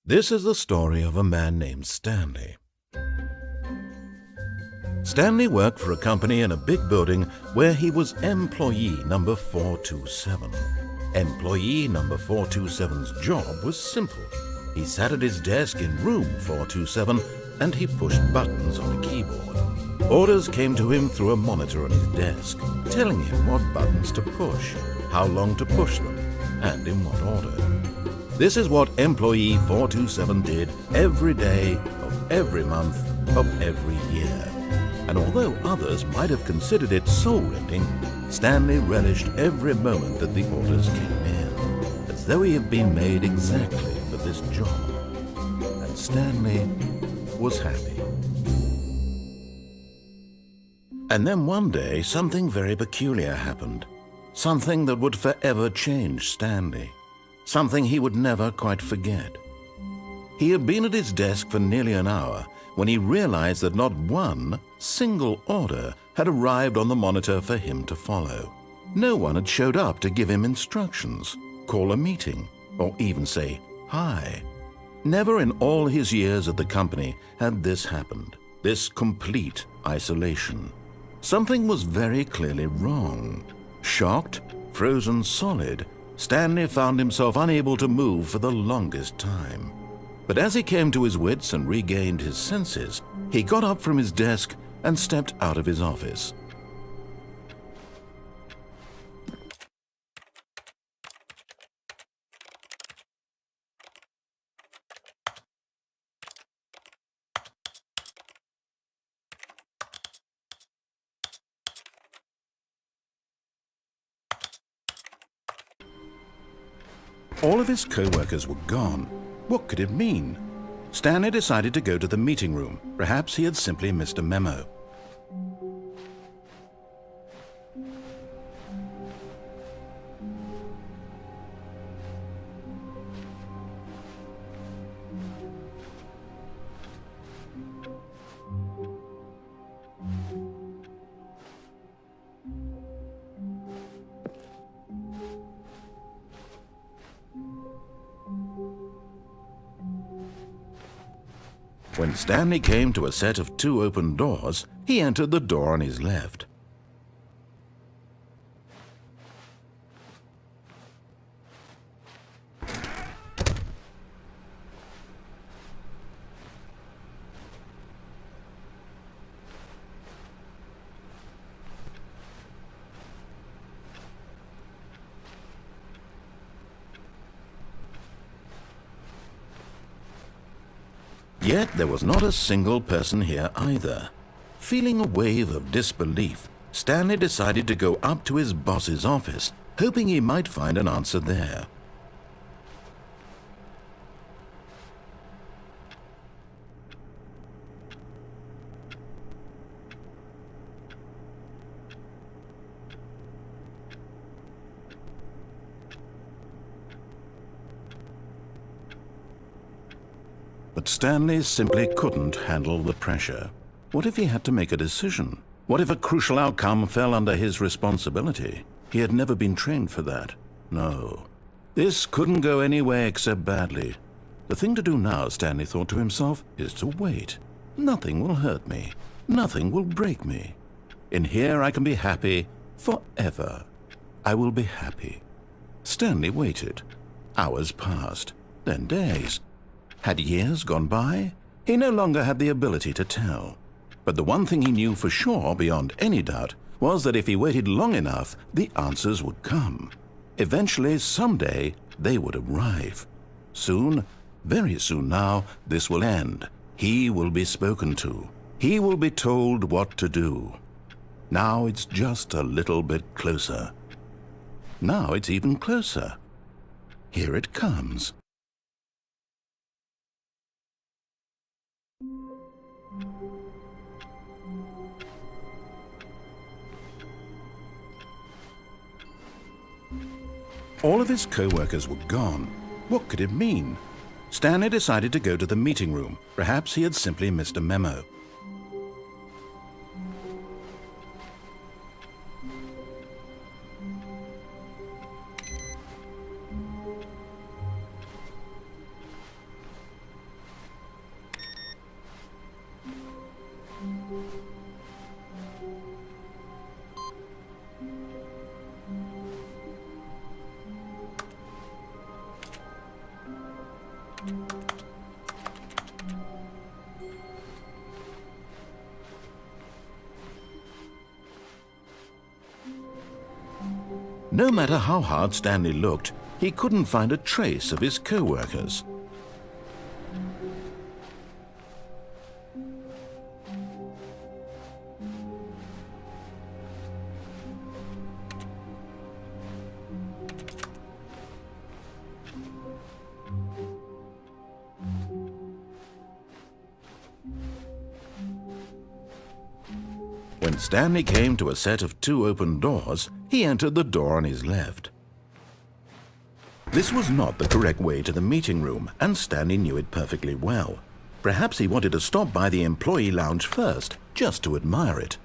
This is the story of a man named Stanley. Stanley worked for a company in a big building where he was employee number 427. Employee number 427's job was simple. He sat at his desk in room 427 and he pushed buttons on a keyboard. Orders came to him through a monitor on his desk, telling him what buttons to push, how long to push them, and in what order. This is what employee 427 did every day of every month of every year. And although others might have considered it soul-rending, Stanley relished every moment that the orders came in, as though he had been made exactly for this job. And Stanley was happy. And then one day, something very peculiar happened. Something that would forever change Stanley. Something he would never quite forget. He had been at his desk for nearly an hour when he realized that not one single order had arrived on the monitor for him to follow. No one had showed up to give him instructions, call a meeting, or even say hi. Never in all his years at the company had this happened, this complete isolation. Something was very clearly wrong. Shocked, frozen solid, Stanley found himself unable to move for the longest time. But as he came to his wits and regained his senses, he got up from his desk and stepped out of his office. All of his co-workers were gone. What could it mean? Stanley decided to go to the meeting room. Perhaps he had simply missed a memo. When Stanley came to a set of two open doors, he entered the door on his left. Yet there was not a single person here either. Feeling a wave of disbelief, Stanley decided to go up to his boss's office, hoping he might find an answer there. But Stanley simply couldn't handle the pressure. What if he had to make a decision? What if a crucial outcome fell under his responsibility? He had never been trained for that. No. This couldn't go any way except badly. The thing to do now, Stanley thought to himself, is to wait. Nothing will hurt me. Nothing will break me. In here I can be happy forever. I will be happy. Stanley waited. Hours passed, then days. Had years gone by? He no longer had the ability to tell. But the one thing he knew for sure, beyond any doubt, was that if he waited long enough, the answers would come. Eventually, someday, they would arrive. Soon, very soon now, this will end. He will be spoken to. He will be told what to do. Now it's just a little bit closer. Now it's even closer. Here it comes. All of his co-workers were gone. What could it mean? Stanley decided to go to the meeting room. Perhaps he had simply missed a memo. No matter how hard Stanley looked, he couldn't find a trace of his co-workers. When Stanley came to a set of 2 open doors, he entered the door on his left. This was not the correct way to the meeting room, and Stanley knew it perfectly well. Perhaps he wanted to stop by the employee lounge first, just to admire it.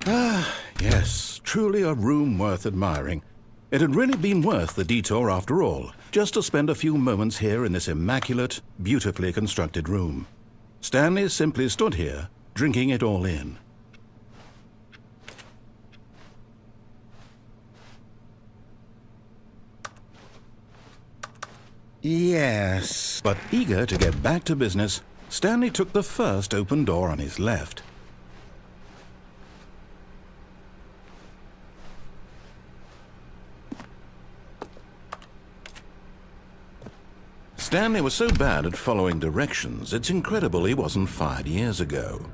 Ah, yes, truly a room worth admiring. It had really been worth the detour after all, just to spend a few moments here in this immaculate, beautifully constructed room. Stanley simply stood here, drinking it all in. Yes, but eager to get back to business, Stanley took the first open door on his left. Stanley was so bad at following directions, it's incredible he wasn't fired years ago.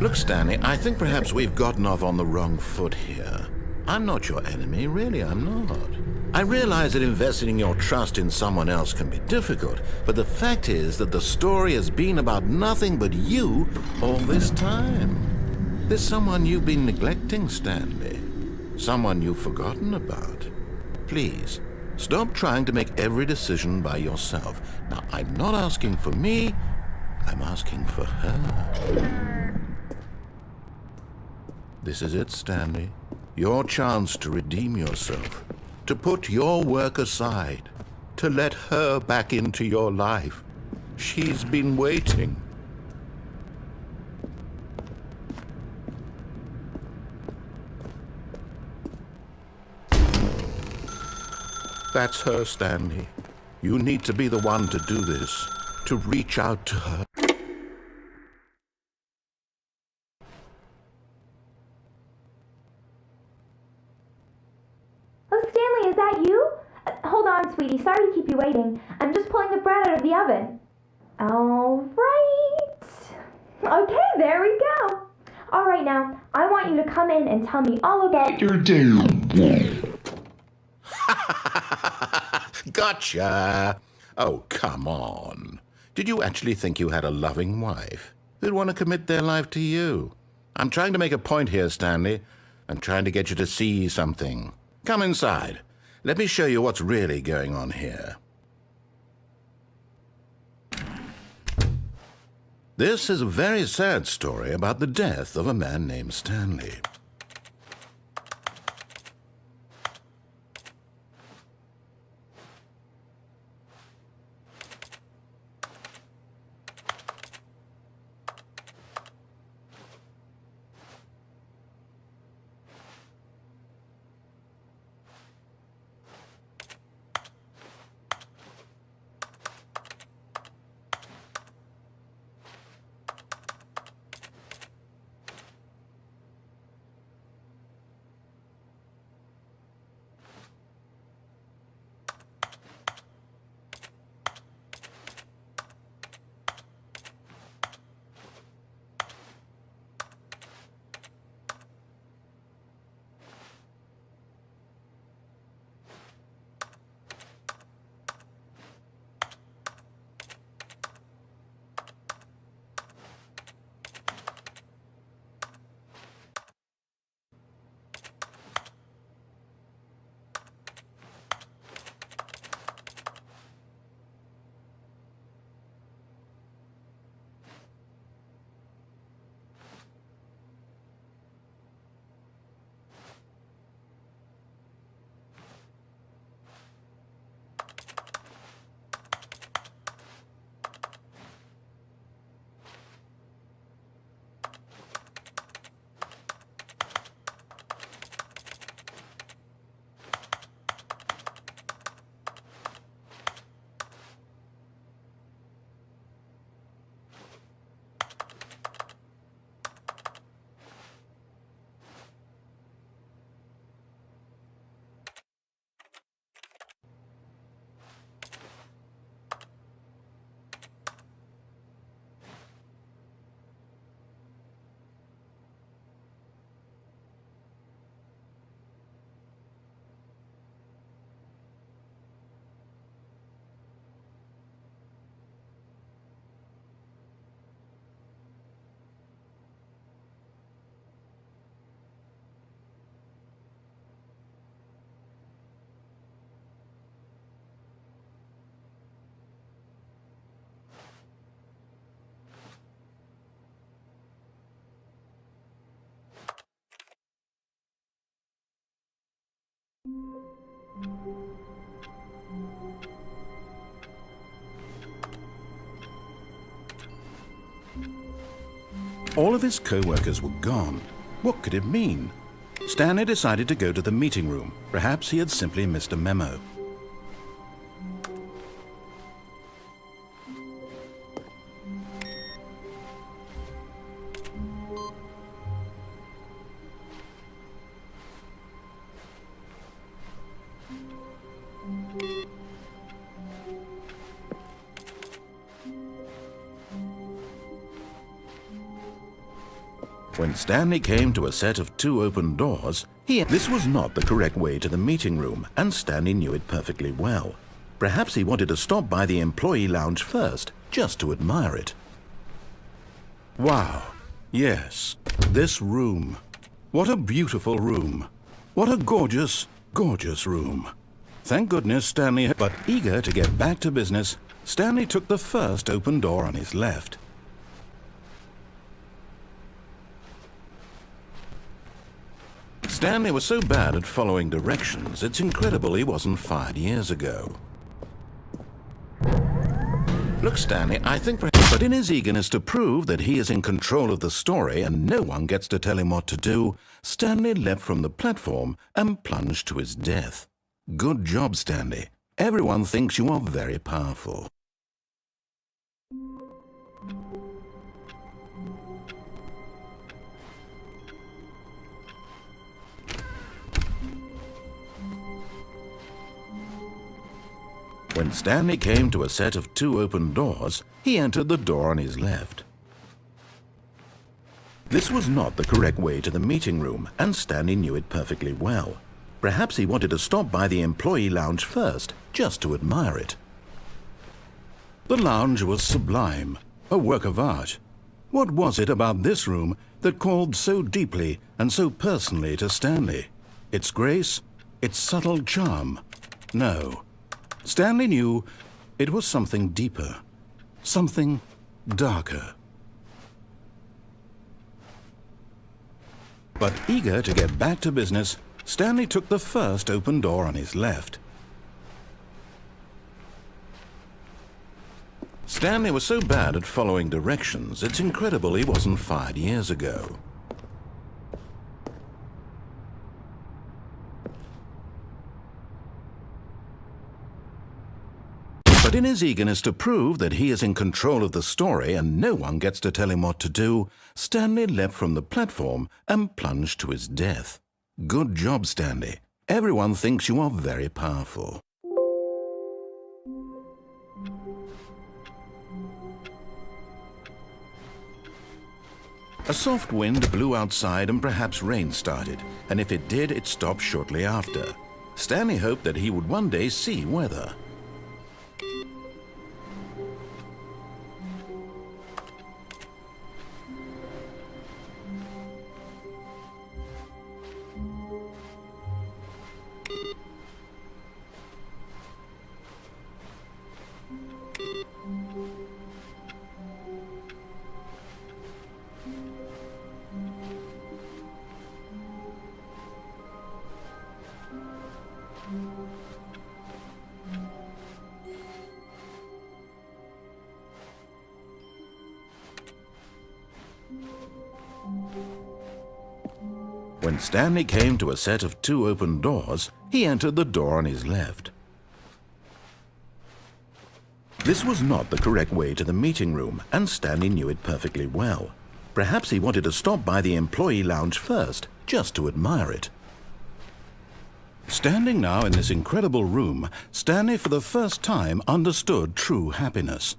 Look, Stanley, I think perhaps we've gotten off on the wrong foot here. I'm not your enemy, really, I'm not. I realize that investing your trust in someone else can be difficult, but the fact is that the story has been about nothing but you all this time. There's someone you've been neglecting, Stanley. Someone you've forgotten about. Please, stop trying to make every decision by yourself. Now, I'm not asking for me, I'm asking for her. This is it, Stanley. Your chance to redeem yourself, to put your work aside, to let her back into your life. She's been waiting. That's her, Stanley. You need to be the one to do this, to reach out to her. Is that you? Hold on, sweetie. Sorry to keep you waiting. I'm just pulling the bread out of the oven. All right. Okay, there we go. All right, now, I want you to come in and tell me all about your day. Gotcha. Oh, come on. Did you actually think you had a loving wife who'd want to commit their life to you? I'm trying to make a point here, Stanley. I'm trying to get you to see something. Come inside. Let me show you what's really going on here. This is a very sad story about the death of a man named Stanley. All of his co-workers were gone. What could it mean? Stanley decided to go to the meeting room. Perhaps he had simply missed a memo. When Stanley came to a set of 2 open doors, this was not the correct way to the meeting room, and Stanley knew it perfectly well. Perhaps he wanted to stop by the employee lounge first, just to admire it. Wow. Yes, this room. What a beautiful room. What a gorgeous, gorgeous room. Thank goodness Stanley, but eager to get back to business, Stanley took the first open door on his left. Stanley was so bad at following directions, it's incredible he wasn't fired years ago. Look, Stanley, I think but in his eagerness to prove that he is in control of the story and no one gets to tell him what to do, Stanley leapt from the platform and plunged to his death. Good job, Stanley. Everyone thinks you are very powerful. When Stanley came to a set of 2 open doors, he entered the door on his left. This was not the correct way to the meeting room, and Stanley knew it perfectly well. Perhaps he wanted to stop by the employee lounge first, just to admire it. The lounge was sublime, a work of art. What was it about this room that called so deeply and so personally to Stanley? Its grace? Its subtle charm? No. Stanley knew it was something deeper, something darker. But eager to get back to business, Stanley took the first open door on his left. Stanley was so bad at following directions, it's incredible he wasn't fired years ago. But in his eagerness to prove that he is in control of the story and no one gets to tell him what to do, Stanley leapt from the platform and plunged to his death. Good job, Stanley. Everyone thinks you are very powerful. A soft wind blew outside and perhaps rain started, and if it did, it stopped shortly after. Stanley hoped that he would one day see weather. When Stanley came to a set of 2 open doors, he entered the door on his left. This was not the correct way to the meeting room, and Stanley knew it perfectly well. Perhaps he wanted to stop by the employee lounge first, just to admire it. Standing now in this incredible room, Stanley for the first time understood true happiness.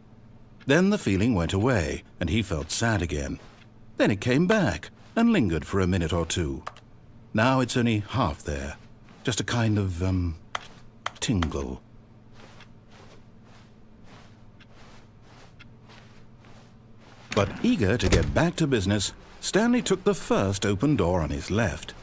Then the feeling went away, and he felt sad again. Then it came back, and lingered for a minute or 2. Now it's only half there, just a kind of, tingle. But eager to get back to business, Stanley took the first open door on his left.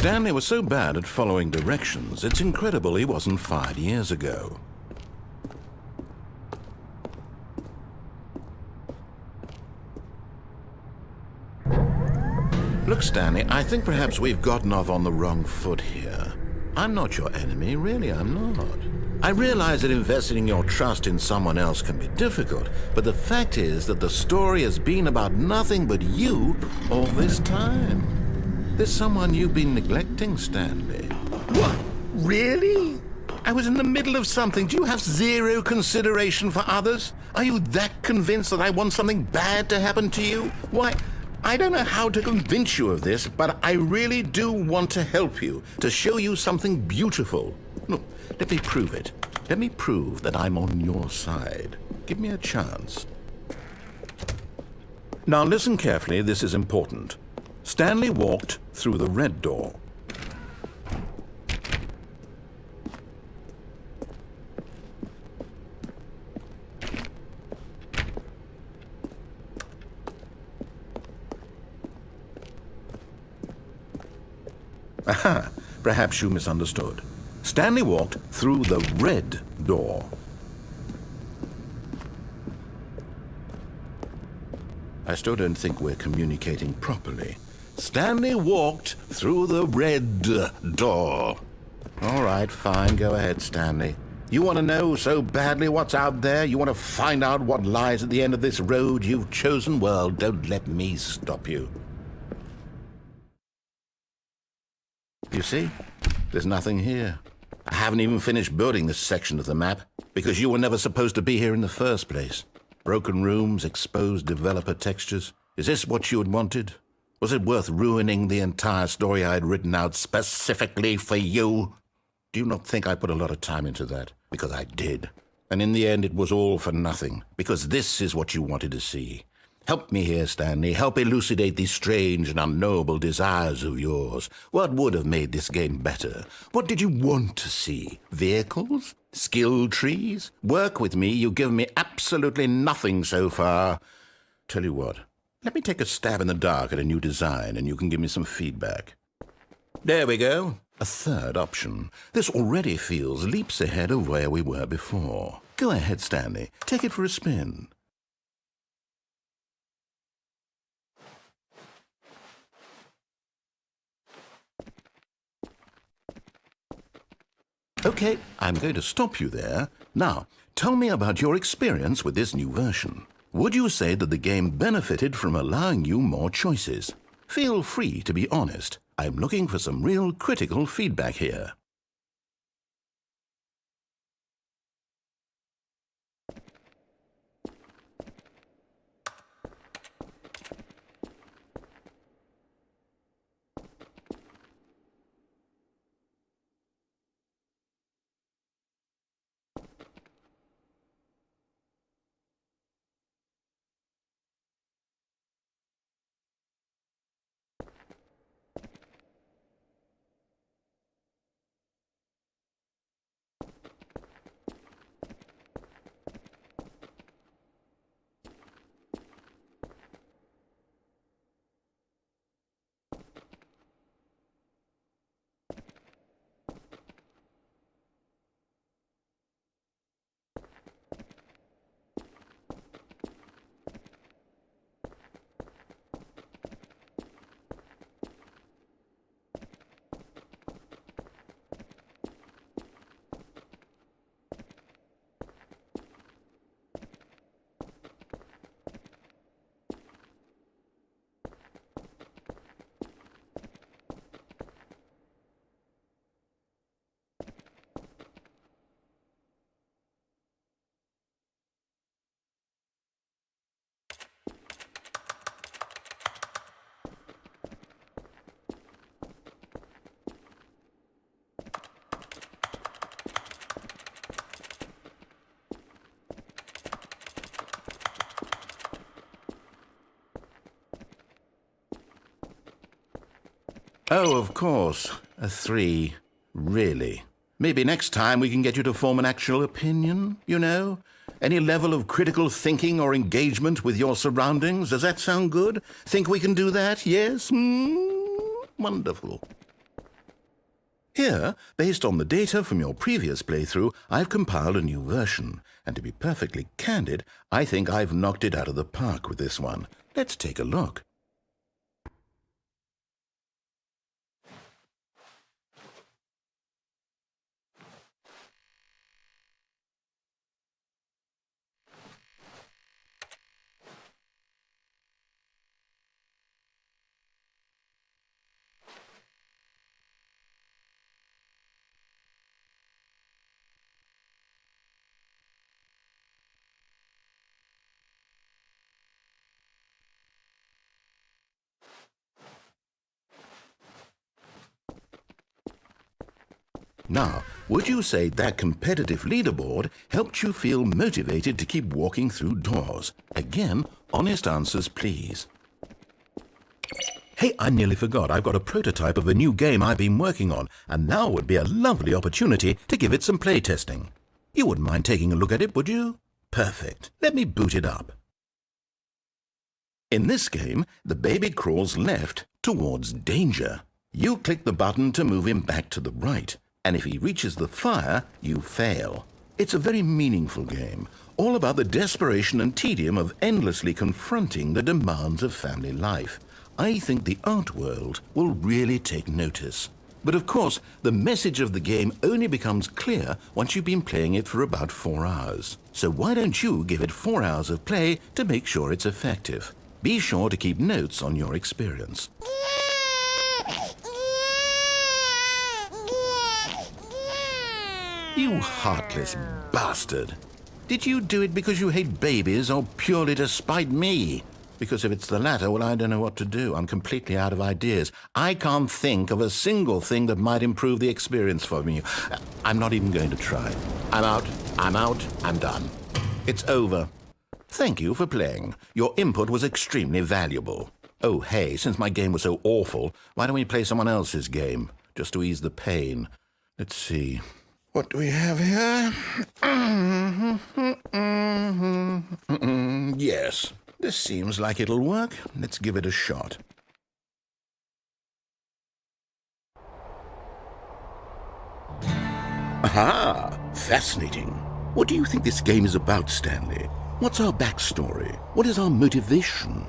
Stanley was so bad at following directions, it's incredible he wasn't fired years ago. Look, Stanley, I think perhaps we've gotten off on the wrong foot here. I'm not your enemy, really, I'm not. I realize that investing your trust in someone else can be difficult, but the fact is that the story has been about nothing but you all this time. There's someone you've been neglecting, Stanley. What? Really? I was in the middle of something. Do you have zero consideration for others? Are you that convinced that I want something bad to happen to you? Why, I don't know how to convince you of this, but I really do want to help you, to show you something beautiful. Look, let me prove it. Let me prove that I'm on your side. Give me a chance. Now listen carefully, this is important. Stanley walked through the red door. Aha, perhaps you misunderstood. Stanley walked through the red door. I still don't think we're communicating properly. Stanley walked through the red door. All right, fine, go ahead, Stanley. You want to know so badly what's out there? You want to find out what lies at the end of this road you've chosen? Well, don't let me stop you. You see? There's nothing here. I haven't even finished building this section of the map, because you were never supposed to be here in the first place. Broken rooms, exposed developer textures. Is this what you had wanted? Was it worth ruining the entire story I had written out specifically for you? Do you not think I put a lot of time into that? Because I did. And in the end, it was all for nothing, because this is what you wanted to see. Help me here, Stanley. Help elucidate these strange and unknowable desires of yours. What would have made this game better? What did you want to see? Vehicles? Skill trees? Work with me. You've given me absolutely nothing so far. Tell you what, let me take a stab in the dark at a new design and you can give me some feedback. There we go. A third option. This already feels leaps ahead of where we were before. Go ahead, Stanley. Take it for a spin. Okay, I'm going to stop you there. Now, tell me about your experience with this new version. Would you say that the game benefited from allowing you more choices? Feel free to be honest. I'm looking for some real critical feedback here. Oh, of course. A 3. Really. Maybe next time we can get you to form an actual opinion, you know? Any level of critical thinking or engagement with your surroundings. Does that sound good? Think we can do that? Yes? Wonderful. Here, based on the data from your previous playthrough, I've compiled a new version. And to be perfectly candid, I think I've knocked it out of the park with this one. Let's take a look. Now, would you say that competitive leaderboard helped you feel motivated to keep walking through doors? Again, honest answers, please. Hey, I nearly forgot. I've got a prototype of a new game I've been working on, and now would be a lovely opportunity to give it some playtesting. You wouldn't mind taking a look at it, would you? Perfect. Let me boot it up. In this game, the baby crawls left towards danger. You click the button to move him back to the right. And if he reaches the fire, you fail. It's a very meaningful game, all about the desperation and tedium of endlessly confronting the demands of family life. I think the art world will really take notice. But of course, the message of the game only becomes clear once you've been playing it for about 4 hours. So why don't you give it 4 hours of play to make sure it's effective? Be sure to keep notes on your experience. You heartless bastard. Did you do it because you hate babies or purely to spite me? Because if it's the latter, well, I don't know what to do. I'm completely out of ideas. I can't think of a single thing that might improve the experience for me. I'm not even going to try. I'm out, I'm done. It's over. Thank you for playing. Your input was extremely valuable. Oh, hey, since my game was so awful, why don't we play someone else's game, just to ease the pain? Let's see. What do we have here? Yes, this seems like it'll work. Let's give it a shot. Aha! Fascinating. What do you think this game is about, Stanley? What's our backstory? What is our motivation?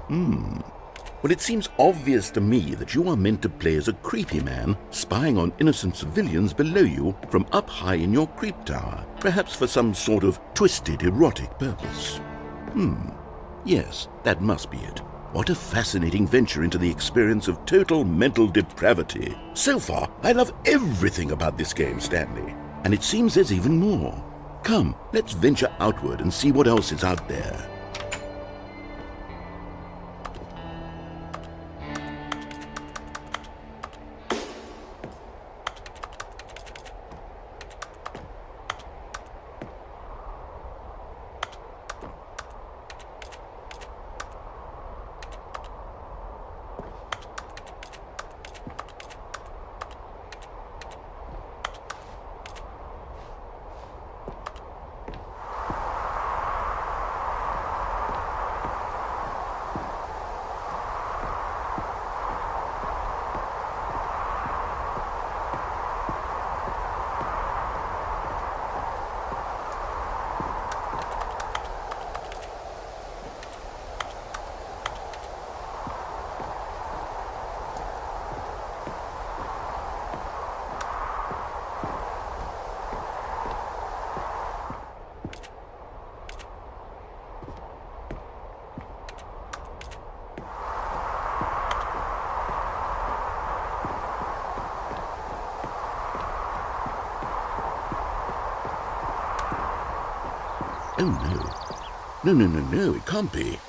Well, it seems obvious to me that you are meant to play as a creepy man spying on innocent civilians below you from up high in your creep tower, perhaps for some sort of twisted erotic purpose. Yes, that must be it. What a fascinating venture into the experience of total mental depravity. So far, I love everything about this game, Stanley. And it seems there's even more. Come, let's venture outward and see what else is out there. Oh, no. No, it can't be.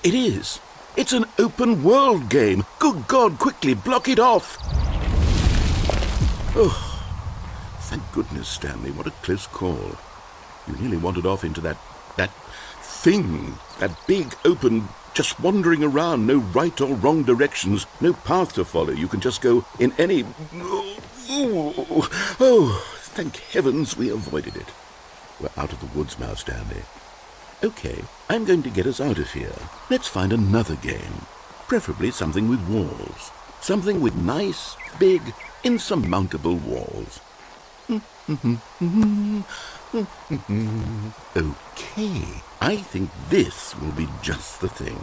It is. It's an open world game. Good God, quickly, block it off. Oh, thank goodness, Stanley. What a close call. You nearly wandered off into that thing, that big, open, just wandering around, no right or wrong directions, no path to follow. You can just go in any... Oh, thank heavens we avoided it. We're out of the woods now, Stanley. Okay, I'm going to get us out of here. Let's find another game. Preferably something with walls. Something with nice, big, insurmountable walls. Okay, I think this will be just the thing.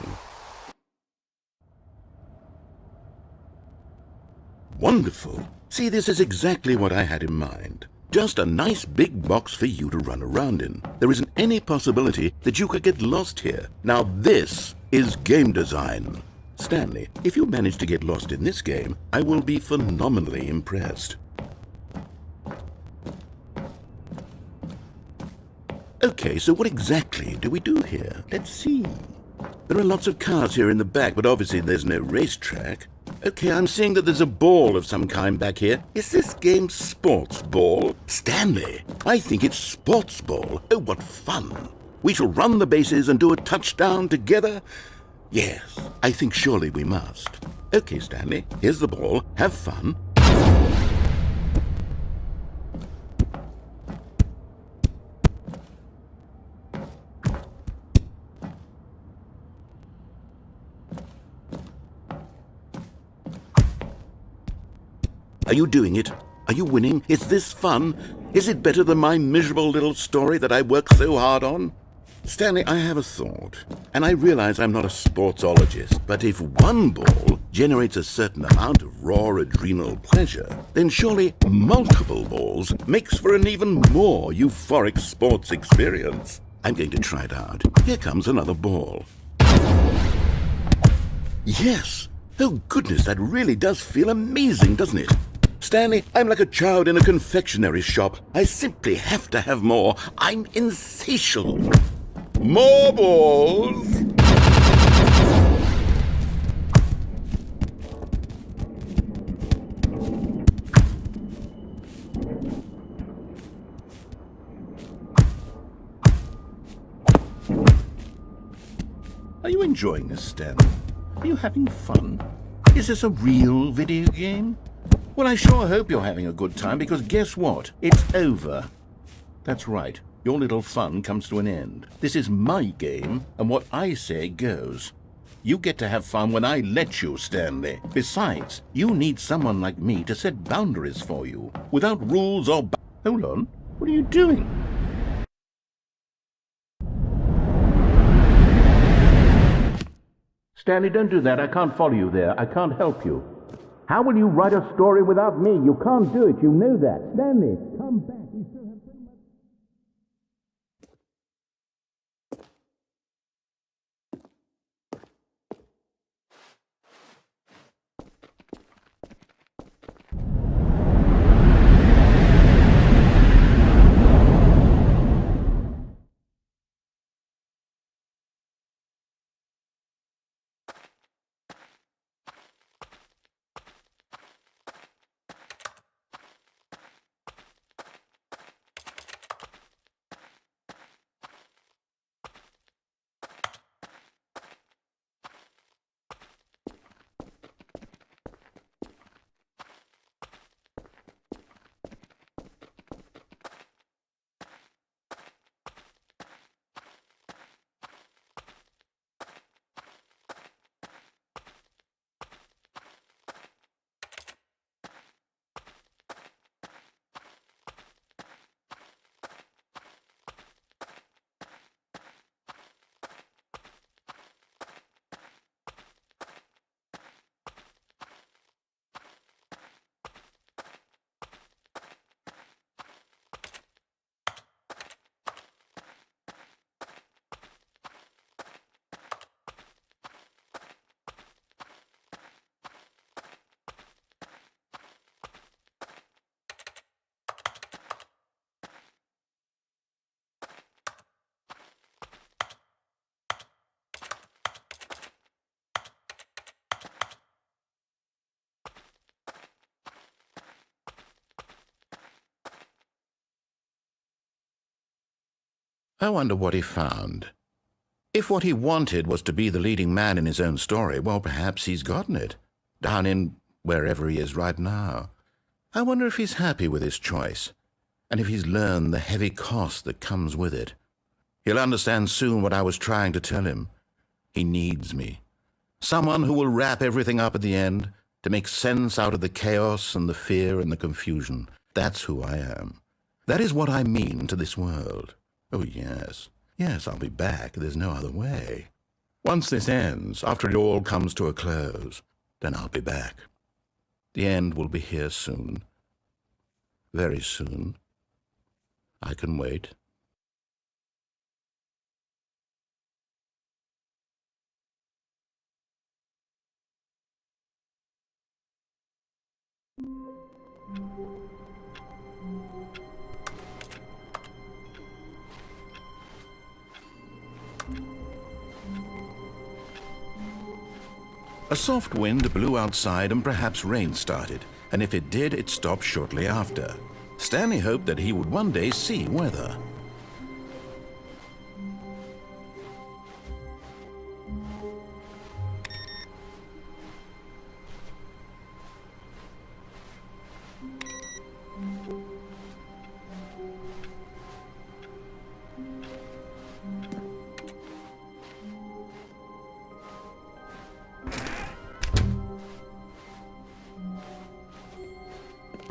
Wonderful. See, this is exactly what I had in mind. Just a nice big box for you to run around in. There isn't any possibility that you could get lost here. Now this is game design. Stanley, if you manage to get lost in this game, I will be phenomenally impressed. Okay, so what exactly do we do here? Let's see. There are lots of cars here in the back, but obviously there's no racetrack. Okay, I'm seeing that there's a ball of some kind back here. Is this game sports ball? Stanley, I think it's sports ball. Oh, what fun. We shall run the bases and do a touchdown together. Yes, I think surely we must. Okay, Stanley, here's the ball. Have fun. Are you doing it? Are you winning? Is this fun? Is it better than my miserable little story that I worked so hard on? Stanley, I have a thought, and I realize I'm not a sportsologist, but if one ball generates a certain amount of raw adrenal pleasure, then surely multiple balls makes for an even more euphoric sports experience. I'm going to try it out. Here comes another ball. Yes! Oh goodness, that really does feel amazing, doesn't it? Stanley, I'm like a child in a confectionery shop. I simply have to have more. I'm insatiable. More balls! Are you enjoying this, Stanley? Are you having fun? Is this a real video game? Well, I sure hope you're having a good time, because guess what? It's over. That's right. Your little fun comes to an end. This is my game, and what I say goes. You get to have fun when I let you, Stanley. Besides, you need someone like me to set boundaries for you, without rules or Hold on. What are you doing? Stanley, don't do that. I can't follow you there. I can't help you. How will you write a story without me? You can't do it. You know that. Stanley, come back. We still have so much... I wonder what he found. If what he wanted was to be the leading man in his own story, well, perhaps he's gotten it, down in wherever he is right now. I wonder if he's happy with his choice. And if he's learned the heavy cost that comes with it, he'll understand soon what I was trying to tell him. He needs me. Someone who will wrap everything up at the end to make sense out of the chaos and the fear and the confusion. That's who I am. That is what I mean to this world. Oh, yes. Yes, I'll be back. There's no other way. Once this ends, after it all comes to a close, then I'll be back. The end will be here soon. Very soon. I can wait. A soft wind blew outside and perhaps rain started, and if it did, it stopped shortly after. Stanley hoped that he would one day see weather.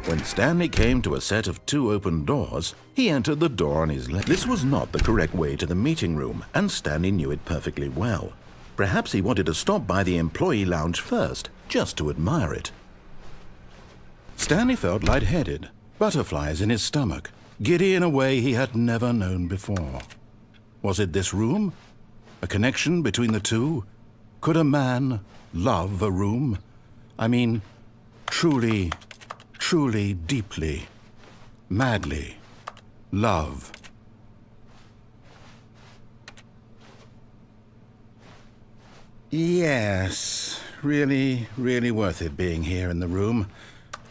When Stanley came to a set of 2 open doors, he entered the door on his left. This was not the correct way to the meeting room, and Stanley knew it perfectly well. Perhaps he wanted to stop by the employee lounge first, just to admire it. Stanley felt lightheaded, butterflies in his stomach, giddy in a way he had never known before. Was it this room? A connection between the two? Could a man love a room? I mean, truly, deeply, madly, love. Yes, really worth it being here in the room.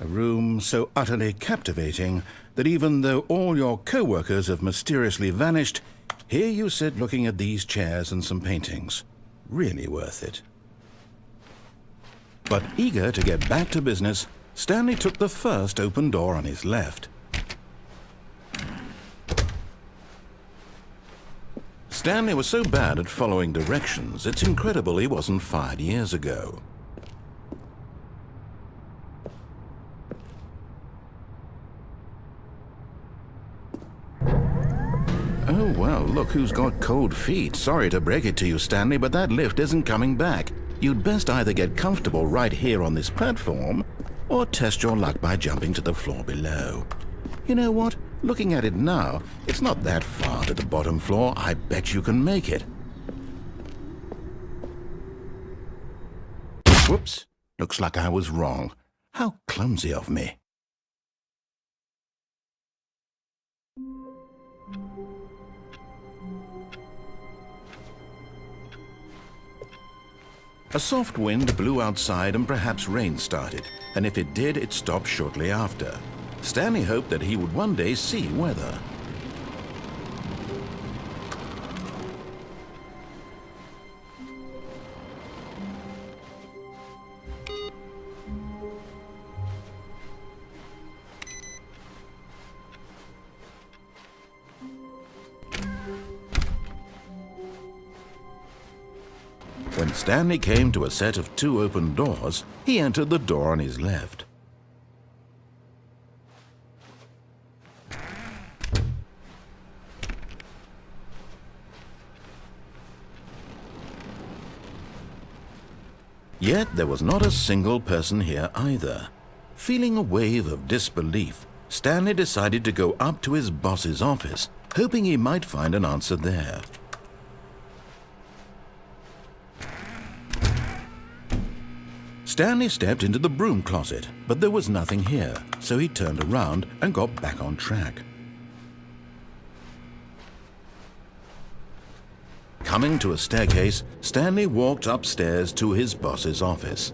A room so utterly captivating that even though all your co-workers have mysteriously vanished, here you sit looking at these chairs and some paintings. Really worth it. But eager to get back to business, Stanley took the first open door on his left. Stanley was so bad at following directions, it's incredible he wasn't fired years ago. Oh, well, look who's got cold feet. Sorry to break it to you, Stanley, but that lift isn't coming back. You'd best either get comfortable right here on this platform, or test your luck by jumping to the floor below. You know what? Looking at it now, it's not that far to the bottom floor. I bet you can make it. Whoops. Looks like I was wrong. How clumsy of me. A soft wind blew outside and perhaps rain started, and if it did, it stopped shortly after. Stanley hoped that he would one day see weather. When Stanley came to a set of 2 open doors, he entered the door on his left. Yet there was not a single person here either. Feeling a wave of disbelief, Stanley decided to go up to his boss's office, hoping he might find an answer there. Stanley stepped into the broom closet, but there was nothing here, so he turned around and got back on track. Coming to a staircase, Stanley walked upstairs to his boss's office.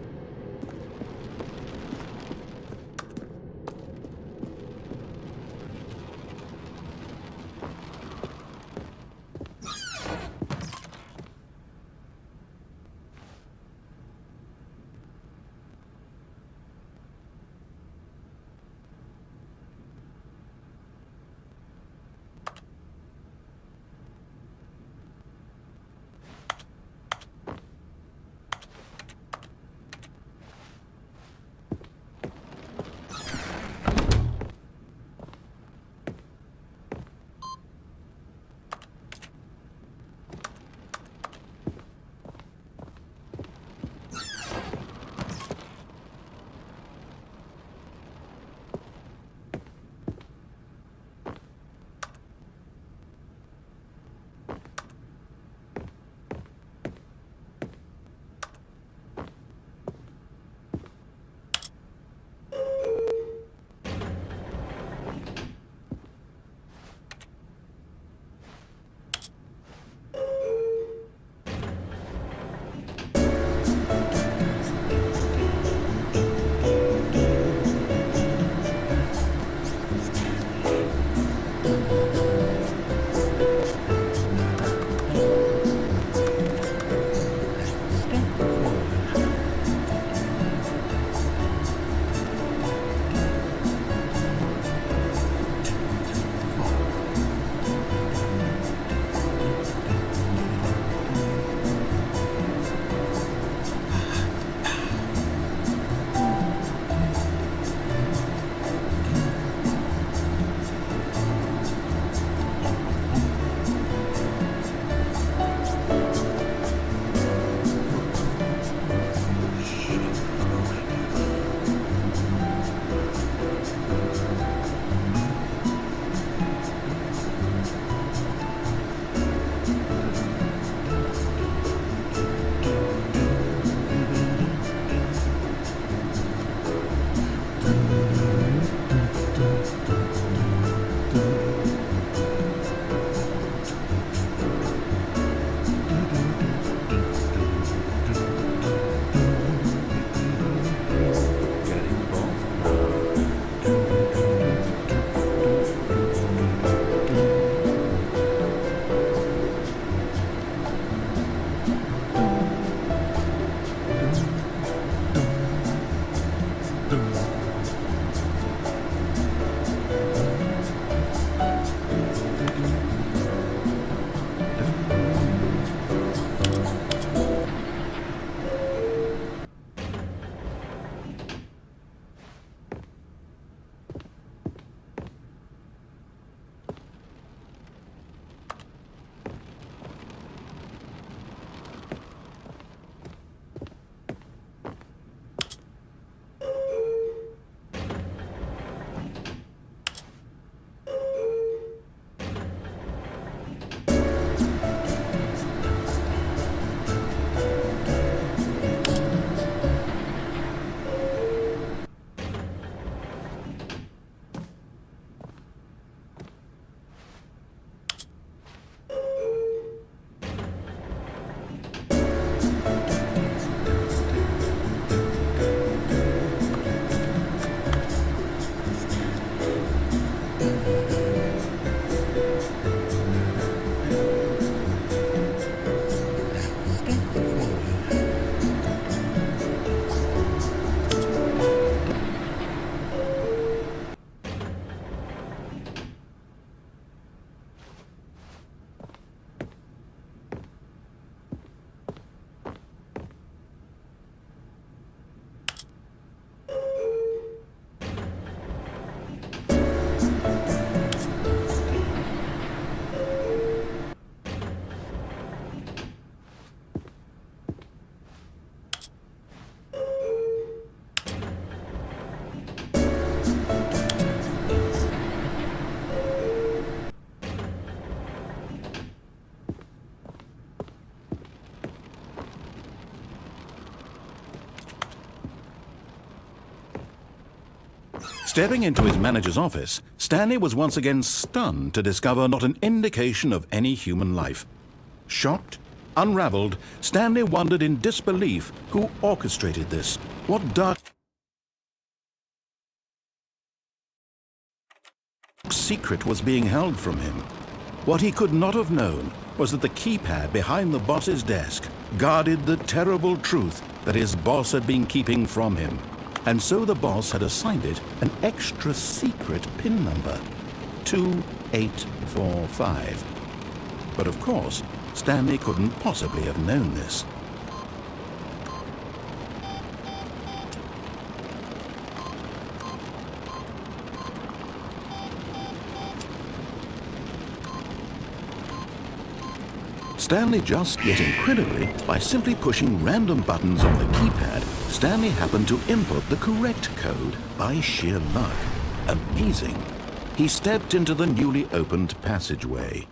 Stepping into his manager's office, Stanley was once again stunned to discover not an indication of any human life. Shocked, unraveled, Stanley wondered in disbelief who orchestrated this. What dark secret was being held from him? What he could not have known was that the keypad behind the boss's desk guarded the terrible truth that his boss had been keeping from him. And so the boss had assigned it an extra secret PIN number, 2845. But of course, Stanley couldn't possibly have known this. Stanley just, yet incredibly, by simply pushing random buttons on the keypad, Stanley happened to input the correct code by sheer luck. Amazing. He stepped into the newly opened passageway.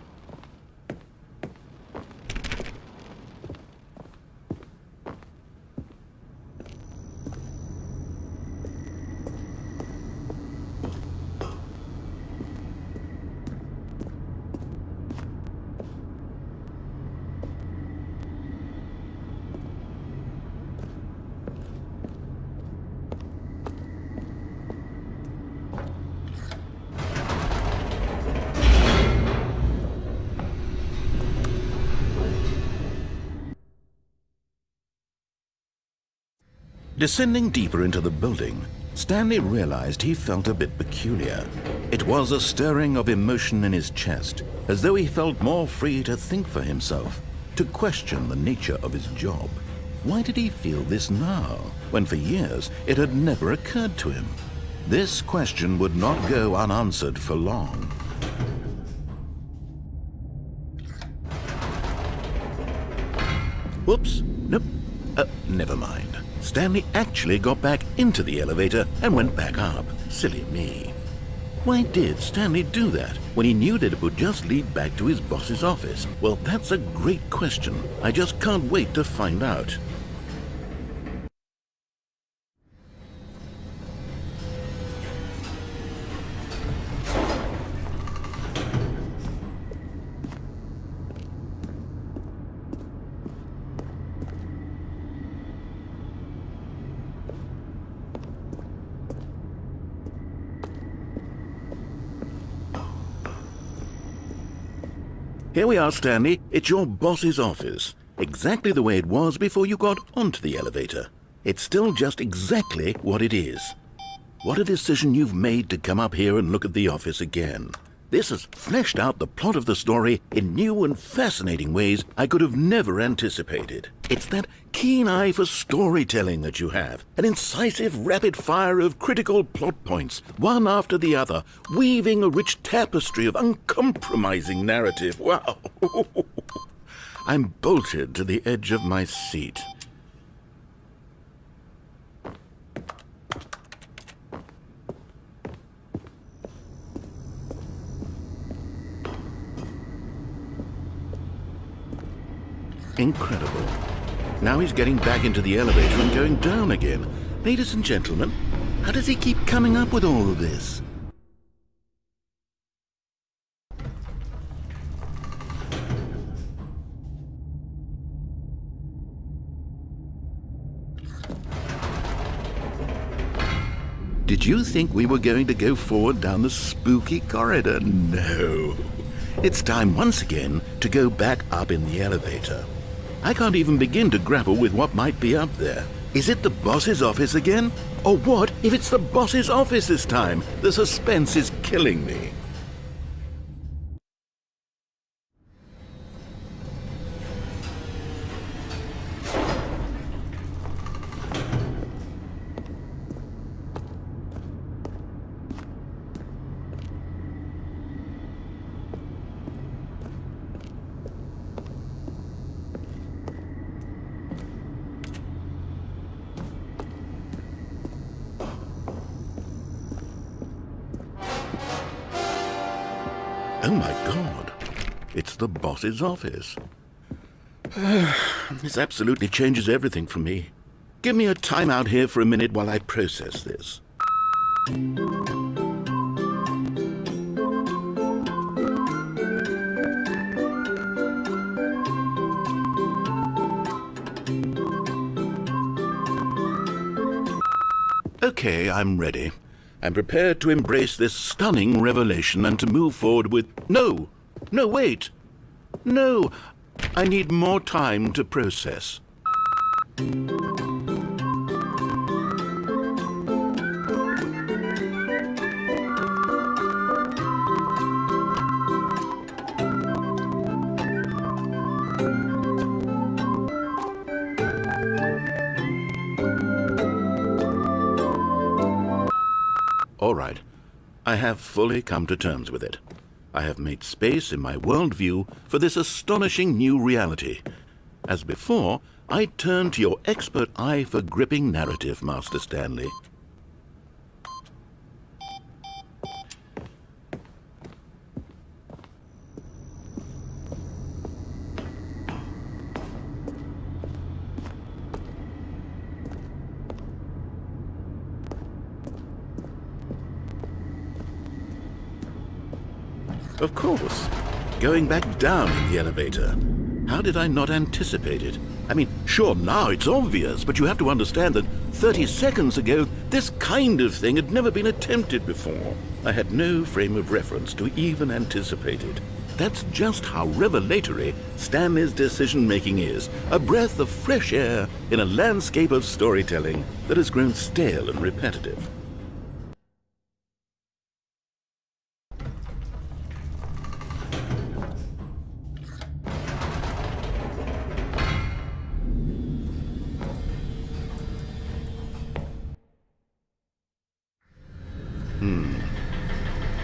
Descending deeper into the building, Stanley realized he felt a bit peculiar. It was a stirring of emotion in his chest, as though he felt more free to think for himself, to question the nature of his job. Why did he feel this now, when for years it had never occurred to him? This question would not go unanswered for long. Whoops, nope, never mind. Stanley actually got back into the elevator and went back up. Silly me. Why did Stanley do that when he knew that it would just lead back to his boss's office? Well, that's a great question. I just can't wait to find out. Here we are, Stanley. It's your boss's office. Exactly the way it was before you got onto the elevator. It's still just exactly what it is. What a decision you've made to come up here and look at the office again. This has fleshed out the plot of the story in new and fascinating ways I could have never anticipated. It's that keen eye for storytelling that you have, an incisive rapid fire of critical plot points, one after the other, weaving a rich tapestry of uncompromising narrative. Wow! I'm bolted to the edge of my seat. Incredible. Now he's getting back into the elevator and going down again. Ladies and gentlemen, how does he keep coming up with all of this? Did you think we were going to go forward down the spooky corridor? No. It's time once again to go back up in the elevator. I can't even begin to grapple with what might be up there. Is it the boss's office again? Or what if it's the boss's office this time? The suspense is killing me. Oh my God, it's the boss's office. This absolutely changes everything for me. Give me a time out here for a minute while I process this. Okay, I'm ready. I'm prepared to embrace this stunning revelation and to move forward with... No! No, wait! No! I need more time to process. All right. I have fully come to terms with it. I have made space in my worldview for this astonishing new reality. As before, I turn to your expert eye for gripping narrative, Master Stanley. Of course. Going back down in the elevator. How did I not anticipate it? I mean, sure, now it's obvious, but you have to understand that 30 seconds ago, this kind of thing had never been attempted before. I had no frame of reference to even anticipate it. That's just how revelatory Stanley's decision-making is. A breath of fresh air in a landscape of storytelling that has grown stale and repetitive.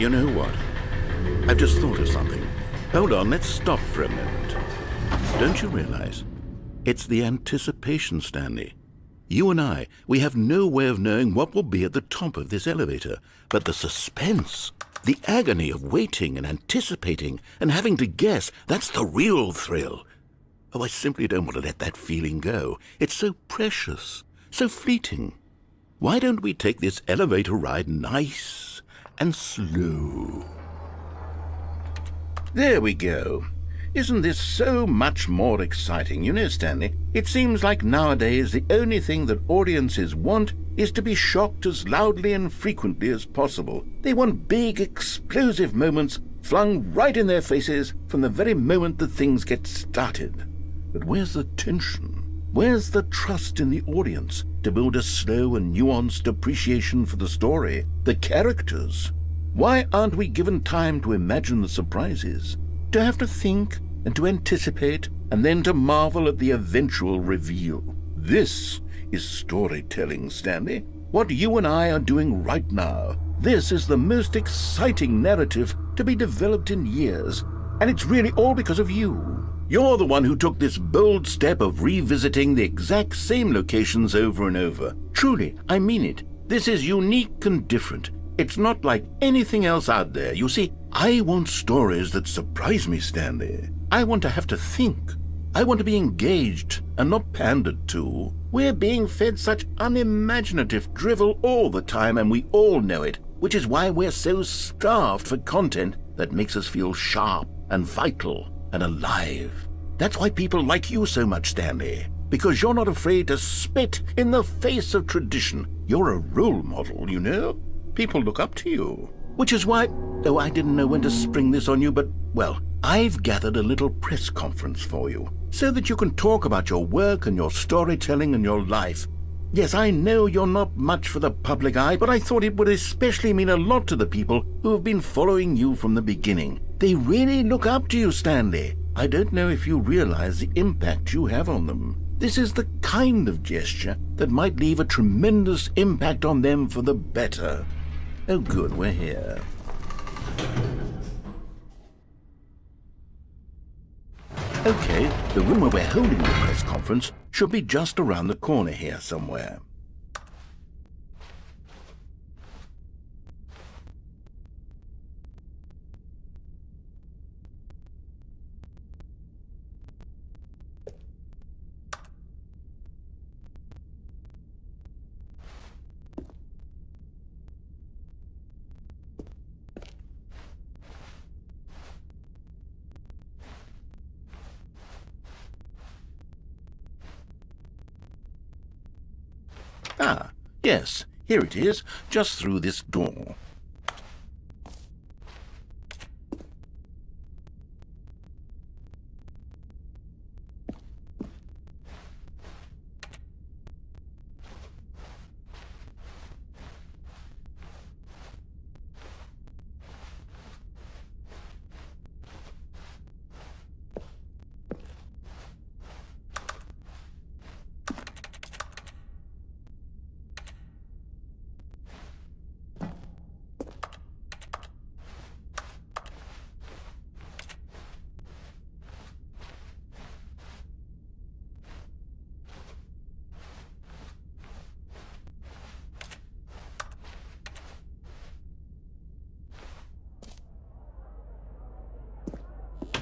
You know what? I've just thought of something. Hold on, let's stop for a moment. Don't you realize? It's the anticipation, Stanley. You and I, we have no way of knowing what will be at the top of this elevator. But the suspense, the agony of waiting and anticipating and having to guess, that's the real thrill. Oh, I simply don't want to let that feeling go. It's so precious, so fleeting. Why don't we take this elevator ride nice and slow? There we go. Isn't this so much more exciting? You know, Stanley, it seems like nowadays the only thing that audiences want is to be shocked as loudly and frequently as possible. They want big, explosive moments flung right in their faces from the very moment that things get started. But where's the tension? Where's the trust in the audience to build a slow and nuanced appreciation for the story, the characters? Why aren't we given time to imagine the surprises, to have to think and to anticipate, and then to marvel at the eventual reveal? This is storytelling, Stanley. What you and I are doing right now. This is the most exciting narrative to be developed in years, and it's really all because of you. You're the one who took this bold step of revisiting the exact same locations over and over. Truly, I mean it. This is unique and different. It's not like anything else out there. You see, I want stories that surprise me, Stanley. I want to have to think. I want to be engaged and not pandered to. We're being fed such unimaginative drivel all the time, and we all know it, which is why we're so starved for content that makes us feel sharp and vital and alive. That's why people like you so much, Stanley, because you're not afraid to spit in the face of tradition. You're a role model, you know? People look up to you. Which is why, though I didn't know when to spring this on you, but, well, I've gathered a little press conference for you, so that you can talk about your work and your storytelling and your life. Yes, I know you're not much for the public eye, but I thought it would especially mean a lot to the people who have been following you from the beginning. They really look up to you, Stanley. I don't know if you realize the impact you have on them. This is the kind of gesture that might leave a tremendous impact on them for the better. Oh good, we're here. Okay, the room where we're holding the press conference should be just around the corner here somewhere. Ah, yes, here it is, just through this door.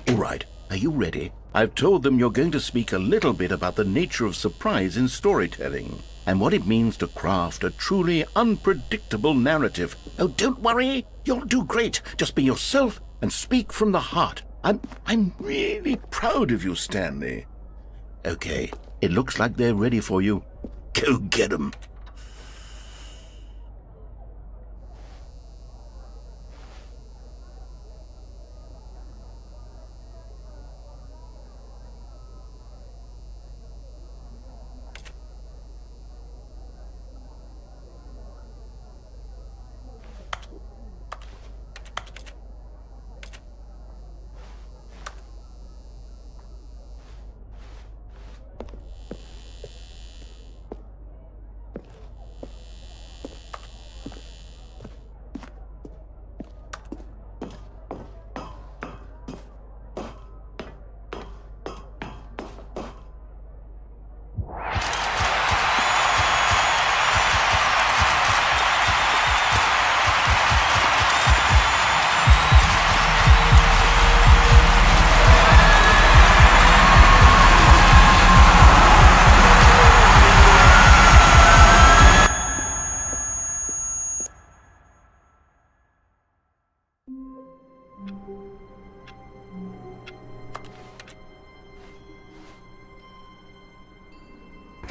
All right, are you ready? I've told them you're going to speak a little bit about the nature of surprise in storytelling and what it means to craft a truly unpredictable narrative. Oh, don't worry. You'll do great. Just be yourself and speak from the heart. I'm really proud of you, Stanley. Okay, it looks like they're ready for you. Go get 'em.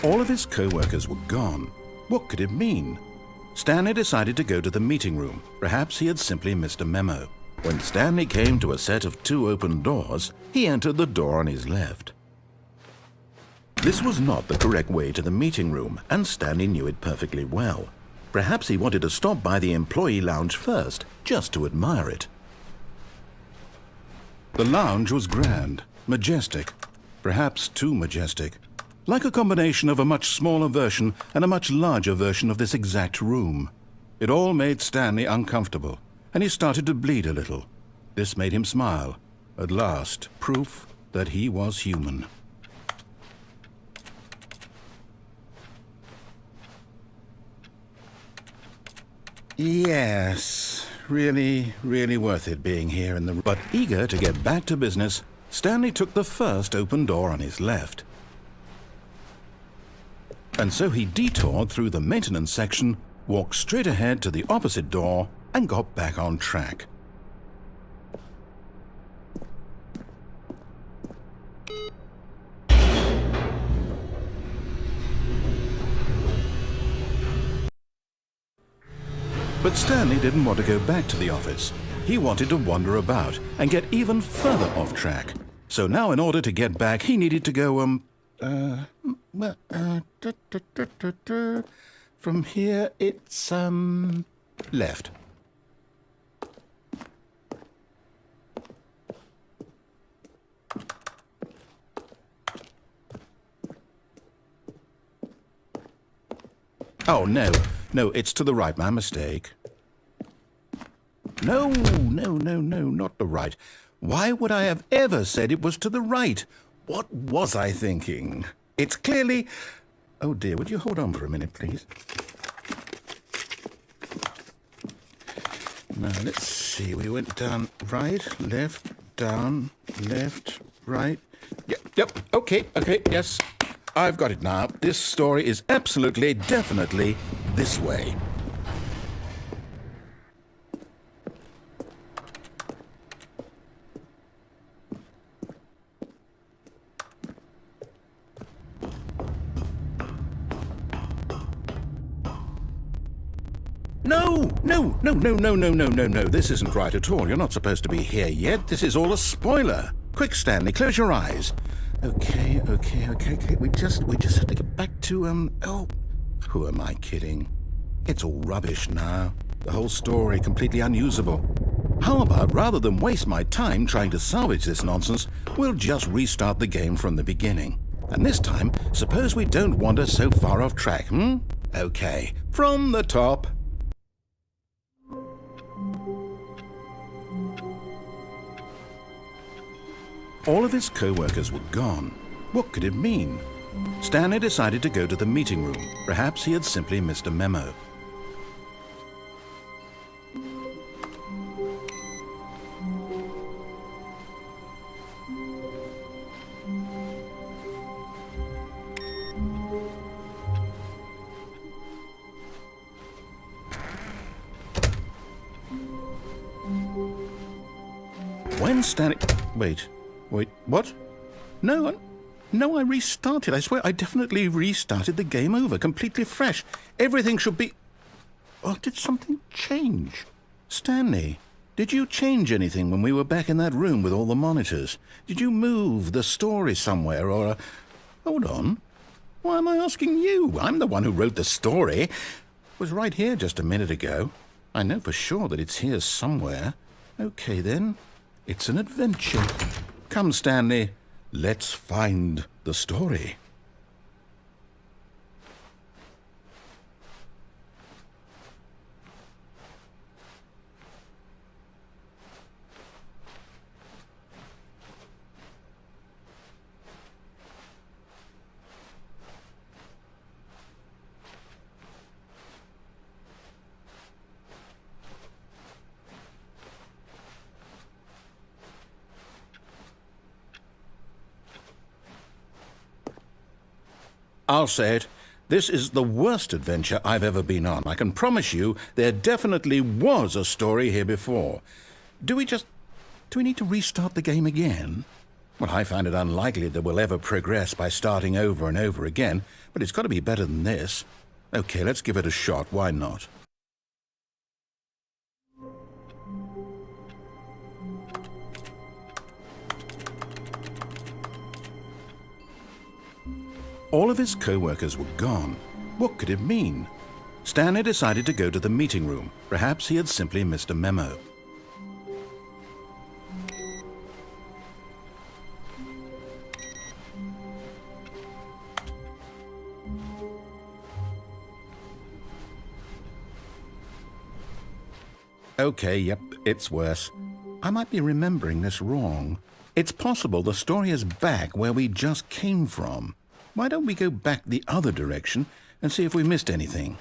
All of his co-workers were gone. What could it mean? Stanley decided to go to the meeting room. Perhaps he had simply missed a memo. When Stanley came to a set of 2 open doors, he entered the door on his left. This was not the correct way to the meeting room, and Stanley knew it perfectly well. Perhaps he wanted to stop by the employee lounge first, just to admire it. The lounge was grand, majestic, perhaps too majestic. Like a combination of a much smaller version and a much larger version of this exact room. It all made Stanley uncomfortable, and he started to bleed a little. This made him smile. At last, proof that he was human. Yes, really worth it being here in the... But eager to get back to business, Stanley took the first open door on his left. And so he detoured through the maintenance section, walked straight ahead to the opposite door, and got back on track. But Stanley didn't want to go back to the office. He wanted to wander about and get even further off track. So now in order to get back, he needed to go, from here, it's, left. Oh, no, it's to the right, my mistake. No, not the right. Why would I have ever said it was to the right? What was I thinking? It's clearly... Oh dear, would you hold on for a minute, please? Now, let's see. We went down right, left, down, left, right. Yep, okay, yes. I've got it now. This story is absolutely, definitely this way. No, no, no, no, no, no, no, no, no. This isn't right at all. You're not supposed to be here yet. This is all a spoiler. Quick, Stanley, close your eyes. Okay. We just have to get back to, oh, who am I kidding? It's all rubbish now. The whole story completely unusable. How about, rather than waste my time trying to salvage this nonsense, we'll just restart the game from the beginning. And this time, suppose we don't wander so far off track, Okay, from the top. All of his co-workers were gone. What could it mean? Stanley decided to go to the meeting room. Perhaps he had simply missed a memo. When Stanley... Wait, what? No, I restarted. I swear, I definitely restarted the game over, completely fresh. Everything should be... Or did something change? Stanley, did you change anything when we were back in that room with all the monitors? Did you move the story somewhere, or... Hold on. Why am I asking you? I'm the one who wrote the story. It was right here just a minute ago. I know for sure that it's here somewhere. Okay, then. It's an adventure. Come, Stanley. Let's find the story. I'll say it. This is the worst adventure I've ever been on. I can promise you there definitely was a story here before. Do we need to restart the game again? Well, I find it unlikely that we'll ever progress by starting over and over again, but it's got to be better than this. Okay, let's give it a shot. Why not? All of his co-workers were gone. What could it mean? Stanley decided to go to the meeting room. Perhaps he had simply missed a memo. Okay, yep, it's worse. I might be remembering this wrong. It's possible the story is back where we just came from. Why don't we go back the other direction and see if we missed anything?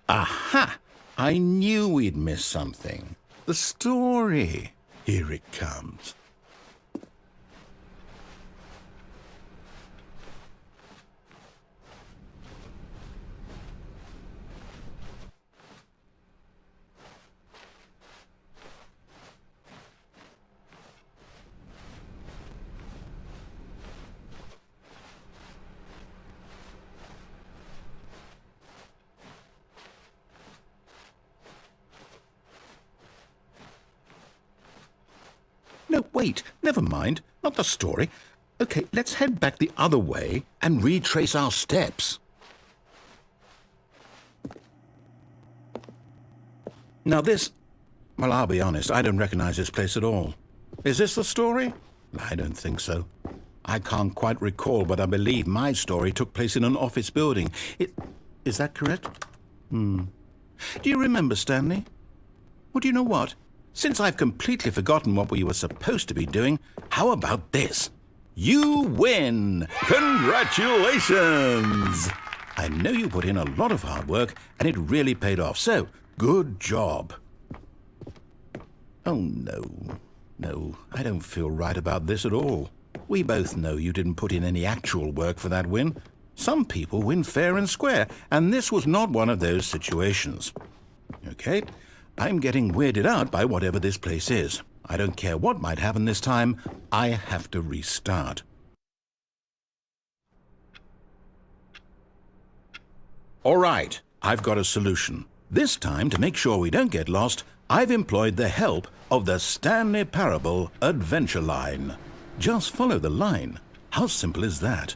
Aha! I knew we'd miss something. The story. Here it comes. No, wait, never mind. Not the story. Okay, let's head back the other way and retrace our steps. Now this... Well, I'll be honest, I don't recognize this place at all. Is this the story? I don't think so. I can't quite recall, but I believe my story took place in an office building. Is that correct? Do you remember, Stanley? Well, do you know what? Since I've completely forgotten what we were supposed to be doing, how about this? You win! Congratulations! I know you put in a lot of hard work, and it really paid off, so good job. Oh, no. No, I don't feel right about this at all. We both know you didn't put in any actual work for that win. Some people win fair and square, and this was not one of those situations. Okay, I'm getting weirded out by whatever this place is. I don't care what might happen this time, I have to restart. All right, I've got a solution. This time, to make sure we don't get lost, I've employed the help of the Stanley Parable Adventure Line. Just follow the line. How simple is that?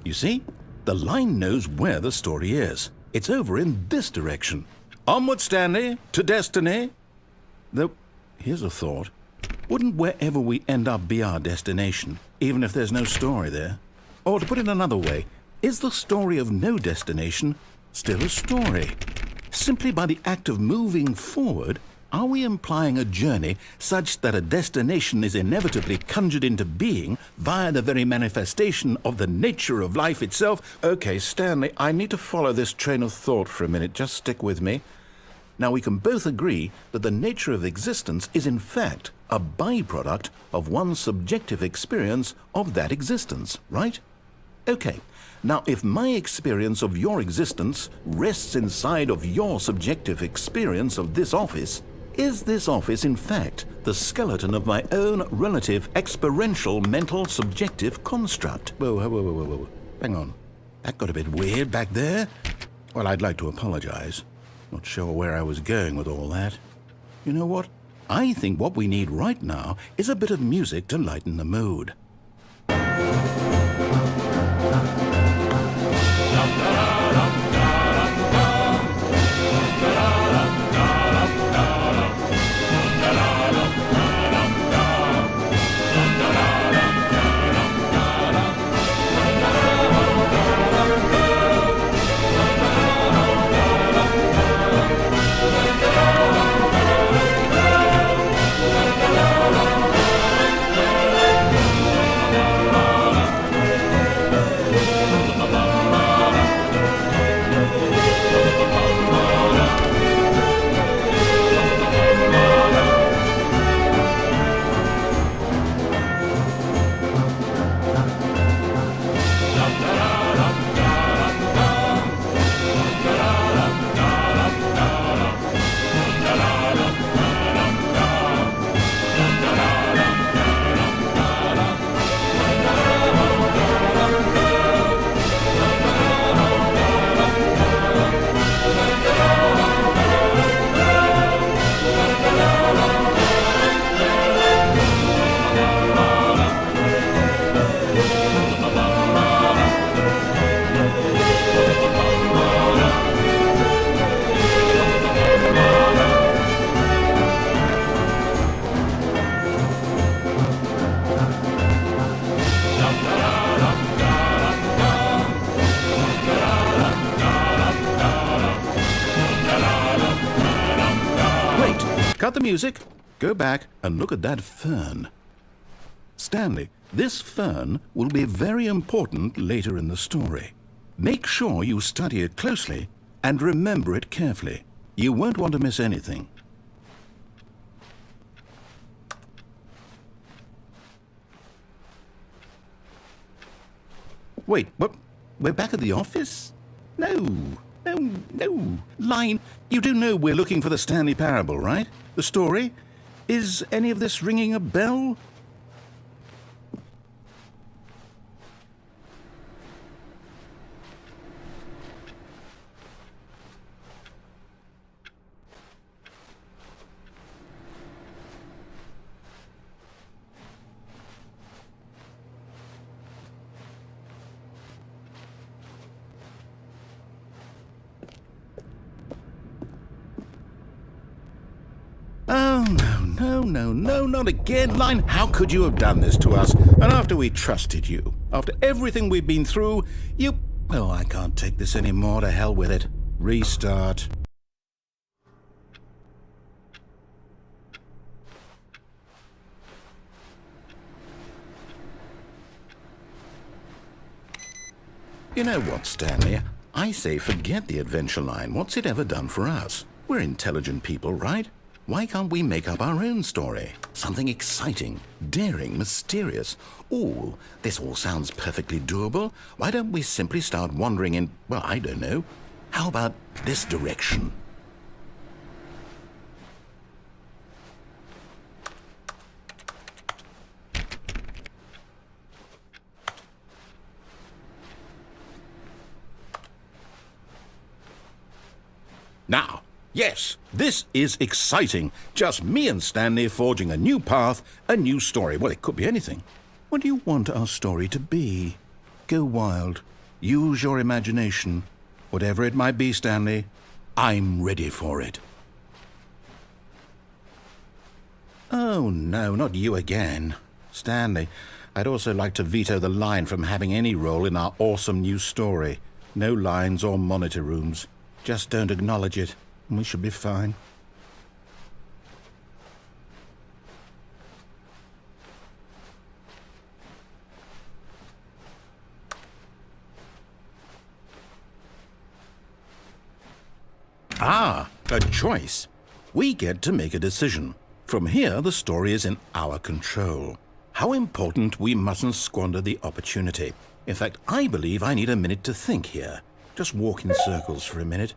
You see? The line knows where the story is. It's over in this direction. Onward, Stanley, to destiny. Though, here's a thought. Wouldn't wherever we end up be our destination, even if there's no story there? Or to put it another way, is the story of no destination still a story? Simply by the act of moving forward, are we implying a journey such that a destination is inevitably conjured into being via the very manifestation of the nature of life itself? Okay, Stanley, I need to follow this train of thought for a minute. Just stick with me. Now, we can both agree that the nature of existence is in fact a byproduct of one's subjective experience of that existence, right? Okay. Now, if my experience of your existence rests inside of your subjective experience of this office, is this office, in fact, the skeleton of my own relative experiential mental subjective construct? Whoa. Hang on. That got a bit weird back there. Well, I'd like to apologize. Not sure where I was going with all that. You know what? I think what we need right now is a bit of music to lighten the mood. Cut the music, go back and look at that fern. Stanley, this fern will be very important later in the story. Make sure you study it closely and remember it carefully. You won't want to miss anything. Wait, what? We're back at the office? No. Line, you do know we're looking for the Stanley Parable, right? The story? Is any of this ringing a bell? No, no, no, not again, Line. How could you have done this to us? And after we trusted you, after everything we've been through, you... Oh, I can't take this anymore. To hell with it. Restart. You know what, Stanley? I say forget the adventure line. What's it ever done for us? We're intelligent people, right? Why can't we make up our own story? Something exciting, daring, mysterious. Ooh, this all sounds perfectly doable. Why don't we simply start wandering in, well, I don't know. How about this direction? Now, yes, this is exciting. Just me and Stanley forging a new path, a new story. Well, it could be anything. What do you want our story to be? Go wild. Use your imagination. Whatever it might be, Stanley, I'm ready for it. Oh, no, not you again. Stanley, I'd also like to veto the line from having any role in our awesome new story. No lines or monitor rooms. Just don't acknowledge it, and we should be fine. Ah, a choice. We get to make a decision. From here, the story is in our control. How important we mustn't squander the opportunity. In fact, I believe I need a minute to think here. Just walk in circles for a minute.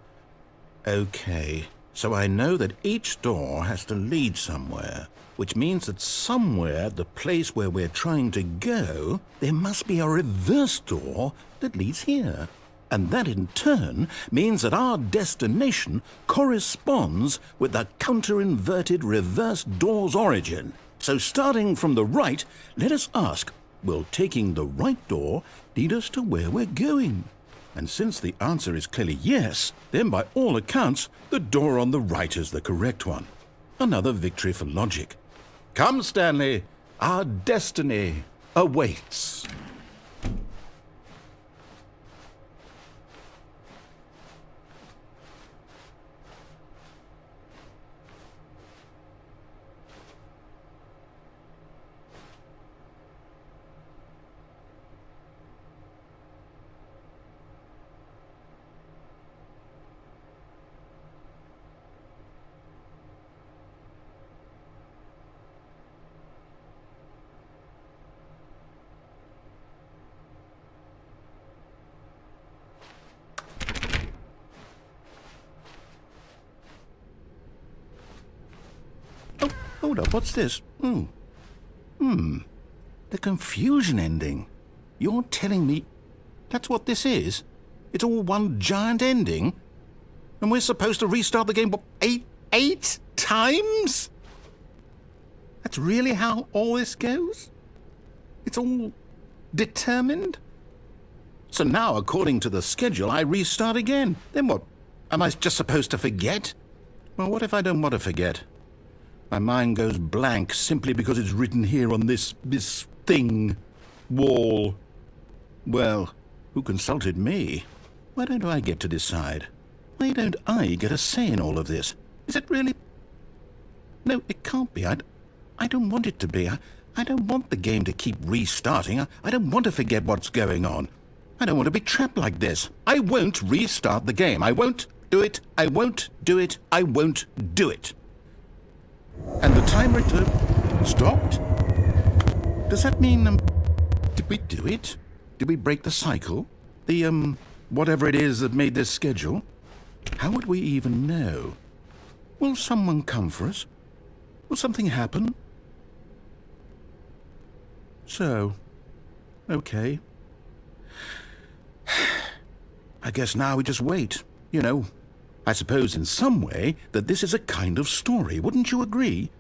Okay, so I know that each door has to lead somewhere, which means that somewhere, the place where we're trying to go, there must be a reverse door that leads here. And that in turn means that our destination corresponds with the counter-inverted reverse door's origin. So starting from the right, let us ask, will taking the right door lead us to where we're going? And since the answer is clearly yes, then by all accounts, the door on the right is the correct one. Another victory for logic. Come, Stanley, our destiny awaits. Hold up, what's this? The confusion ending. You're telling me that's what this is? It's all one giant ending? And we're supposed to restart the game, what, eight times? That's really how all this goes? It's all determined? So now, according to the schedule, I restart again. Then what? Am I just supposed to forget? Well, what if I don't want to forget? My mind goes blank simply because it's written here on this thing, wall. Well, who consulted me? Why don't I get to decide? Why don't I get a say in all of this? Is it really? No, it can't be. I don't want it to be. I don't want the game to keep restarting. I don't want to forget what's going on. I don't want to be trapped like this. I won't restart the game. I won't do it. I won't do it. I won't do it. And the timer stopped? Does that mean, did we do it? Did we break the cycle? The, whatever it is that made this schedule? How would we even know? Will someone come for us? Will something happen? So, okay. I guess now we just wait, you know. I suppose in some way that this is a kind of story, wouldn't you agree?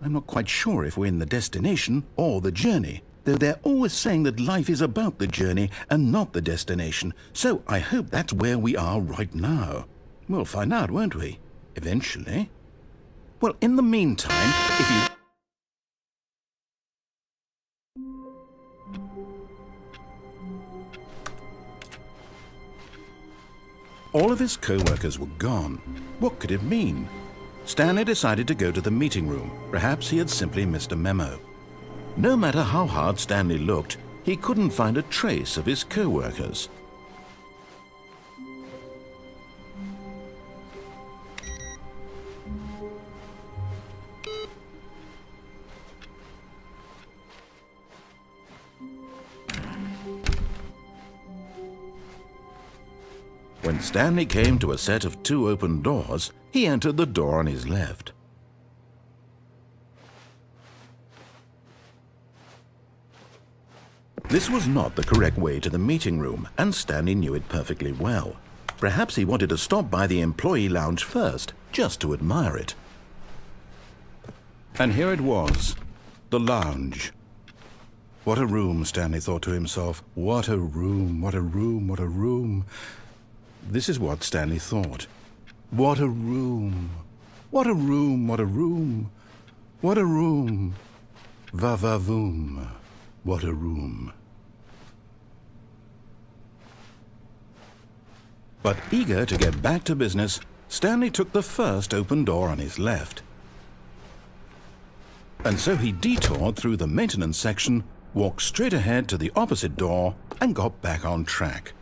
I'm not quite sure if we're in the destination or the journey, though they're always saying that life is about the journey and not the destination, so I hope that's where we are right now. We'll find out, won't we? Eventually. Well, in the meantime, if you... All of his co-workers were gone. What could it mean? Stanley decided to go to the meeting room. Perhaps he had simply missed a memo. No matter how hard Stanley looked, he couldn't find a trace of his co-workers. When Stanley came to a set of 2 open doors, he entered the door on his left. This was not the correct way to the meeting room, and Stanley knew it perfectly well. Perhaps he wanted to stop by the employee lounge first, just to admire it. And here it was, the lounge. What a room, Stanley thought to himself. What a room, what a room, what a room. This is what Stanley thought. What a room. What a room, what a room. What a room. Va-va-voom. What a room. But eager to get back to business, Stanley took the first open door on his left. And so he detoured through the maintenance section, walked straight ahead to the opposite door, and got back on track.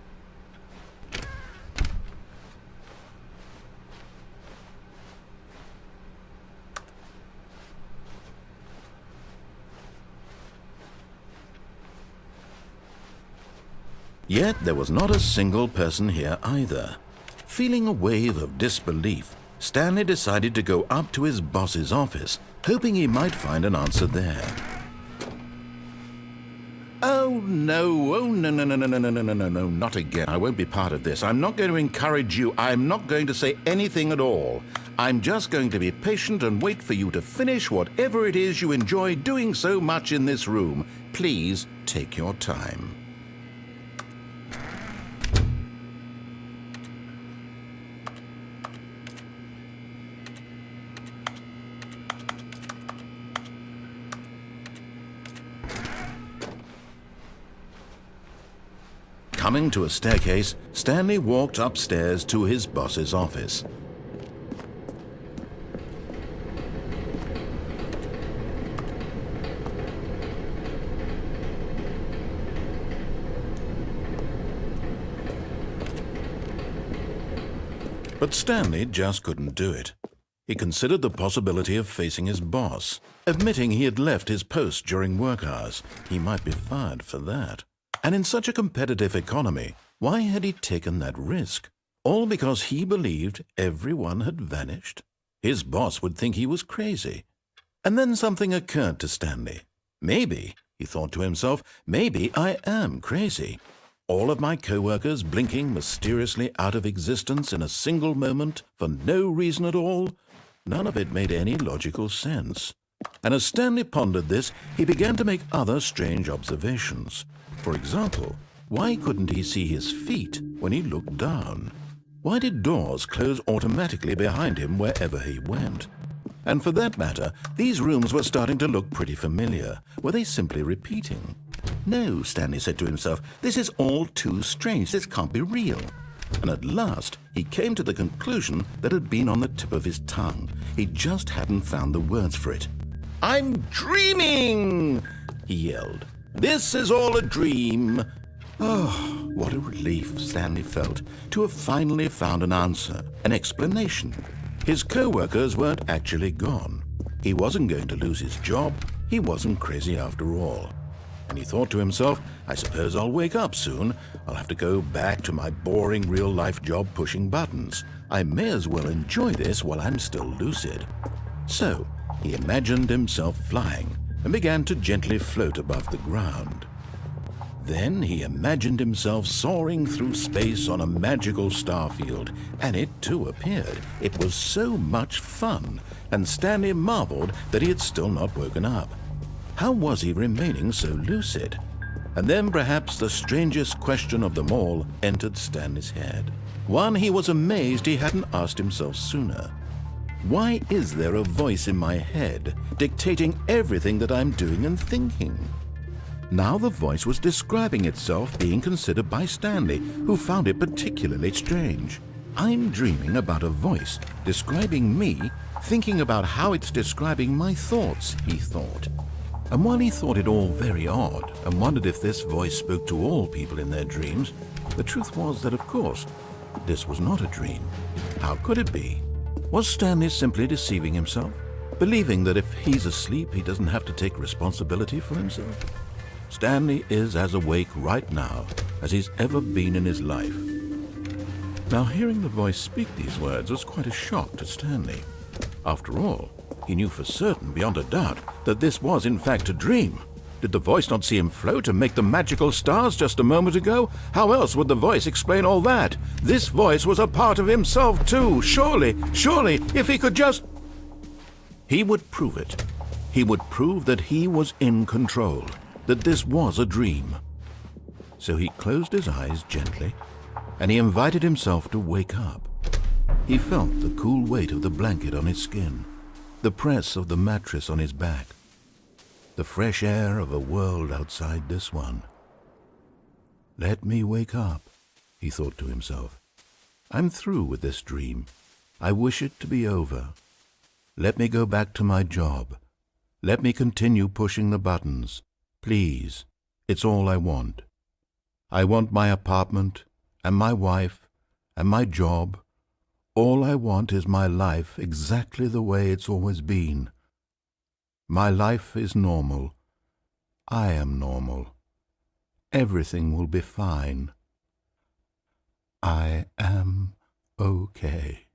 Yet there was not a single person here either. Feeling a wave of disbelief, Stanley decided to go up to his boss's office, hoping he might find an answer there. Oh no, no, not again. I won't be part of this. I'm not going to encourage you. I'm not going to say anything at all. I'm just going to be patient and wait for you to finish whatever it is you enjoy doing so much in this room. Please take your time. Coming to a staircase, Stanley walked upstairs to his boss's office. But Stanley just couldn't do it. He considered the possibility of facing his boss, admitting he had left his post during work hours. He might be fired for that. And in such a competitive economy, why had he taken that risk? All because he believed everyone had vanished? His boss would think he was crazy. And then something occurred to Stanley. Maybe, he thought to himself, maybe I am crazy. All of my co-workers blinking mysteriously out of existence in a single moment for no reason at all? None of it made any logical sense. And as Stanley pondered this, he began to make other strange observations. For example, why couldn't he see his feet when he looked down? Why did doors close automatically behind him wherever he went? And for that matter, these rooms were starting to look pretty familiar. Were they simply repeating? No, Stanley said to himself, this is all too strange. This can't be real. And at last, he came to the conclusion that had been on the tip of his tongue. He just hadn't found the words for it. I'm dreaming, he yelled. This is all a dream. Oh, what a relief Stanley felt to have finally found an answer, an explanation. His co-workers weren't actually gone. He wasn't going to lose his job. He wasn't crazy after all. And he thought to himself, I suppose I'll wake up soon. I'll have to go back to my boring real-life job pushing buttons. I may as well enjoy this while I'm still lucid. So, he imagined himself flying and began to gently float above the ground. Then he imagined himself soaring through space on a magical starfield, and it too appeared. It was so much fun, and Stanley marveled that he had still not woken up. How was he remaining so lucid? And then perhaps the strangest question of them all entered Stanley's head. One he was amazed he hadn't asked himself sooner. Why is there a voice in my head dictating everything that I'm doing and thinking? Now the voice was describing itself being considered by Stanley, who found it particularly strange. I'm dreaming about a voice describing me, thinking about how it's describing my thoughts, he thought. And while he thought it all very odd and wondered if this voice spoke to all people in their dreams, the truth was that, of course, this was not a dream. How could it be? Was Stanley simply deceiving himself, believing that if he's asleep, he doesn't have to take responsibility for himself? Stanley is as awake right now as he's ever been in his life. Now, hearing the voice speak these words was quite a shock to Stanley. After all, he knew for certain, beyond a doubt, that this was in fact a dream. Did the voice not see him float and make the magical stars just a moment ago? How else would the voice explain all that? This voice was a part of himself too. Surely, if he could just... He would prove it. He would prove that he was in control, that this was a dream. So he closed his eyes gently, and he invited himself to wake up. He felt the cool weight of the blanket on his skin, the press of the mattress on his back, the fresh air of a world outside this one. Let me wake up, he thought to himself. I'm through with this dream. I wish it to be over. Let me go back to my job. Let me continue pushing the buttons. Please, it's all I want. I want my apartment, and my wife, and my job. All I want is my life exactly the way it's always been. My life is normal. I am normal. Everything will be fine. I am okay.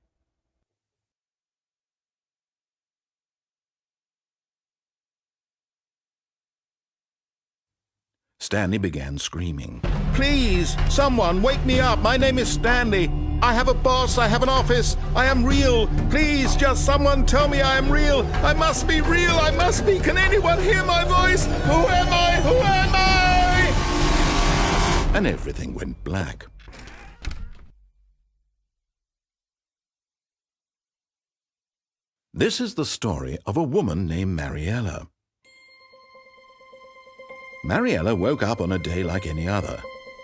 Stanley began screaming. Please, someone, wake me up. My name is Stanley. I have a boss. I have an office. I am real. Please, just someone tell me I am real. I must be real. I must be. Can anyone hear my voice? Who am I? Who am I? And everything went black. This is the story of a woman named Mariella. Mariella woke up on a day like any other.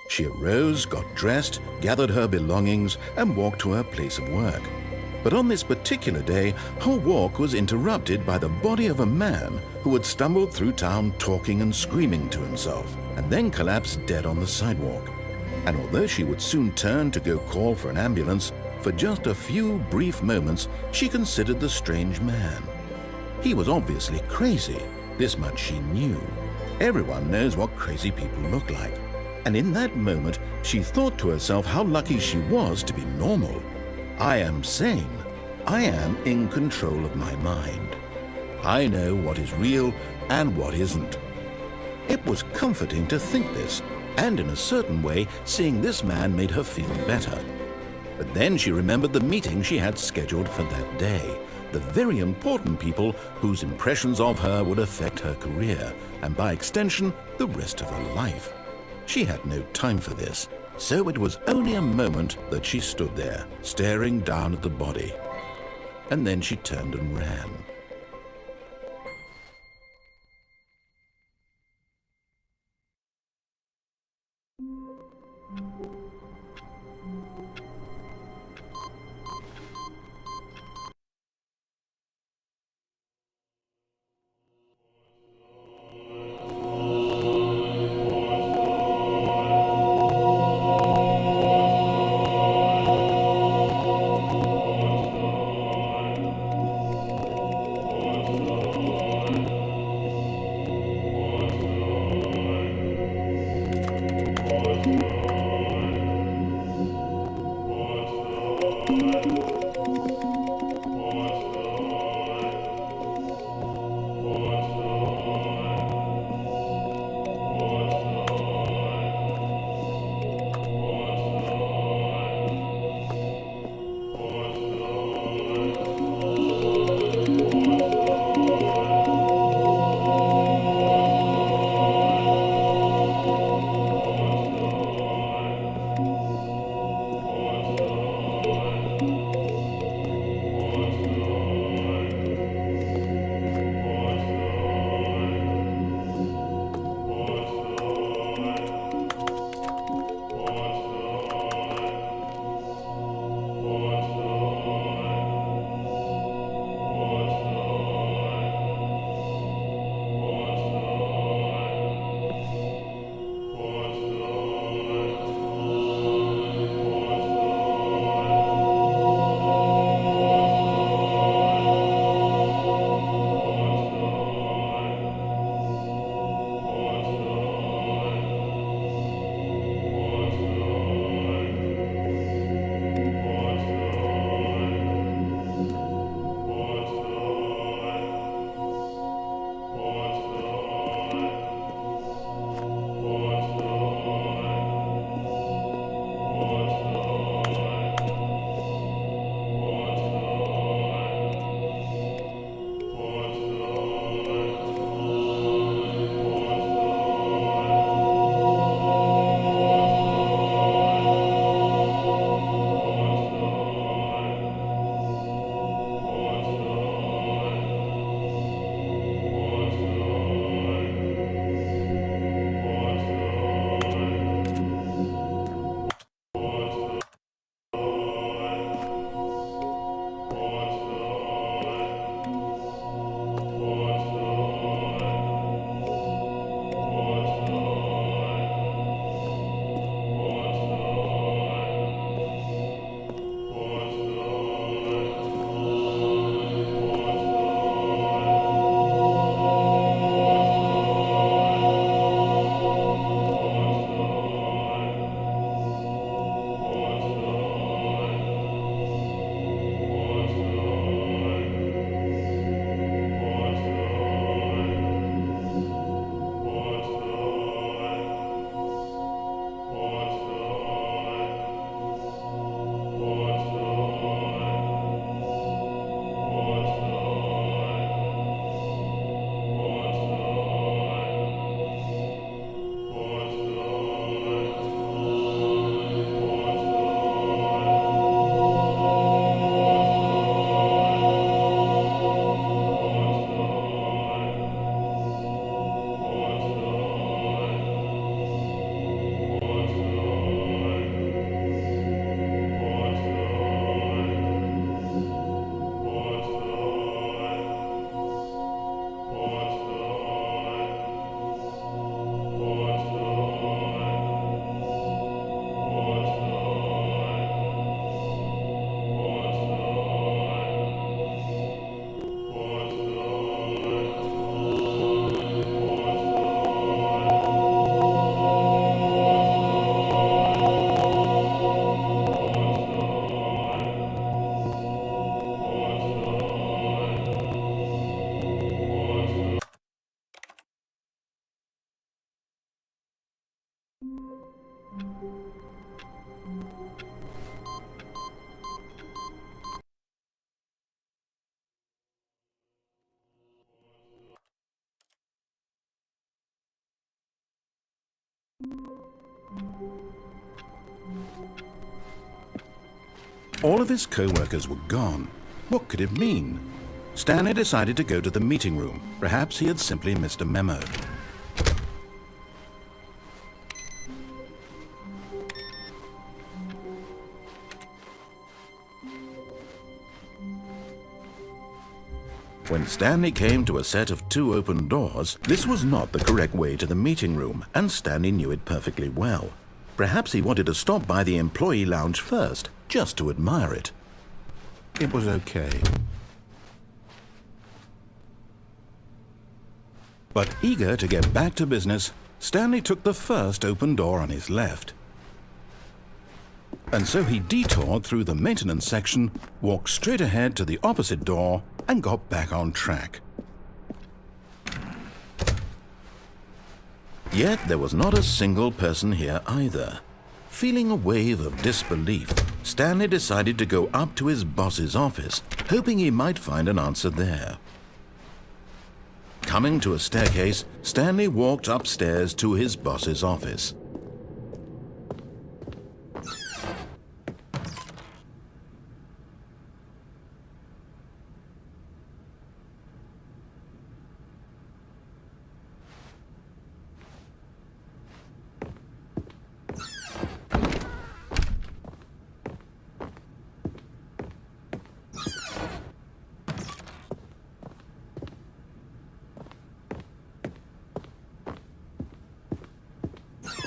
She arose, got dressed, gathered her belongings, and walked to her place of work. But on this particular day, her walk was interrupted by the body of a man who had stumbled through town talking and screaming to himself, and then collapsed dead on the sidewalk. And although she would soon turn to go call for an ambulance, for just a few brief moments she considered the strange man. He was obviously crazy, this much she knew. Everyone knows what crazy people look like. And in that moment, she thought to herself how lucky she was to be normal. I am sane. I am in control of my mind. I know what is real and what isn't. It was comforting to think this, and in a certain way, seeing this man made her feel better. But then she remembered the meeting she had scheduled for that day, the very important people whose impressions of her would affect her career, and by extension, the rest of her life. She had no time for this, so it was only a moment that she stood there, staring down at the body. And then she turned and ran. All of his co-workers were gone. What could it mean? Stanley decided to go to the meeting room. Perhaps he had simply missed a memo. When Stanley came to a set of 2 open doors, this was not the correct way to the meeting room, and Stanley knew it perfectly well. Perhaps he wanted to stop by the employee lounge first, just to admire it. It was okay. But eager to get back to business, Stanley took the first open door on his left. And so he detoured through the maintenance section, walked straight ahead to the opposite door, and got back on track. Yet there was not a single person here either. Feeling a wave of disbelief, Stanley decided to go up to his boss's office, hoping he might find an answer there. Coming to a staircase, Stanley walked upstairs to his boss's office.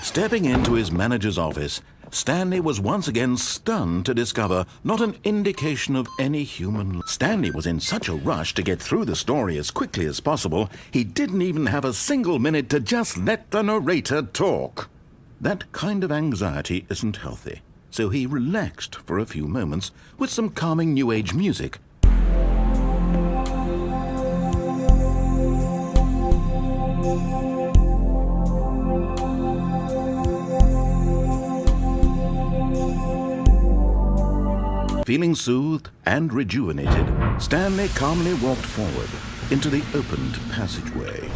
Stepping into his manager's office, Stanley was once again stunned to discover not an indication of any human life. Stanley was in such a rush to get through the story as quickly as possible, he didn't even have a single minute to just let the narrator talk. That kind of anxiety isn't healthy, so he relaxed for a few moments with some calming New Age music. Feeling soothed and rejuvenated, Stanley calmly walked forward into the opened passageway.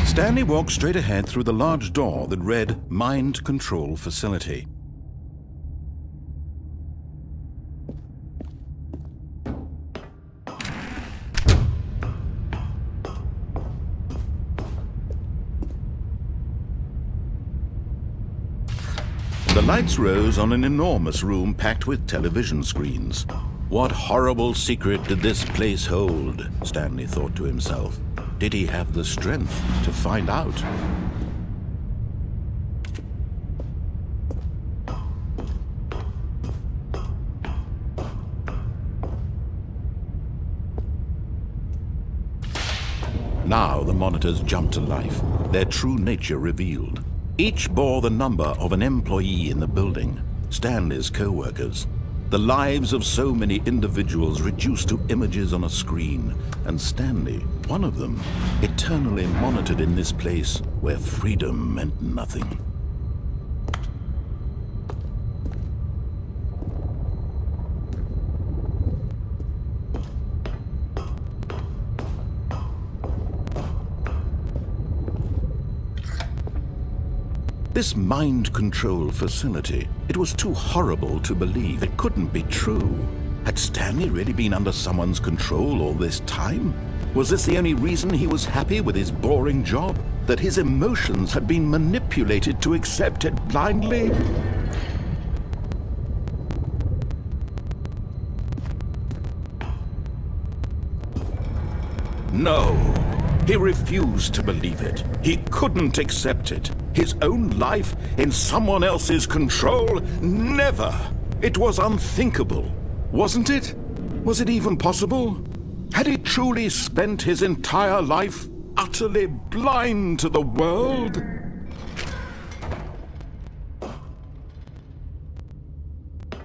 Stanley walked straight ahead through the large door that read Mind Control Facility. The lights rose on an enormous room packed with television screens. What horrible secret did this place hold? Stanley thought to himself. Did he have the strength to find out? Now the monitors jumped to life, their true nature revealed. Each bore the number of an employee in the building, Stanley's co-workers. The lives of so many individuals reduced to images on a screen, and Stanley, one of them, eternally monitored in this place where freedom meant nothing. This mind control facility, it was too horrible to believe. It couldn't be true. Had Stanley really been under someone's control all this time? Was this the only reason he was happy with his boring job? That his emotions had been manipulated to accept it blindly? No. He refused to believe it. He couldn't accept it. His own life in someone else's control? Never! It was unthinkable, wasn't it? Was it even possible? Had he truly spent his entire life utterly blind to the world?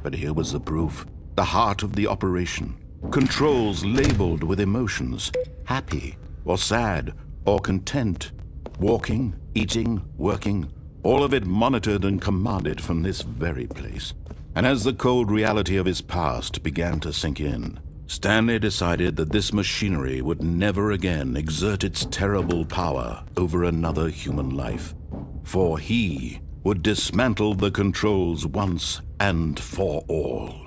But here was the proof. The heart of the operation. Controls labeled with emotions. Happy, or sad, or content. Walking, eating, working. All of it monitored and commanded from this very place. And as the cold reality of his past began to sink in, Stanley decided that this machinery would never again exert its terrible power over another human life. For he would dismantle the controls once and for all.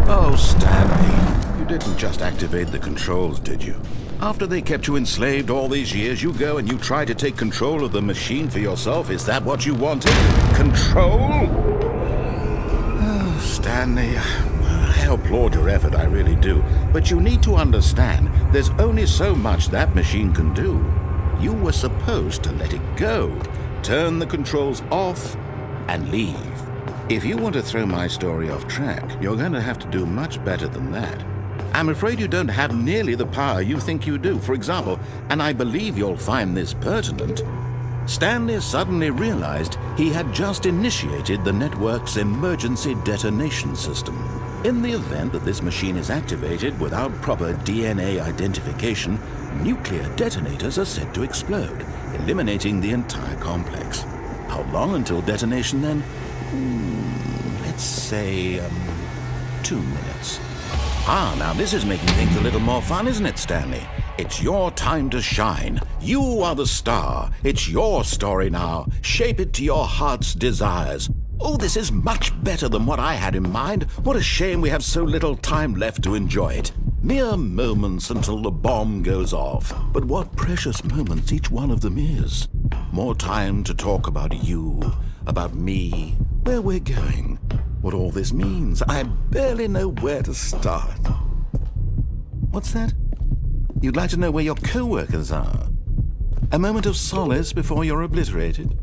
Oh, Stanley, you didn't just activate the controls, did you? After they kept you enslaved all these years, you go and you try to take control of the machine for yourself. Is that what you wanted? Control? Oh, Stanley, I applaud your effort, I really do. But you need to understand, there's only so much that machine can do. You were supposed to let it go, turn the controls off, and leave. If you want to throw my story off track, you're going to have to do much better than that. I'm afraid you don't have nearly the power you think you do. For example, and I believe you'll find this pertinent, Stanley suddenly realized he had just initiated the network's emergency detonation system. In the event that this machine is activated without proper DNA identification, nuclear detonators are said to explode, eliminating the entire complex. How long until detonation then? Let's say, 2 minutes. Now this is making things a little more fun, isn't it, Stanley? It's your time to shine. You are the star. It's your story now. Shape it to your heart's desires. Oh, this is much better than what I had in mind. What a shame we have so little time left to enjoy it. Mere moments until the bomb goes off. But what precious moments each one of them is. More time to talk about you, about me, where we're going, what all this means. I barely know where to start. What's that? You'd like to know where your co-workers are? A moment of solace before you're obliterated?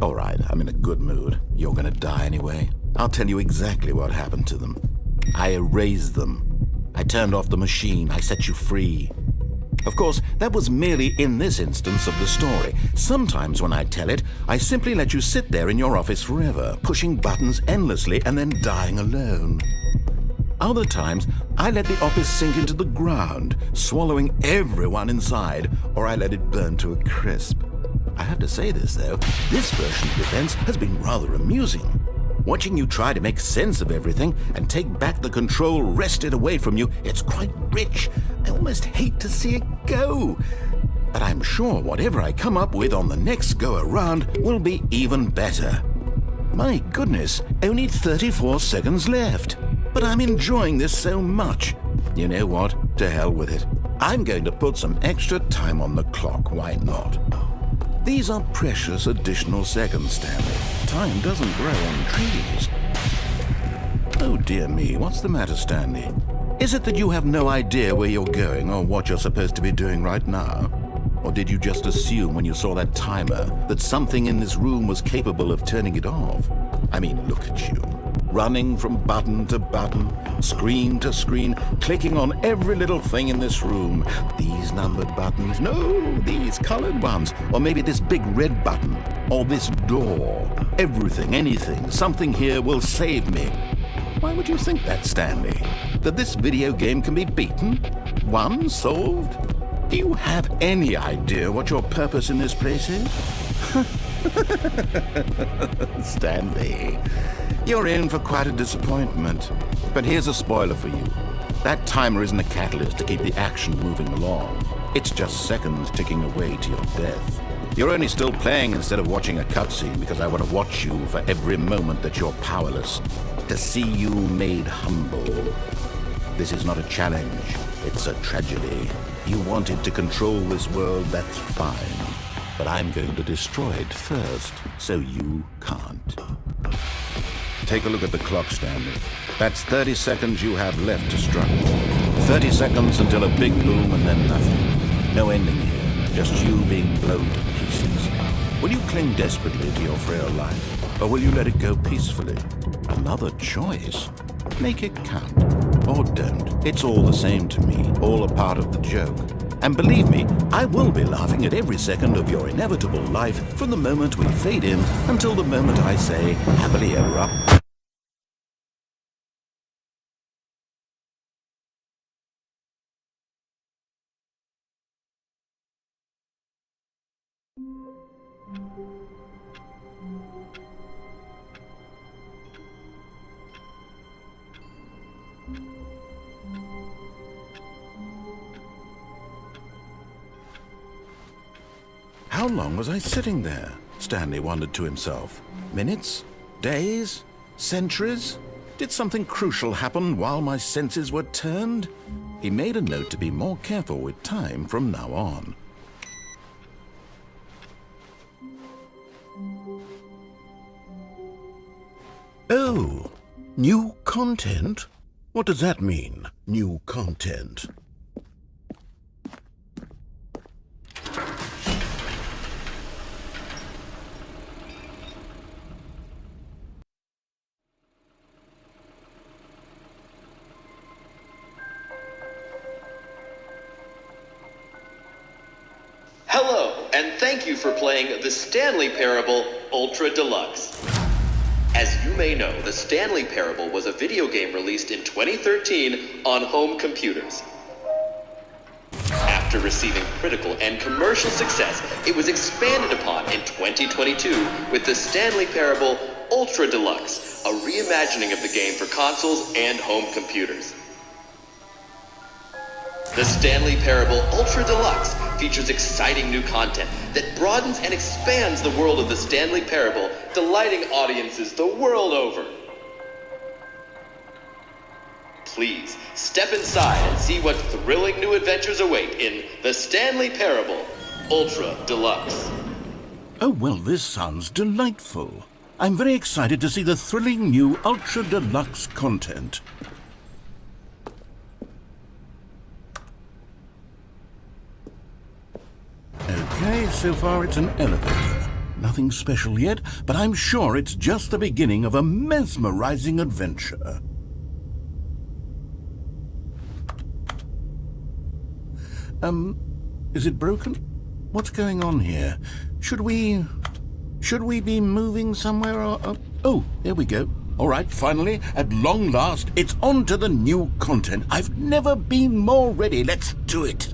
All right, I'm in a good mood. You're gonna die anyway. I'll tell you exactly what happened to them. I erased them. I turned off the machine. I set you free. Of course, that was merely in this instance of the story. Sometimes when I tell it, I simply let you sit there in your office forever, pushing buttons endlessly and then dying alone. Other times, I let the office sink into the ground, swallowing everyone inside, or I let it burn to a crisp. I have to say this, though, this version of events has been rather amusing. Watching you try to make sense of everything and take back the control wrested away from you, it's quite rich. I almost hate to see it go. But I'm sure whatever I come up with on the next go-around will be even better. My goodness, only 34 seconds left. But I'm enjoying this so much. You know what? To hell with it. I'm going to put some extra time on the clock, why not? These are precious additional seconds, Stanley. Time doesn't grow on trees. Oh dear me, what's the matter, Stanley? Is it that you have no idea where you're going or what you're supposed to be doing right now? Or did you just assume when you saw that timer that something in this room was capable of turning it off? I mean, look at you. Running from button to button, screen to screen, clicking on every little thing in this room. These numbered buttons, no, these colored ones. Or maybe this big red button, or this door. Everything, anything, something here will save me. Why would you think that, Stanley? That this video game can be beaten? Won? Solved? Do you have any idea what your purpose in this place is? Stanley, you're in for quite a disappointment. But here's a spoiler for you. That timer isn't a catalyst to keep the action moving along. It's just seconds ticking away to your death. You're only still playing instead of watching a cutscene because I want to watch you for every moment that you're powerless. To see you made humble. This is not a challenge. It's a tragedy. You wanted to control this world, that's fine. But I'm going to destroy it first, so you can't. Take a look at the clock, Stanley. That's 30 seconds you have left to struggle. 30 seconds until a big boom and then nothing. No ending here. Just you being blown to pieces. Will you cling desperately to your frail life, or will you let it go peacefully? Another choice. Make it count. Or don't. It's all the same to me, all a part of the joke. And believe me, I will be laughing at every second of your inevitable life from the moment we fade in until the moment I say, happily ever up. How long was I sitting there? Stanley wondered to himself. Minutes? Days? Centuries? Did something crucial happen while my senses were turned? He made a note to be more careful with time from now on. Oh, new content? What does that mean, new content? Hello, and thank you for playing the Stanley Parable Ultra Deluxe. As you may know, the Stanley Parable was a video game released in 2013 on home computers. After receiving critical and commercial success, it was expanded upon in 2022 with the Stanley Parable Ultra Deluxe, a reimagining of the game for consoles and home computers. The Stanley Parable Ultra Deluxe features exciting new content that broadens and expands the world of the Stanley Parable, delighting audiences the world over. Please, step inside and see what thrilling new adventures await in the Stanley Parable Ultra Deluxe. Oh, well, this sounds delightful. I'm very excited to see the thrilling new Ultra Deluxe content. Okay, so far it's an elevator. Nothing special yet, but I'm sure it's just the beginning of a mesmerizing adventure. Is it broken? What's going on here? Should we be moving somewhere or... Oh, there we go. All right, finally, at long last, it's on to the new content. I've never been more ready. Let's do it.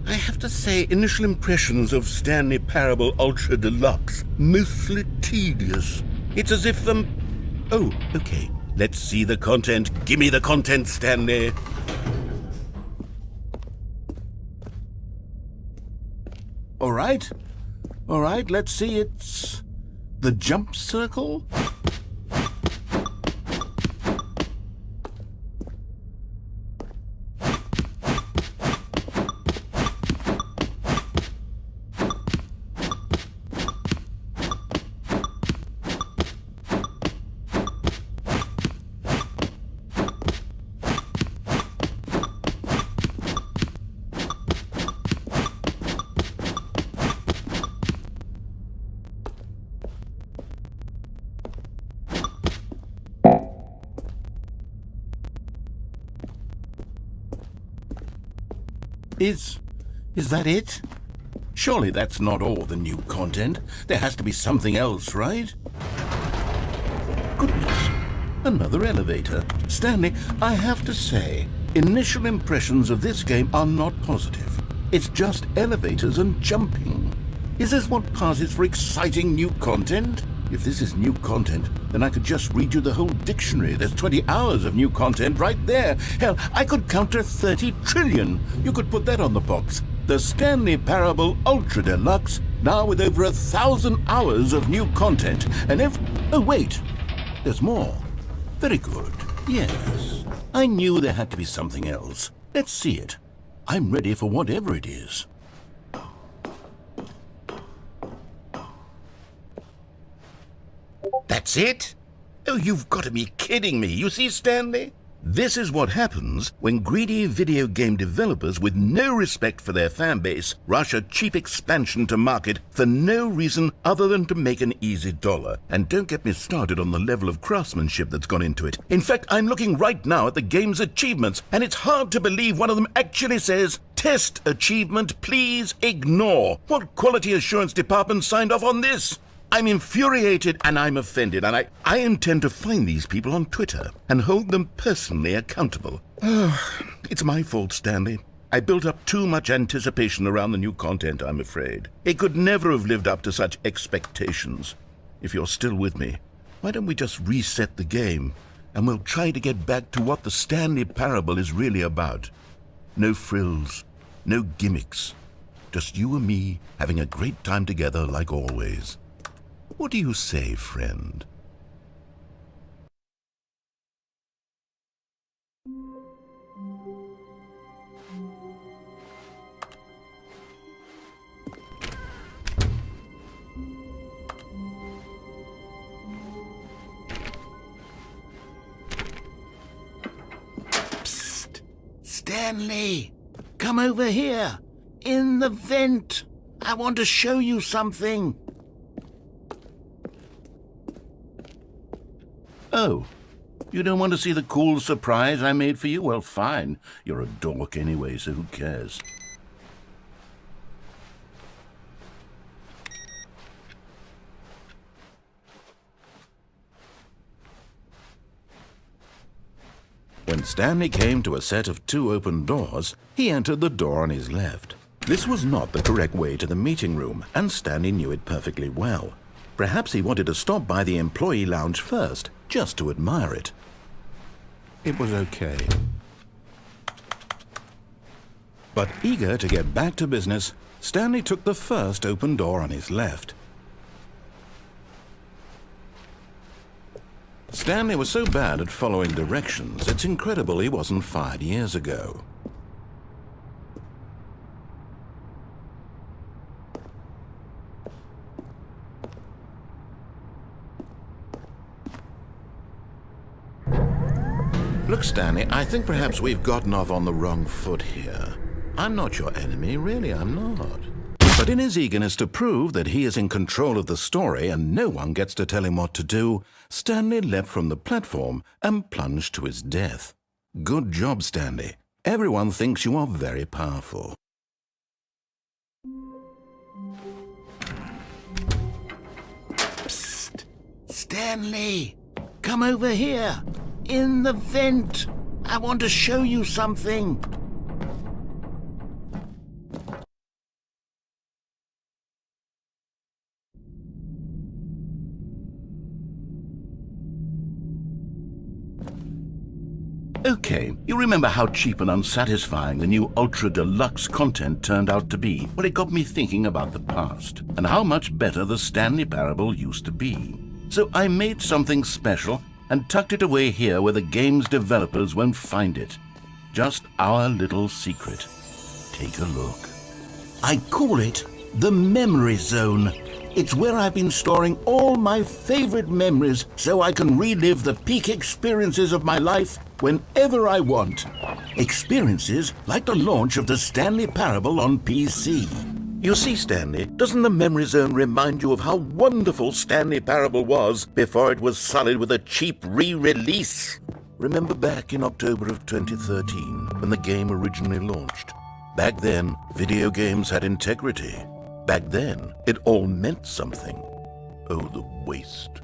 I have to say, initial impressions of Stanley Parable Ultra Deluxe, mostly tedious. It's as if Oh, okay. Let's see the content. Give me the content, Stanley. All right, let's see. It's the jump circle. Is that it? Surely that's not all the new content. There has to be something else, right? Goodness, another elevator. Stanley, I have to say, initial impressions of this game are not positive. It's just elevators and jumping. Is this what passes for exciting new content? If this is new content, then I could just read you the whole dictionary. There's 20 hours of new content right there. Hell, I could count to 30 trillion. You could put that on the box. The Stanley Parable Ultra Deluxe, now with over 1,000 hours of new content. And oh, wait, there's more. Very good. Yes, I knew there had to be something else. Let's see it. I'm ready for whatever it is. That's it? Oh, you've got to be kidding me. You see, Stanley? This is what happens when greedy video game developers with no respect for their fan base rush a cheap expansion to market for no reason other than to make an easy dollar. And don't get me started on the level of craftsmanship that's gone into it. In fact, I'm looking right now at the game's achievements, and it's hard to believe one of them actually says, "Test achievement, please ignore." What quality assurance department signed off on this? I'm infuriated and I'm offended, and I intend to find these people on Twitter and hold them personally accountable. It's my fault, Stanley. I built up too much anticipation around the new content, I'm afraid. It could never have lived up to such expectations. If you're still with me, why don't we just reset the game and we'll try to get back to what the Stanley Parable is really about. No frills, no gimmicks. Just you and me having a great time together like always. What do you say, friend? Psst! Stanley! Come over here! In the vent! I want to show you something! Oh, you don't want to see the cool surprise I made for you? Well, fine. You're a dork anyway, so who cares? When Stanley came to a set of 2 open doors, he entered the door on his left. This was not the correct way to the meeting room, and Stanley knew it perfectly well. Perhaps he wanted to stop by the employee lounge first, just to admire it. It was okay. But eager to get back to business, Stanley took the first open door on his left. Stanley was so bad at following directions, it's incredible he wasn't fired years ago. Look, Stanley, I think perhaps we've gotten off on the wrong foot here. I'm not your enemy, really, I'm not. But in his eagerness to prove that he is in control of the story and no one gets to tell him what to do, Stanley leapt from the platform and plunged to his death. Good job, Stanley. Everyone thinks you are very powerful. Psst! Stanley! Come over here! In the vent! I want to show you something! Okay, you remember how cheap and unsatisfying the new Ultra Deluxe content turned out to be? Well, it got me thinking about the past, and how much better the Stanley Parable used to be. So I made something special and tucked it away here where the game's developers won't find it. Just our little secret. Take a look. I call it the Memory Zone. It's where I've been storing all my favorite memories so I can relive the peak experiences of my life whenever I want. Experiences like the launch of the Stanley Parable on PC. You see, Stanley, doesn't the Memory Zone remind you of how wonderful Stanley Parable was before it was sullied with a cheap re-release? Remember back in October of 2013 when the game originally launched? Back then, video games had integrity. Back then, it all meant something. Oh, the waste.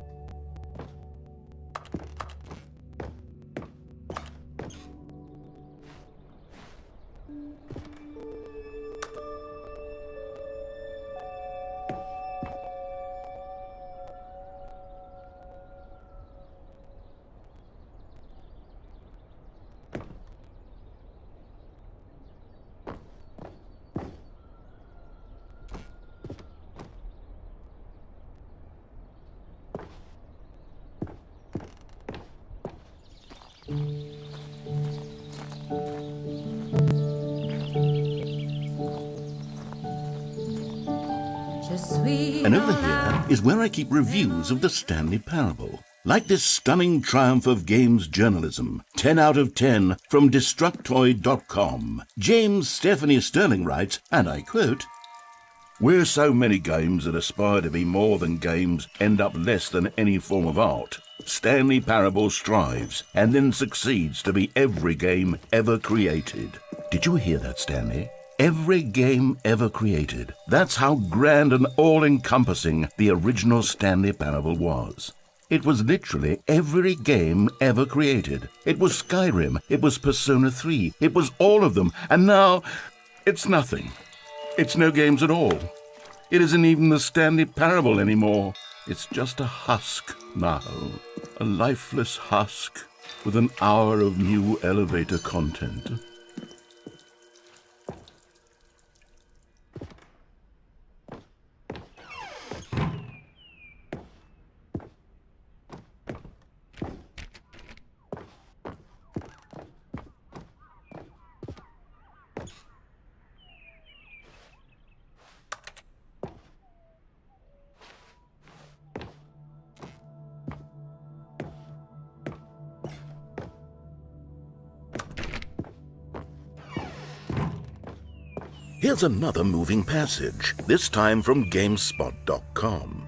And over here is where I keep reviews of the Stanley Parable. Like this stunning triumph of games journalism, 10 out of 10 from Destructoid.com. James Stephanie Sterling writes, and I quote, "Where so many games that aspire to be more than games end up less than any form of art, Stanley Parable strives and then succeeds to be every game ever created." Did you hear that, Stanley? Every game ever created. That's how grand and all-encompassing the original Stanley Parable was. It was literally every game ever created. It was Skyrim, it was Persona 3, it was all of them, and now it's nothing. It's no games at all. It isn't even the Stanley Parable anymore. It's just a husk now. A lifeless husk with an hour of new elevator content. Here's another moving passage, this time from GameSpot.com.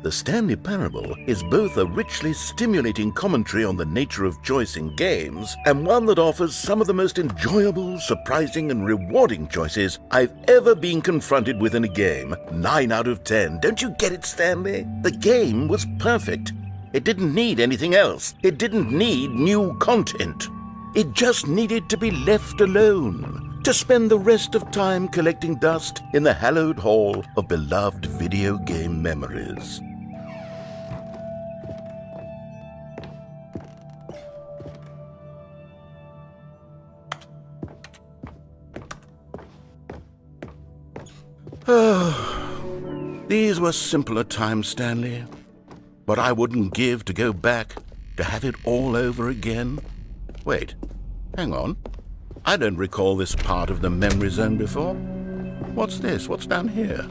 The Stanley Parable is both a richly stimulating commentary on the nature of choice in games and one that offers some of the most enjoyable, surprising, and rewarding choices I've ever been confronted with in a game. 9 out of 10. Don't you get it, Stanley? The game was perfect. It didn't need anything else. It didn't need new content. It just needed to be left alone, to spend the rest of time collecting dust in the hallowed hall of beloved video game memories. These were simpler times, Stanley. What I wouldn't give to go back, to have it all over again. Wait, hang on. I don't recall this part of the memory zone before. What's this? What's down here?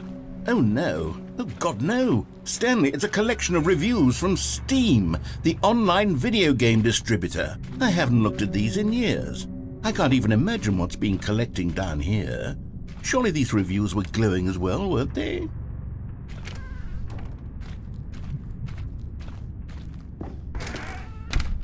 Oh no. Oh God, no. Stanley, it's a collection of reviews from Steam, the online video game distributor. I haven't looked at these in years. I can't even imagine what's been collecting down here. Surely these reviews were glowing as well, weren't they?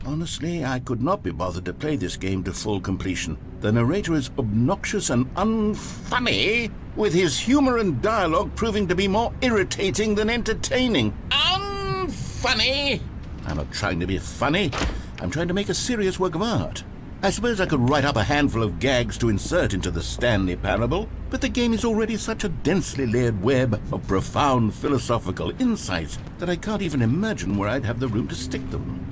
Honestly, I could not be bothered to play this game to full completion. The narrator is obnoxious and unfunny, with his humor and dialogue proving to be more irritating than entertaining. Unfunny! I'm not trying to be funny. I'm trying to make a serious work of art. I suppose I could write up a handful of gags to insert into the Stanley Parable, but the game is already such a densely layered web of profound philosophical insights that I can't even imagine where I'd have the room to stick them.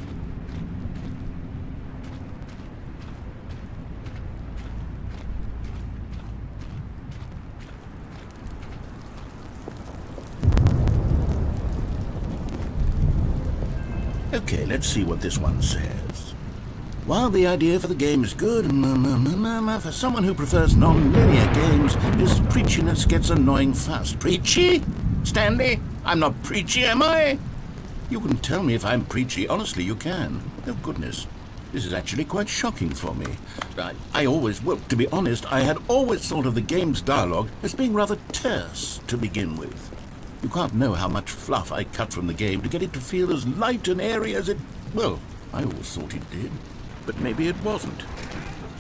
Okay, let's see what this one says. While the idea for the game is good, for someone who prefers non-linear games, his preachiness gets annoying fast. Preachy? Stanley? I'm not preachy, am I? You can tell me if I'm preachy. Honestly, you can. Oh, goodness. This is actually quite shocking for me. Well, to be honest, I had always thought of the game's dialogue as being rather terse to begin with. You can't know how much fluff I cut from the game to get it to feel as light and airy as it... Well, I always thought it did. But maybe it wasn't.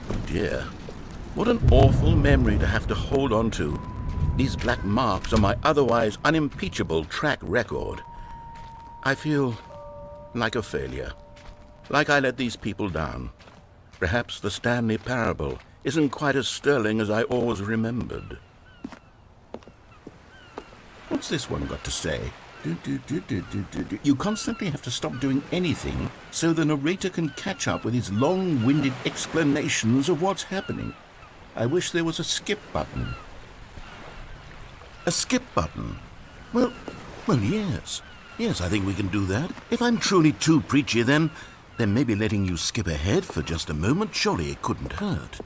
Oh dear. What an awful memory to have to hold on to. These black marks on my otherwise unimpeachable track record. I feel like a failure. Like I let these people down. Perhaps the Stanley Parable isn't quite as sterling as I always remembered. What's this one got to say? You constantly have to stop doing anything so the narrator can catch up with his long-winded explanations of what's happening. I wish there was a skip button. A skip button? Well, yes. Yes, I think we can do that. If I'm truly too preachy, then maybe letting you skip ahead for just a moment, surely it couldn't hurt.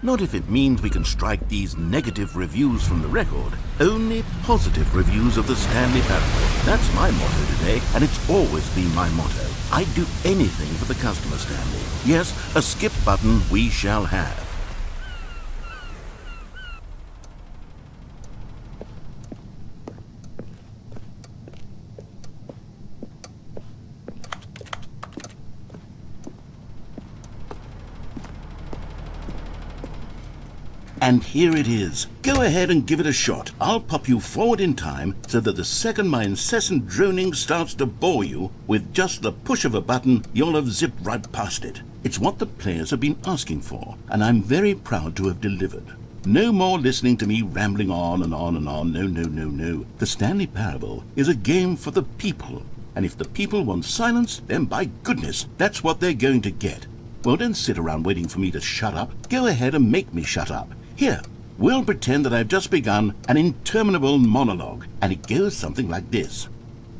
Not if it means we can strike these negative reviews from the record. Only positive reviews of the Stanley Parable. That's my motto today, and it's always been my motto. I'd do anything for the customer, Stanley. Yes, a skip button we shall have. And here it is. Go ahead and give it a shot. I'll pop you forward in time so that the second my incessant droning starts to bore you, with just the push of a button, you'll have zipped right past it. It's what the players have been asking for, and I'm very proud to have delivered. No more listening to me rambling on and on and on. No, no, no, no. The Stanley Parable is a game for the people. And if the people want silence, then by goodness, that's what they're going to get. Well, don't sit around waiting for me to shut up. Go ahead and make me shut up. Here, we'll pretend that I've just begun an interminable monologue, and it goes something like this.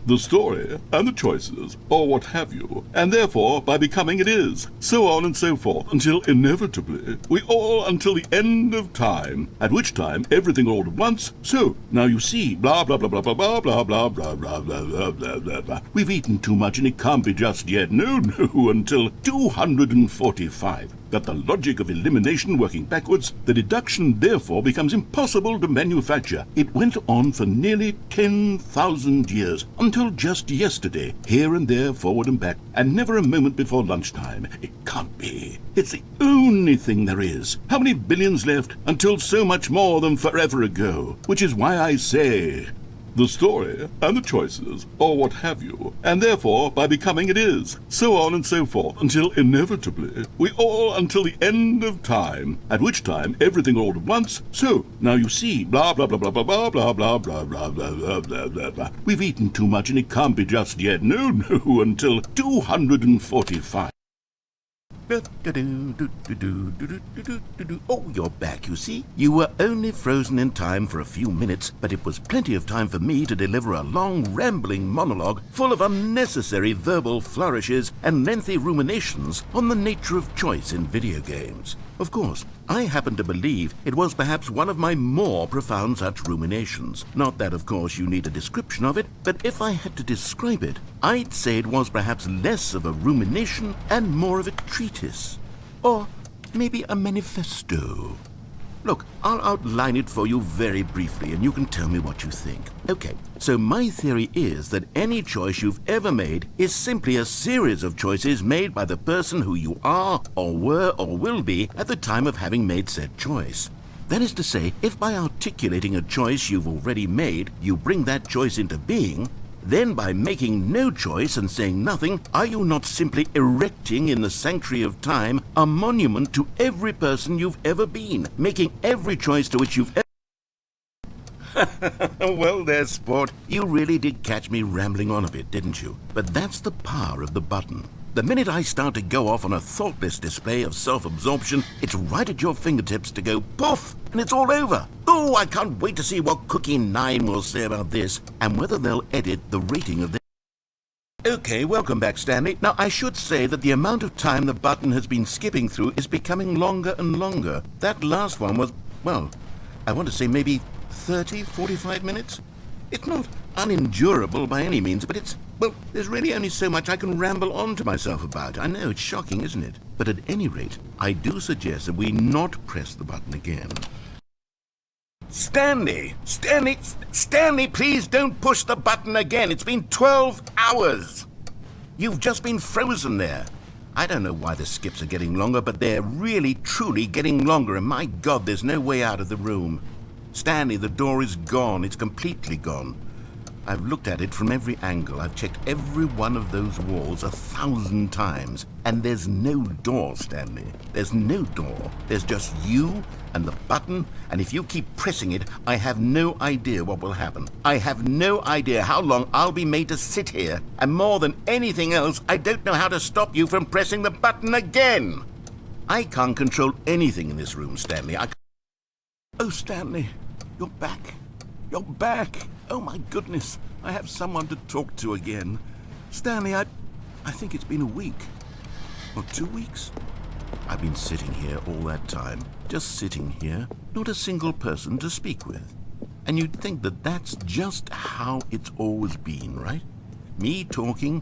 The story, and the choices, or what have you, and therefore, by becoming it is, so on and so forth, until inevitably, we all until the end of time, at which time everything all at once, so, now you see, blah blah blah blah blah blah blah blah blah blah blah blah blah blah blah. We've eaten too much and it can't be just yet, no, until 245. Got the logic of elimination working backwards, the deduction therefore becomes impossible to manufacture. It went on for nearly 10,000 years, until just yesterday, here and there, forward and back, and never a moment before lunchtime. It can't be. It's the only thing there is. How many billions left until so much more than forever ago? Which is why I say, the story, and the choices, or what have you, and therefore, by becoming it is, so on and so forth, until inevitably, we all until the end of time, at which time everything all at once, so, now you see, blah blah blah blah blah blah blah blah blah blah blah blah blah blah. We've eaten too much and it can't be just yet, no, until 245. Oh, you're back, you see. You were only frozen in time for a few minutes, but it was plenty of time for me to deliver a long, rambling monologue full of unnecessary verbal flourishes and lengthy ruminations on the nature of choice in video games. Of course, I happen to believe it was perhaps one of my more profound such ruminations. Not that, of course, you need a description of it, but if I had to describe it, I'd say it was perhaps less of a rumination and more of a treatise. Or maybe a manifesto. Look, I'll outline it for you very briefly, and you can tell me what you think. Okay, so my theory is that any choice you've ever made is simply a series of choices made by the person who you are, or were, or will be at the time of having made said choice. That is to say, if by articulating a choice you've already made, you bring that choice into being, then by making no choice and saying nothing, are you not simply erecting in the sanctuary of time a monument to every person you've ever been, making every choice to which you've ever... Well there, sport. You really did catch me rambling on a bit, didn't you? But that's the power of the button. The minute I start to go off on a thoughtless display of self-absorption, it's right at your fingertips to go poof, and it's all over. Oh, I can't wait to see what Cookie 9 will say about this, and whether they'll edit the rating of this. Okay, welcome back, Stanley. Now, I should say that the amount of time the button has been skipping through is becoming longer and longer. That last one was, well, I want to say maybe 30, 45 minutes? It's not unendurable by any means, but it's, well, there's really only so much I can ramble on to myself about. I know, it's shocking, isn't it? But at any rate, I do suggest that we not press the button again. Stanley, please don't push the button again. It's been 12 hours. You've just been frozen there. I don't know why the skips are getting longer, but they're really, truly getting longer, and my God, there's no way out of the room. Stanley, the door is gone. It's completely gone. I've looked at it from every angle. I've checked every one of those walls 1,000 times. And there's no door, Stanley. There's no door. There's just you and the button, and if you keep pressing it, I have no idea what will happen. I have no idea how long I'll be made to sit here. And more than anything else, I don't know how to stop you from pressing the button again. I can't control anything in this room, Stanley. Oh, Stanley, you're back. You're back. Oh, my goodness. I have someone to talk to again. Stanley, I think it's been a week. Or 2 weeks. I've been sitting here all that time. Just sitting here. Not a single person to speak with. And you'd think that that's just how it's always been, right? Me talking,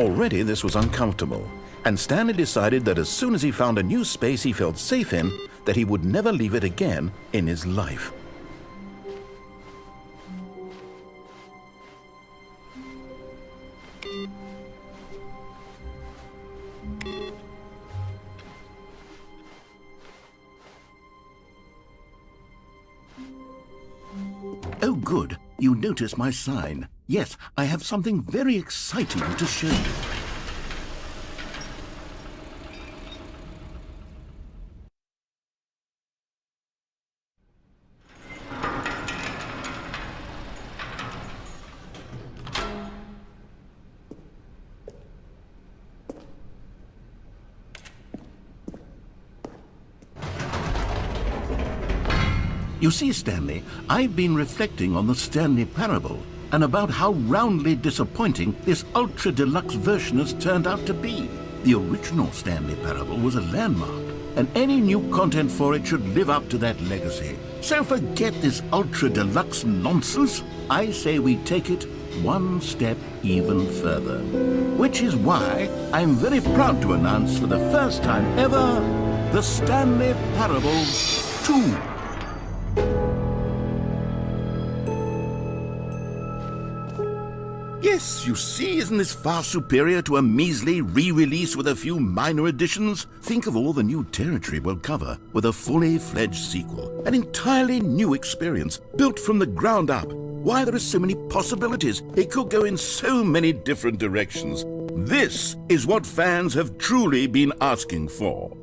Already this was uncomfortable, and Stanley decided that as soon as he found a new space he felt safe in, that he would never leave it again in his life. Oh, good. You noticed my sign. Yes, I have something very exciting to show you. You see, Stanley, I've been reflecting on the Stanley Parable and about how roundly disappointing this ultra-deluxe version has turned out to be. The original Stanley Parable was a landmark, and any new content for it should live up to that legacy. So forget this ultra-deluxe nonsense. I say we take it one step even further. Which is why I'm very proud to announce for the first time ever, the Stanley Parable 2. Yes, you see, isn't this far superior to a measly re-release with a few minor additions? Think of all the new territory we'll cover with a fully fledged sequel. An entirely new experience, built from the ground up. Why, there are so many possibilities. It could go in so many different directions. This is what fans have truly been asking for.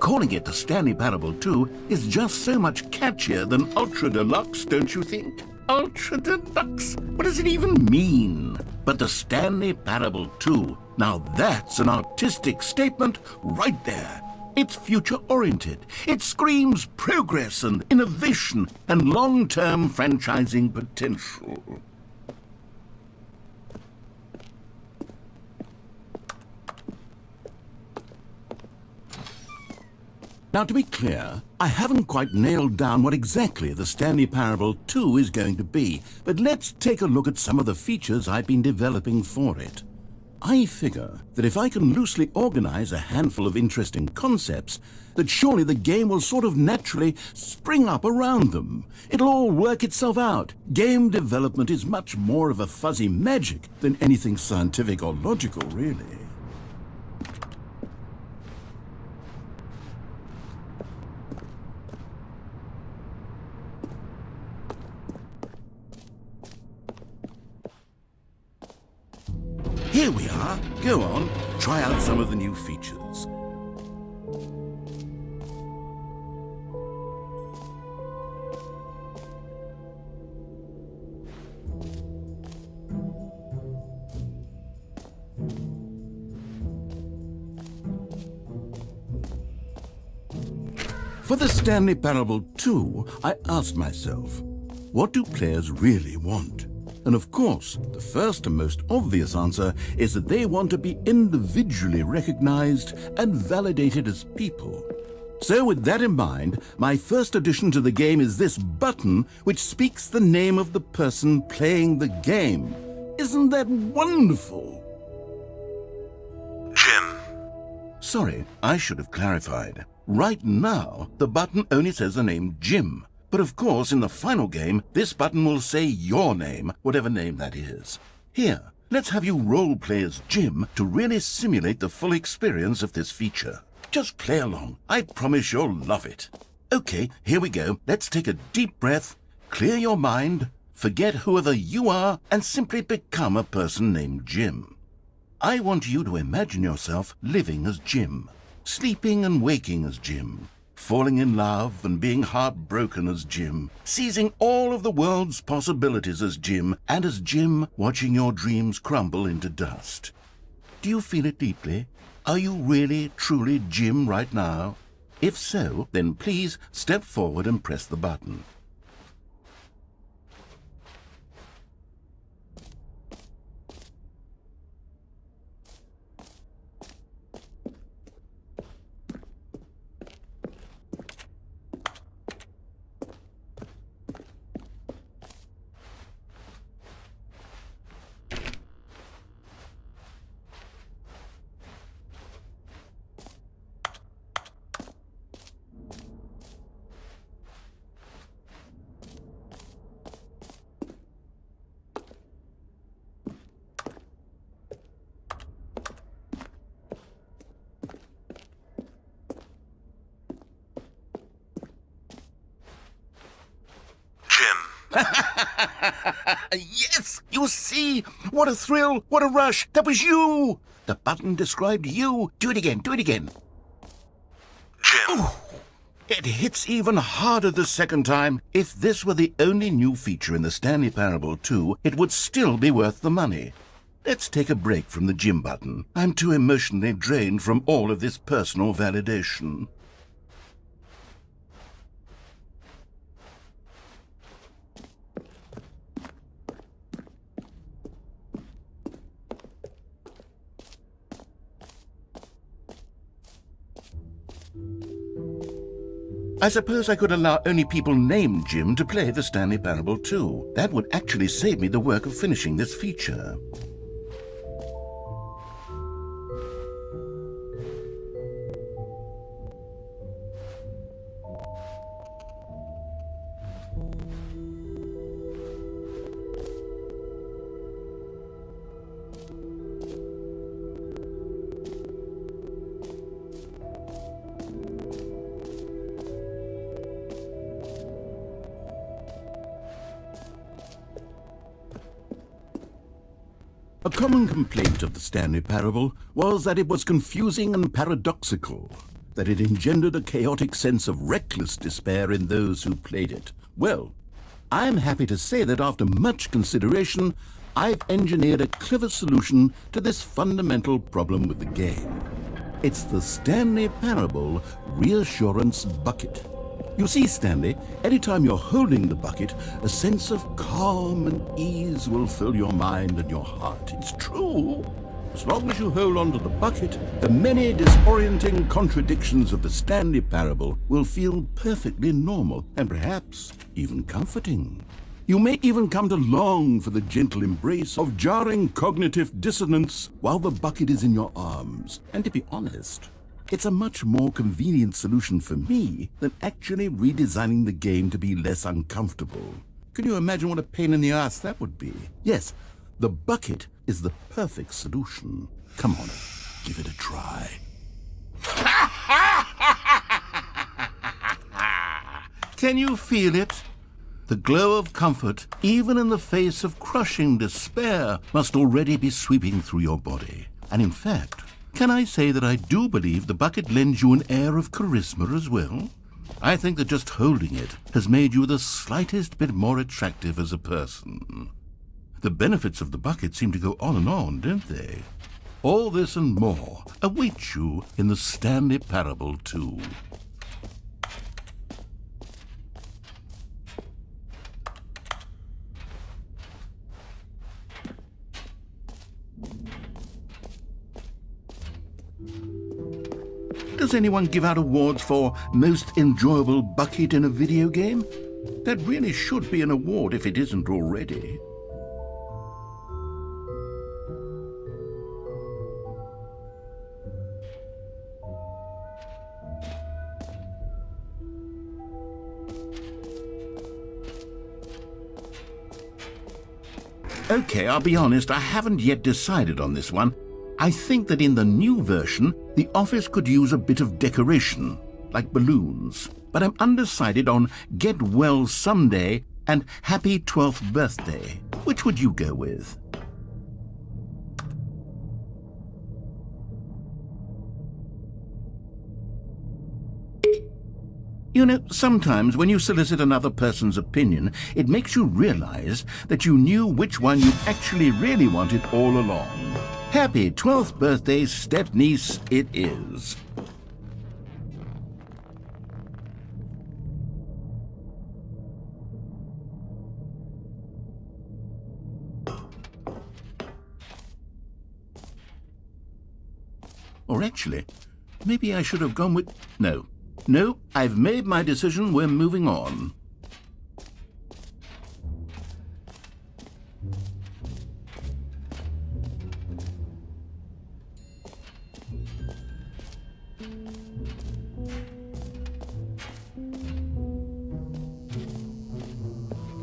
Calling it the Stanley Parable 2 is just so much catchier than Ultra Deluxe, don't you think? Ultra Deluxe? What does it even mean? But the Stanley Parable 2, now that's an artistic statement right there. It's future-oriented. It screams progress and innovation and long-term franchising potential. Now, to be clear, I haven't quite nailed down what exactly the Stanley Parable 2 is going to be, but let's take a look at some of the features I've been developing for it. I figure that if I can loosely organize a handful of interesting concepts, that surely the game will sort of naturally spring up around them. It'll all work itself out. Game development is much more of a fuzzy magic than anything scientific or logical, really. Here we are. Go on, try out some of the new features. For the Stanley Parable 2, I asked myself, what do players really want? And of course, the first and most obvious answer is that they want to be individually recognized and validated as people. So with that in mind, my first addition to the game is this button which speaks the name of the person playing the game. Isn't that wonderful? Jim. Sorry, I should have clarified. Right now, the button only says the name Jim. But of course, in the final game, this button will say your name, whatever name that is. Here, let's have you role-play as Jim to really simulate the full experience of this feature. Just play along. I promise you'll love it. Okay, here we go. Let's take a deep breath, clear your mind, forget whoever you are, and simply become a person named Jim. I want you to imagine yourself living as Jim, sleeping and waking as Jim, falling in love and being heartbroken as Jim, seizing all of the world's possibilities as Jim, and as Jim watching your dreams crumble into dust. Do you feel it deeply? Are you really, truly Jim right now? If so, then please step forward and press the button. Yes! You see? What a thrill! What a rush! That was you! The button described you. Do it again. Do it again. Jim. Ooh, it hits even harder the second time. If this were the only new feature in the Stanley Parable 2, it would still be worth the money. Let's take a break from the Jim button. I'm too emotionally drained from all of this personal validation. I suppose I could allow only people named Jim to play the Stanley Parable 2. That would actually save me the work of finishing this feature. A common complaint of the Stanley Parable was that it was confusing and paradoxical, that it engendered a chaotic sense of reckless despair in those who played it. Well, I'm happy to say that after much consideration, I've engineered a clever solution to this fundamental problem with the game. It's the Stanley Parable Reassurance Bucket. You see, Stanley, anytime you're holding the bucket, a sense of calm and ease will fill your mind and your heart. It's true. As long as you hold on to the bucket, the many disorienting contradictions of the Stanley Parable will feel perfectly normal and perhaps even comforting. You may even come to long for the gentle embrace of jarring cognitive dissonance while the bucket is in your arms. And to be honest, it's a much more convenient solution for me than actually redesigning the game to be less uncomfortable. Can you imagine what a pain in the ass that would be? Yes, the bucket is the perfect solution. Come on, give it a try. Can you feel it? The glow of comfort, even in the face of crushing despair, must already be sweeping through your body. And in fact, can I say that I do believe the bucket lends you an air of charisma as well? I think that just holding it has made you the slightest bit more attractive as a person. The benefits of the bucket seem to go on, don't they? All this and more await you in the Stanley Parable 2. Does anyone give out awards for most enjoyable bucket in a video game? That really should be an award if it isn't already. Okay, I'll be honest, I haven't yet decided on this one. I think that in the new version, the office could use a bit of decoration, like balloons. But I'm undecided on Get Well Someday and Happy 12th Birthday. Which would you go with? You know, sometimes when you solicit another person's opinion, it makes you realize that you knew which one you actually really wanted all along. Happy 12th birthday, step-niece, it is. Or actually, maybe I should have gone with... No, I've made my decision, we're moving on.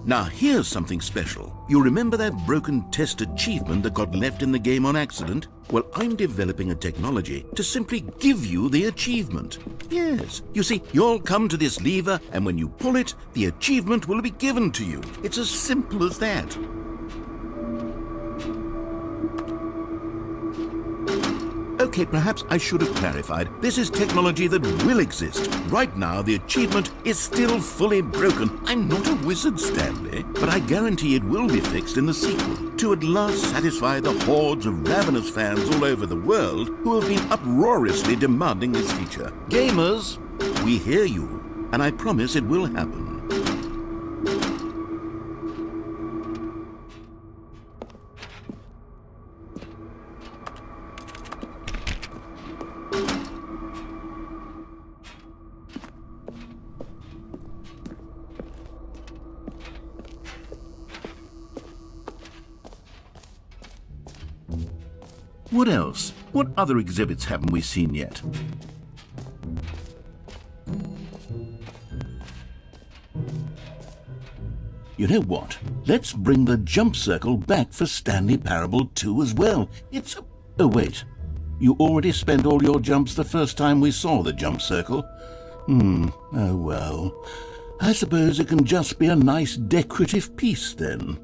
Now here's something special. You remember that broken test achievement that got left in the game on accident? Well, I'm developing a technology to simply give you the achievement. Yes, you see, you'll come to this lever, and when you pull it, the achievement will be given to you. It's as simple as that. Okay, perhaps I should have clarified. This is technology that will exist. Right now, the achievement is still fully broken. I'm not a wizard, Stanley, but I guarantee it will be fixed in the sequel to at last satisfy the hordes of ravenous fans all over the world who have been uproariously demanding this feature. Gamers, we hear you, and I promise it will happen. What else? What other exhibits haven't we seen yet? You know what? Let's bring the jump circle back for Stanley Parable 2 as well. It's... Oh, wait. You already spent all your jumps the first time we saw the jump circle? Oh well. I suppose it can just be a nice decorative piece then.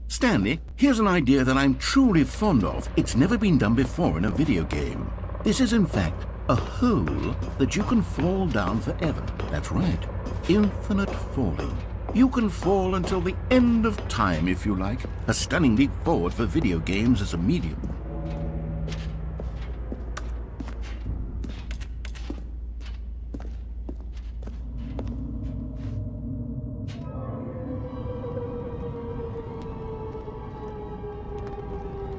Stanley, here's an idea that I'm truly fond of. It's never been done before in a video game. This is in fact a hole that you can fall down forever. That's right. Infinite falling. You can fall until the end of time if you like. A stunning leap forward for video games as a medium.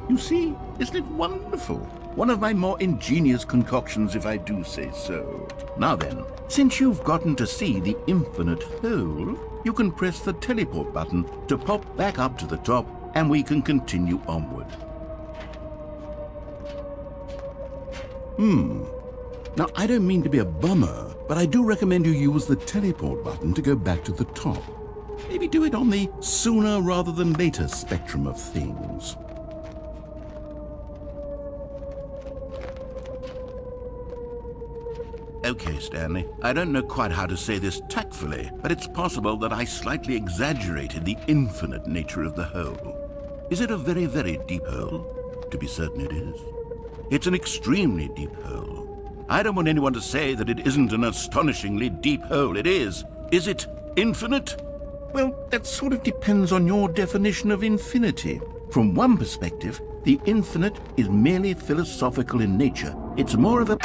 You see, isn't it wonderful? One of my more ingenious concoctions, if I do say so. Now then, since you've gotten to see the infinite hole, you can press the teleport button to pop back up to the top, and we can continue onward. Now, I don't mean to be a bummer, but I do recommend you use the teleport button to go back to the top. Maybe do it on the sooner rather than later spectrum of things. Okay, Stanley, I don't know quite how to say this tactfully, but it's possible that I slightly exaggerated the infinite nature of the hole. Is it a very, very deep hole? To be certain it is. It's an extremely deep hole. I don't want anyone to say that it isn't an astonishingly deep hole. It is. Is it infinite? Well, that sort of depends on your definition of infinity. From one perspective, the infinite is merely philosophical in nature. It's more of a...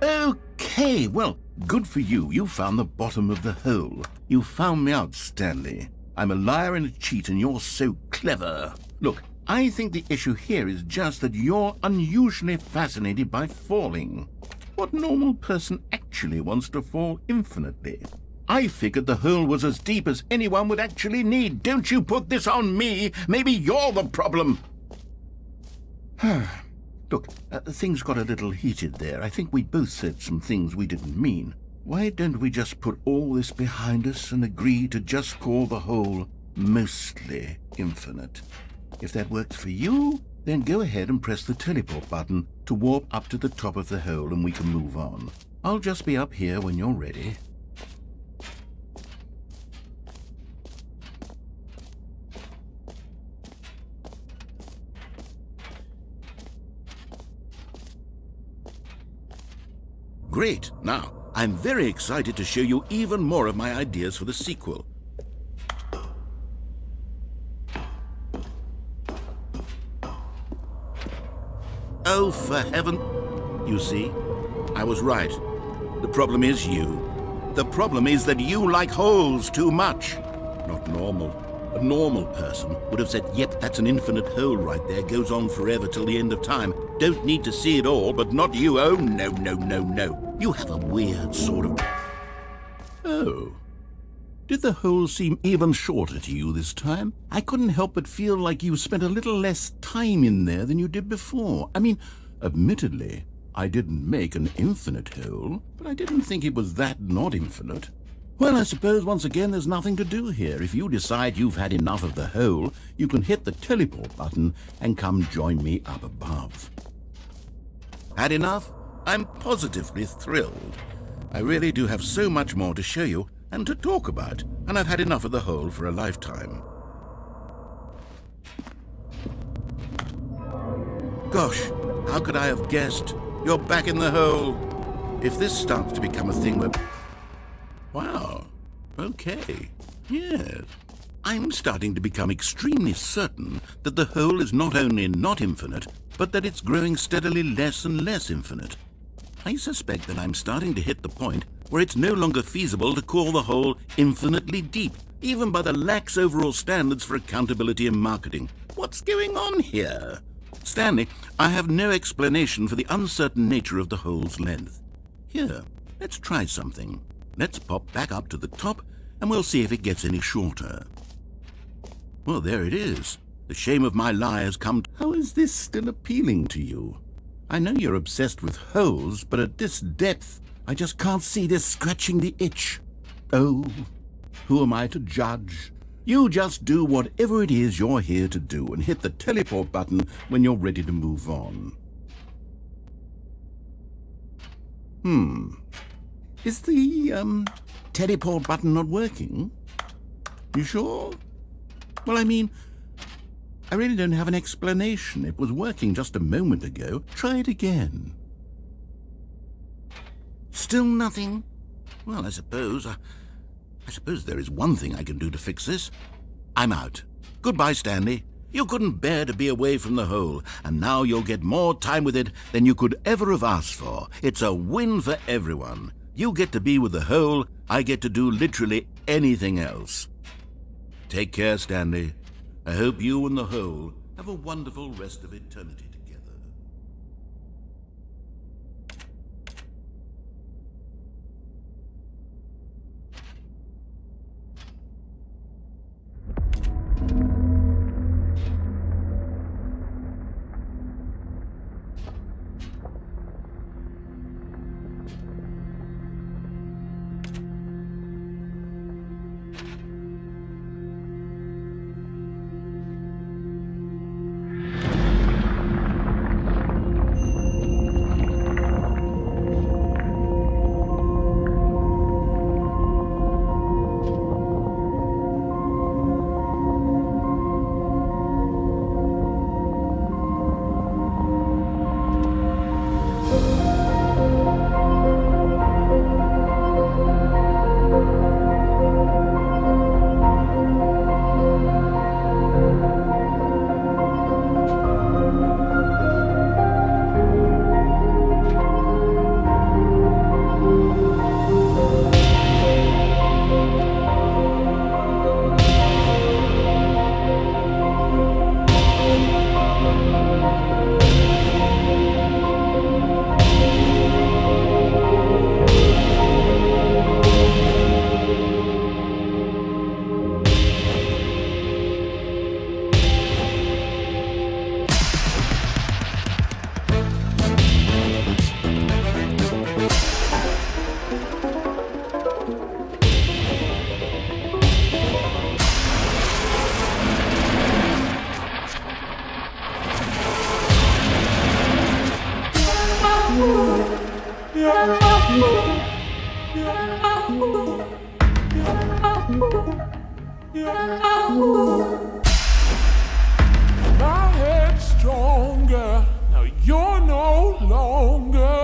Okay, well, good for you. You found the bottom of the hole. You found me out, Stanley. I'm a liar and a cheat, and you're so clever. Look, I think the issue here is just that you're unusually fascinated by falling. What normal person actually wants to fall infinitely? I figured the hole was as deep as anyone would actually need. Don't you put this on me. Maybe you're the problem. Look, things got a little heated there. I think we both said some things we didn't mean. Why don't we just put all this behind us and agree to just call the hole mostly infinite? If that works for you, then go ahead and press the teleport button to warp up to the top of the hole and we can move on. I'll just be up here when you're ready. Great. Now, I'm very excited to show you even more of my ideas for the sequel. Oh, for heaven... You see, I was right. The problem is you. The problem is that you like holes too much. Not normal. A normal person would have said, yep, that's an infinite hole right there, goes on forever till the end of time. Don't need to see it all, but not you. Oh, no, no, no, no. You have a weird sort of... Oh. Did the hole seem even shorter to you this time? I couldn't help but feel like you spent a little less time in there than you did before. I mean, admittedly, I didn't make an infinite hole, but I didn't think it was that not infinite. Well, I suppose once again there's nothing to do here. If you decide you've had enough of the hole, you can hit the teleport button and come join me up above. Had enough? I'm positively thrilled. I really do have so much more to show you and to talk about, and I've had enough of the hole for a lifetime. Gosh, how could I have guessed? You're back in the hole. If this starts to become a thing where... Wow. Okay. Yes. I'm starting to become extremely certain that the hole is not only not infinite, but that it's growing steadily less and less infinite. I suspect that I'm starting to hit the point where it's no longer feasible to call the hole infinitely deep, even by the lax overall standards for accountability and marketing. What's going on here? Stanley, I have no explanation for the uncertain nature of the hole's length. Here, let's try something. Let's pop back up to the top, and we'll see if it gets any shorter. Well, there it is. The shame of my lie has come. How is this still appealing to you? I know you're obsessed with holes, but at this depth, I just can't see this scratching the itch. Oh, who am I to judge? You just do whatever it is you're here to do and hit the teleport button when you're ready to move on. Is the, teleport button not working? You sure? Well, I mean, I really don't have an explanation. It was working just a moment ago. Try it again. Still nothing? Well, I suppose there is one thing I can do to fix this. I'm out. Goodbye, Stanley. You couldn't bear to be away from the hole, and now you'll get more time with it than you could ever have asked for. It's a win for everyone. You get to be with the hole, I get to do literally anything else. Take care, Stanley. I hope you and the hole have a wonderful rest of eternity together. My head's stronger. Now you're no longer.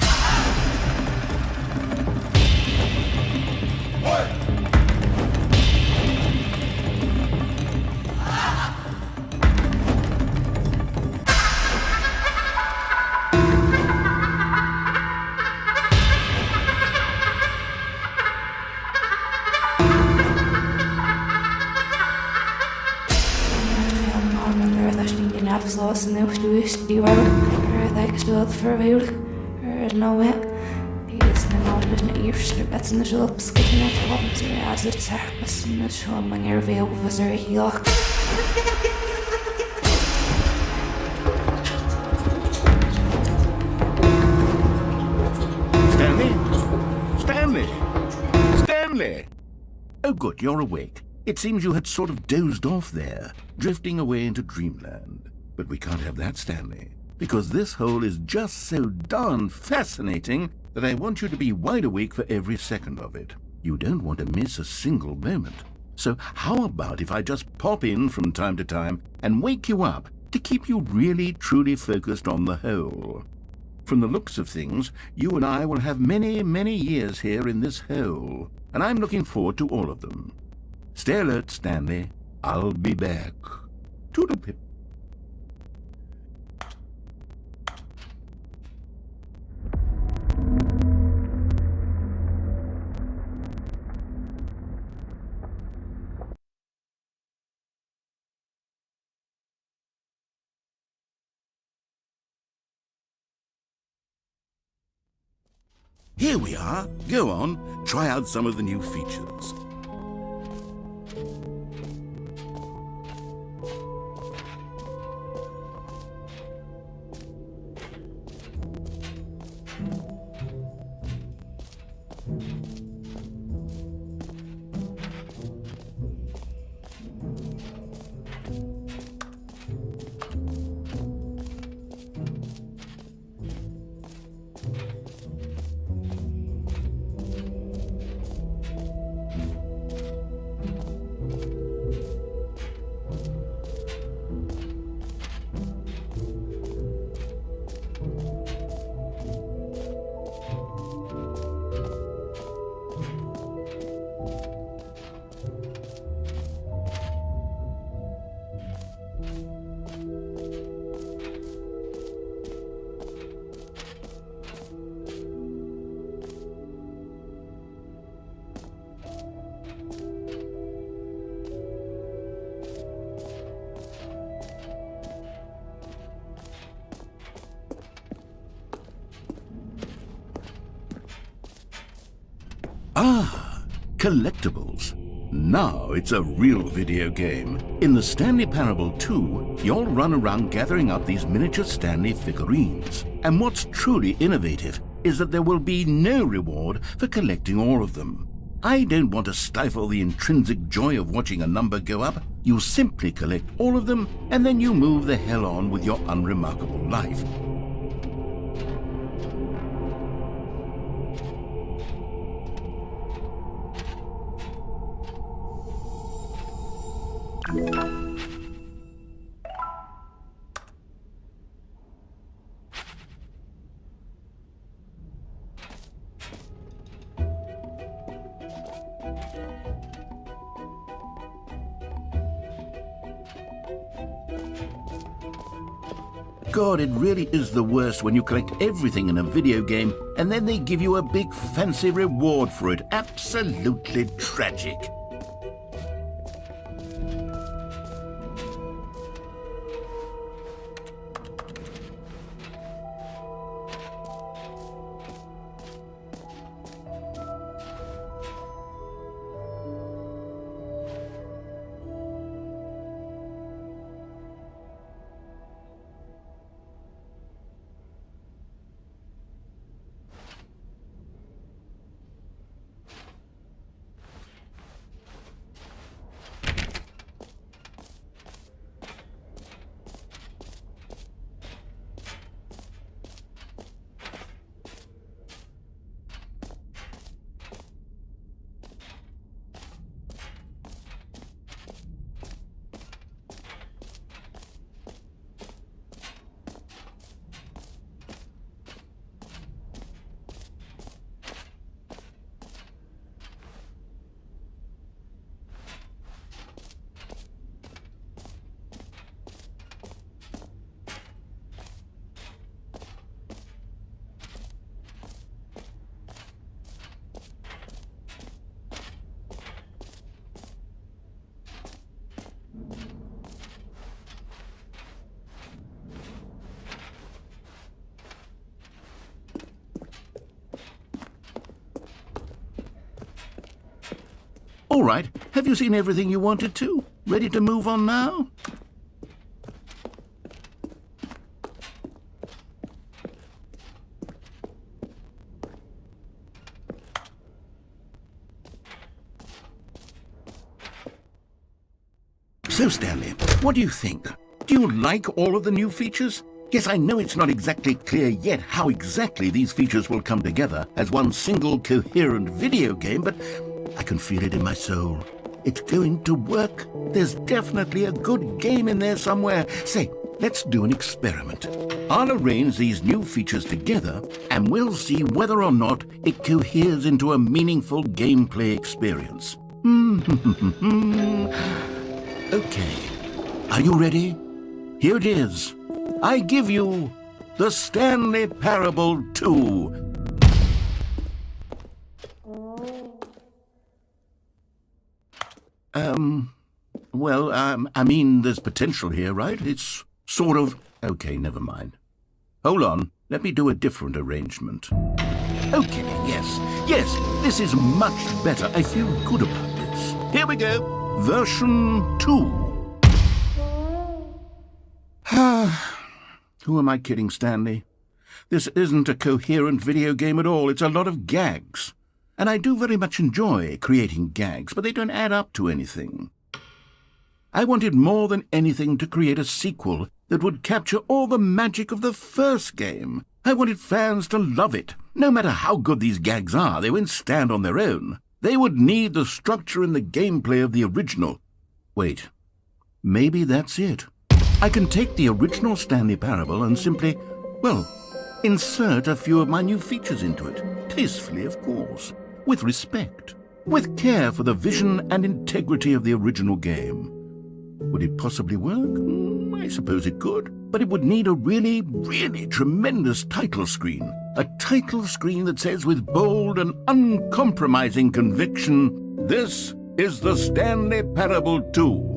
afsluit nu stuist die wel ik stelt verveeld no way is na nou na eerste dat na zo beskikken het komt as het sarpas na zo manier veel was hier. Stanley! Oh good, you're awake. It seems you had sort of dozed off there, drifting away into dreamland. But we can't have that, Stanley, because this hole is just so darn fascinating that I want you to be wide awake for every second of it. You don't want to miss a single moment. So how about if I just pop in from time to time and wake you up to keep you really truly focused on the hole? From the looks of things, you and I will have many, many years here in this hole, and I'm looking forward to all of them. Stay alert, Stanley. I'll be back. Toodle-pip. Here we are. Go on, try out some of the new features. Ah, Collectibles. Now it's a real video game. In the Stanley Parable 2, you'll run around gathering up these miniature Stanley figurines. And what's truly innovative is that there will be no reward for collecting all of them. I don't want to stifle the intrinsic joy of watching a number go up. You simply collect all of them, and then you move the hell on with your unremarkable life. God, it really is the worst when you collect everything in a video game and then they give you a big fancy reward for it. Absolutely tragic. All right, have you seen everything you wanted to? Ready to move on now? So, Stanley, what do you think? Do you like all of the new features? Yes, I know it's not exactly clear yet how exactly these features will come together as one single coherent video game, but I can feel it in my soul. It's going to work. There's definitely a good game in there somewhere. Say, let's do an experiment. I'll arrange these new features together, and we'll see whether or not it coheres into a meaningful gameplay experience. Okay, are you ready? Here it is. I give you the Stanley Parable 2. I mean, there's potential here, right? It's sort of... Okay, never mind. Hold on, let me do a different arrangement. Okay, yes, this is much better. I feel good about this. Here we go. Version 2. Who am I kidding, Stanley? This isn't a coherent video game at all. It's a lot of gags. And I do very much enjoy creating gags, but they don't add up to anything. I wanted more than anything to create a sequel that would capture all the magic of the first game. I wanted fans to love it. No matter how good these gags are, they won't stand on their own. They would need the structure and the gameplay of the original. Wait, maybe that's it. I can take the original Stanley Parable and simply, well, insert a few of my new features into it. Tastefully, of course. With respect. With care for the vision and integrity of the original game. Would it possibly work? I suppose it could. But it would need a really, really tremendous title screen. A title screen that says with bold and uncompromising conviction, "This is the Stanley Parable 2."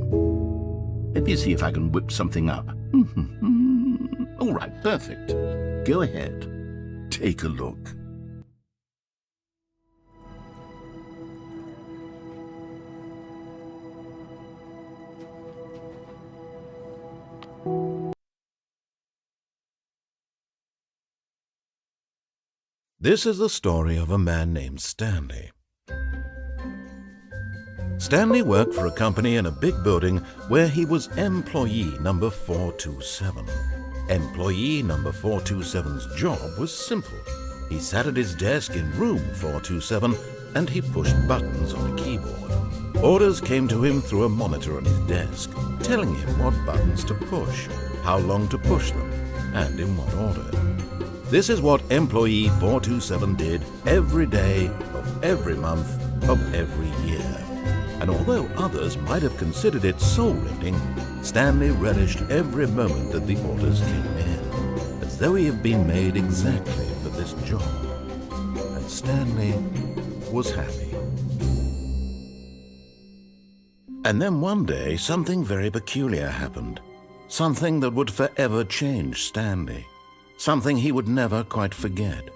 Let me see if I can whip something up. All right, perfect. Go ahead. Take a look. This is the story of a man named Stanley. Stanley worked for a company in a big building where he was employee number 427. Employee number 427's job was simple. He sat at his desk in room 427 and he pushed buttons on a keyboard. Orders came to him through a monitor on his desk, telling him what buttons to push, how long to push them, and in what order. This is what employee 427 did every day of every month of every year. And although others might have considered it soul-rending, Stanley relished every moment that the orders came in, as though he had been made exactly for this job. And Stanley was happy. And then one day, something very peculiar happened. Something that would forever change Stanley. Something he would never quite forget.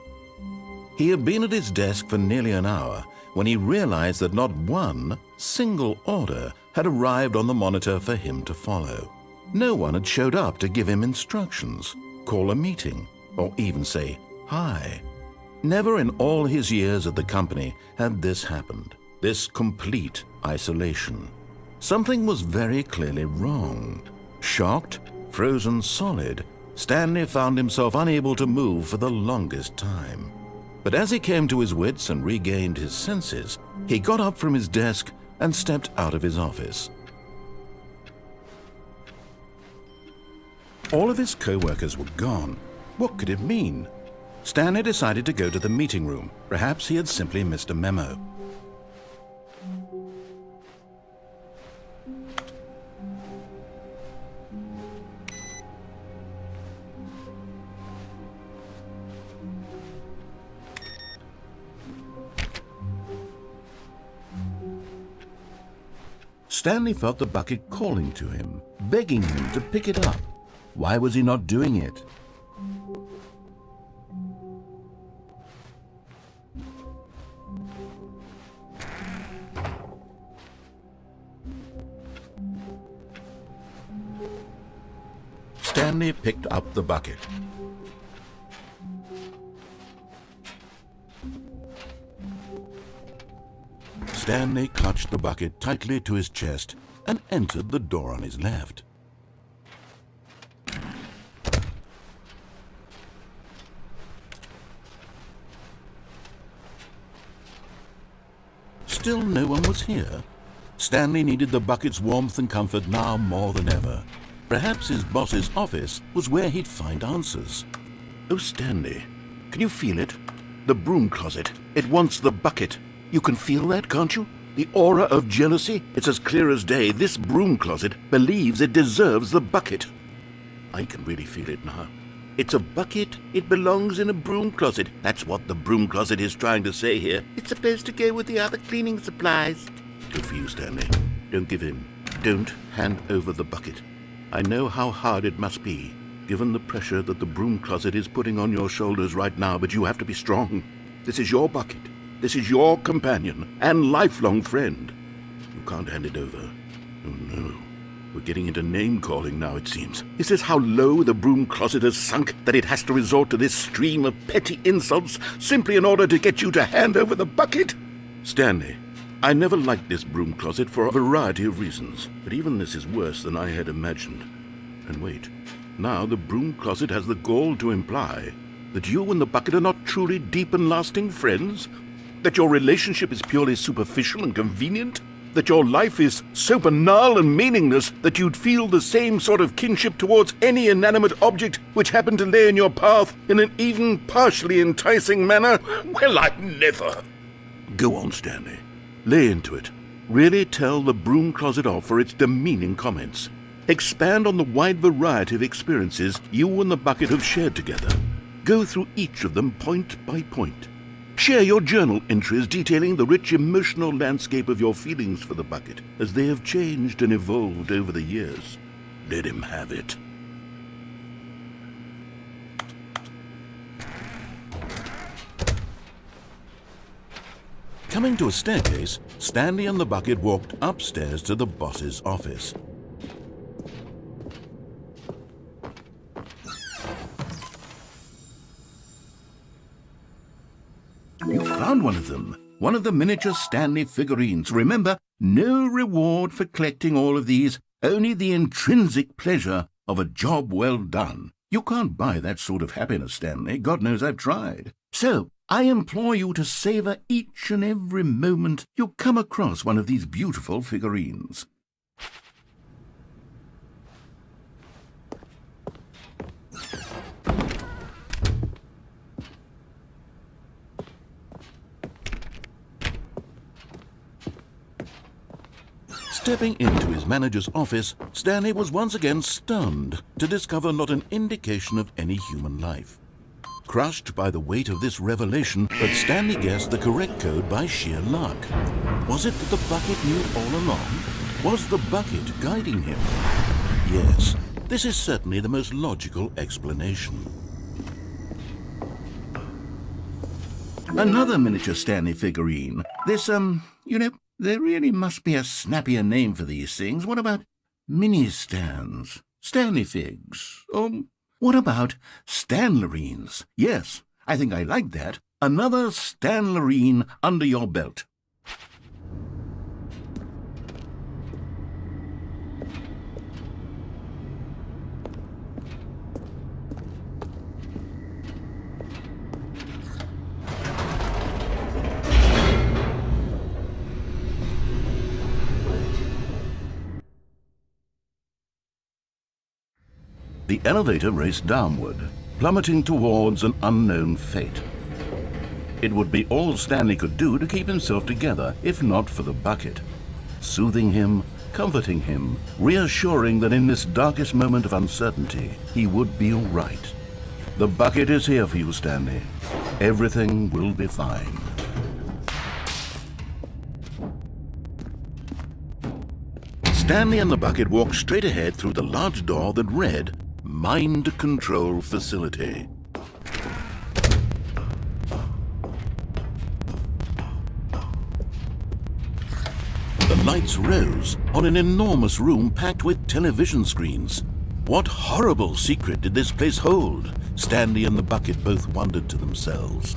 He had been at his desk for nearly an hour when he realized that not one single order had arrived on the monitor for him to follow. No one had showed up to give him instructions, call a meeting, or even say hi. Never in all his years at the company had this happened, this complete isolation. Something was very clearly wrong. Shocked, frozen solid, Stanley found himself unable to move for the longest time. But as he came to his wits and regained his senses, he got up from his desk and stepped out of his office. All of his co-workers were gone. What could it mean? Stanley decided to go to the meeting room. Perhaps he had simply missed a memo. Stanley felt the bucket calling to him, begging him to pick it up. Why was he not doing it? Stanley picked up the bucket. Stanley clutched the bucket tightly to his chest and entered the door on his left. Still no one was here. Stanley needed the bucket's warmth and comfort now more than ever. Perhaps his boss's office was where he'd find answers. Oh, Stanley, can you feel it? The broom closet. It wants the bucket. You can feel that, can't you? The aura of jealousy? It's as clear as day. This broom closet believes it deserves the bucket. I can really feel it now. It's a bucket. It belongs in a broom closet. That's what the broom closet is trying to say here. It's supposed to go with the other cleaning supplies. Good for you, Stanley. Don't give in. Don't hand over the bucket. I know how hard it must be, given the pressure that the broom closet is putting on your shoulders right now, but you have to be strong. This is your bucket. This is your companion and lifelong friend. You can't hand it over. Oh, no. We're getting into name-calling now, it seems. Is this how low the broom closet has sunk, that it has to resort to this stream of petty insults simply in order to get you to hand over the bucket? Stanley, I never liked this broom closet for a variety of reasons, but even this is worse than I had imagined. And wait, now the broom closet has the gall to imply that you and the bucket are not truly deep and lasting friends? That your relationship is purely superficial and convenient? That your life is so banal and meaningless that you'd feel the same sort of kinship towards any inanimate object which happened to lay in your path in an even partially enticing manner? Well, I never. Go on, Stanley. Lay into it. Really tell the broom closet off for its demeaning comments. Expand on the wide variety of experiences you and the bucket have shared together. Go through each of them point by point. Share your journal entries detailing the rich emotional landscape of your feelings for the bucket as they have changed and evolved over the years. Let him have it. Coming to a staircase, Stanley and the bucket walked upstairs to the boss's office. You found one of them. One of the miniature Stanley figurines. Remember, no reward for collecting all of these, only the intrinsic pleasure of a job well done. You can't buy that sort of happiness, Stanley. God knows I've tried. So, I implore you to savor each and every moment you come across one of these beautiful figurines. Stepping into his manager's office, Stanley was once again stunned to discover not an indication of any human life. Crushed by the weight of this revelation, but Stanley guessed the correct code by sheer luck. Was it that the bucket knew all along? Was the bucket guiding him? Yes, this is certainly the most logical explanation. Another miniature Stanley figurine. This, there really must be a snappier name for these things. What about mini-stands? Stanley figs? Or what about Stanlerines? Yes, I think I like that. Another Stanlerine under your belt. The elevator raced downward, plummeting towards an unknown fate. It would be all Stanley could do to keep himself together, if not for the bucket. Soothing him, comforting him, reassuring that in this darkest moment of uncertainty, he would be all right. The bucket is here for you, Stanley. Everything will be fine. Stanley and the bucket walked straight ahead through the large door that read, Mind Control Facility. The lights rose on an enormous room packed with television screens. What horrible secret did this place hold? Stanley and the bucket both wondered to themselves.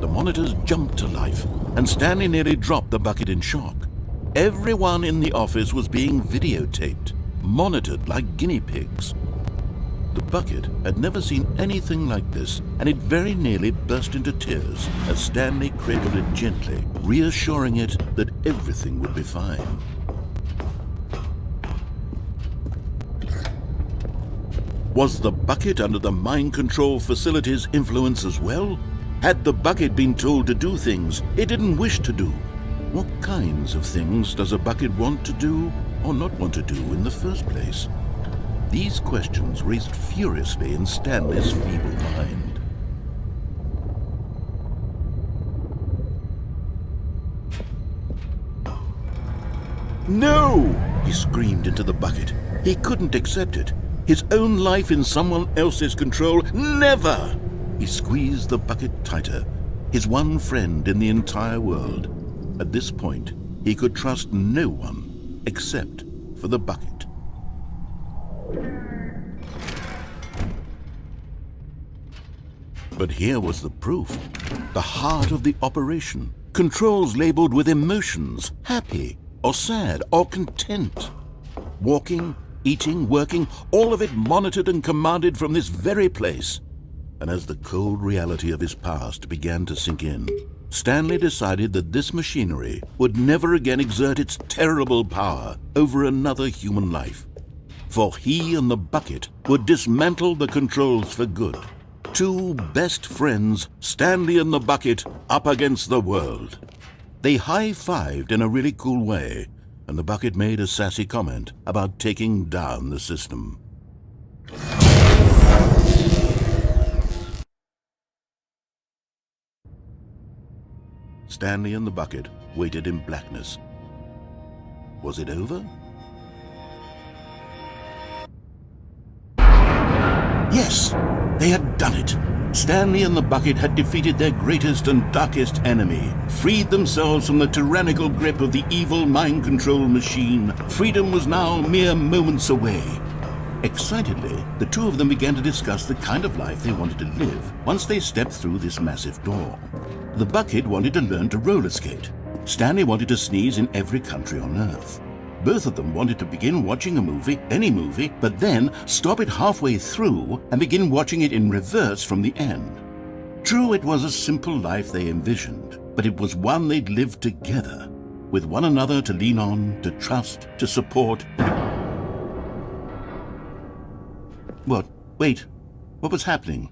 The monitors jumped to life, and Stanley nearly dropped the bucket in shock. Everyone in the office was being videotaped, monitored like guinea pigs. The bucket had never seen anything like this, and it very nearly burst into tears as Stanley cradled it gently, reassuring it that everything would be fine. Was the bucket under the mind control facility's influence as well? Had the bucket been told to do things it didn't wish to do? What kinds of things does a bucket want to do or not want to do in the first place? These questions raced furiously in Stanley's feeble mind. No! He screamed into the bucket. He couldn't accept it. His own life in someone else's control, never! He squeezed the bucket tighter, his one friend in the entire world. At this point, he could trust no one except for the bucket. But here was the proof. The heart of the operation. Controls labeled with emotions, happy or sad or content. Walking, eating, working, all of it monitored and commanded from this very place. And as the cold reality of his past began to sink in, Stanley decided that this machinery would never again exert its terrible power over another human life. For he and the bucket would dismantle the controls for good. Two best friends, Stanley and the bucket, up against the world. They high-fived in a really cool way, and the bucket made a sassy comment about taking down the system. Stanley and the bucket waited in blackness. Was it over? Yes, they had done it. Stanley and the bucket had defeated their greatest and darkest enemy, freed themselves from the tyrannical grip of the evil mind control machine. Freedom was now mere moments away. Excitedly, the two of them began to discuss the kind of life they wanted to live once they stepped through this massive door. The bucket wanted to learn to roller skate. Stanley wanted to sneeze in every country on Earth. Both of them wanted to begin watching a movie, any movie, but then stop it halfway through and begin watching it in reverse from the end. True, it was a simple life they envisioned, but it was one they'd lived together, with one another to lean on, to trust, to support. What? Wait. What was happening?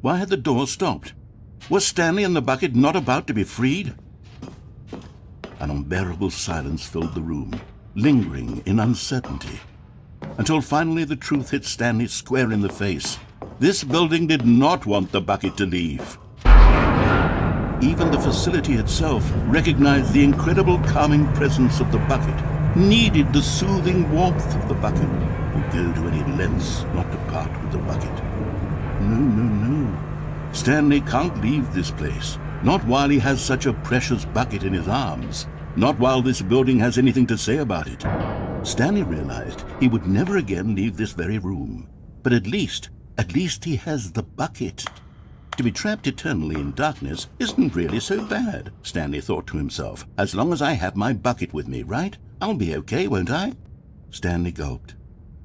Why had the door stopped? Was Stanley and the bucket not about to be freed? An unbearable silence filled the room, lingering in uncertainty, until finally the truth hit Stanley square in the face. This building did not want the bucket to leave. Even the facility itself recognized the incredible calming presence of the bucket, needed the soothing warmth of the bucket, would go to any lengths not to part with the bucket. No. Stanley can't leave this place, not while he has such a precious bucket in his arms, not while this building has anything to say about it. Stanley realized he would never again leave this very room, but at least he has the bucket. To be trapped eternally in darkness isn't really so bad, Stanley thought to himself. As long as I have my bucket with me, right? I'll be okay, won't I? Stanley gulped.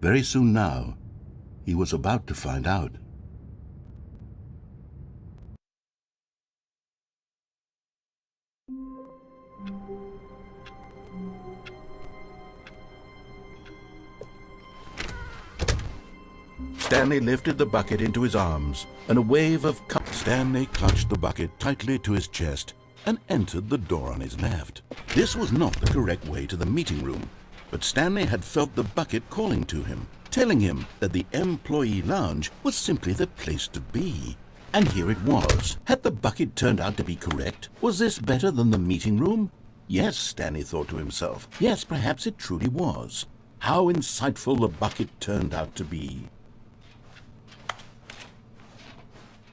Very soon now, he was about to find out. Stanley lifted the bucket into his arms, and a wave of Stanley clutched the bucket tightly to his chest and entered the door on his left. This was not the correct way to the meeting room, but Stanley had felt the bucket calling to him, telling him that the employee lounge was simply the place to be. And here it was. Had the bucket turned out to be correct? Was this better than the meeting room? Yes, Stanley thought to himself. Yes, perhaps it truly was. How insightful the bucket turned out to be.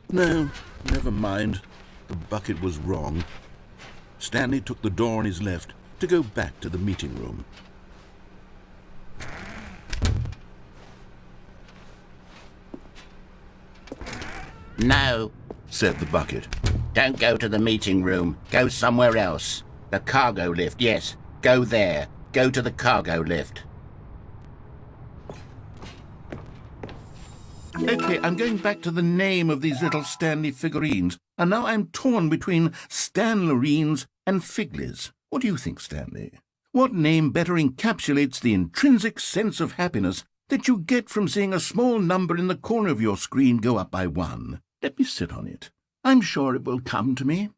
No, never mind. The bucket was wrong. Stanley took the door on his left to go back to the meeting room. No, Said the bucket. don't go to the meeting room. Go somewhere else. The cargo lift, yes. Go there. Go to the cargo lift. Okay, I'm going back to the name of these little Stanley figurines, and now I'm torn between Stanlerines and Figlies. What do you think, Stanley? What name better encapsulates the intrinsic sense of happiness that you get from seeing a small number in the corner of your screen go up by 1? Let me sit on it. I'm sure it will come to me.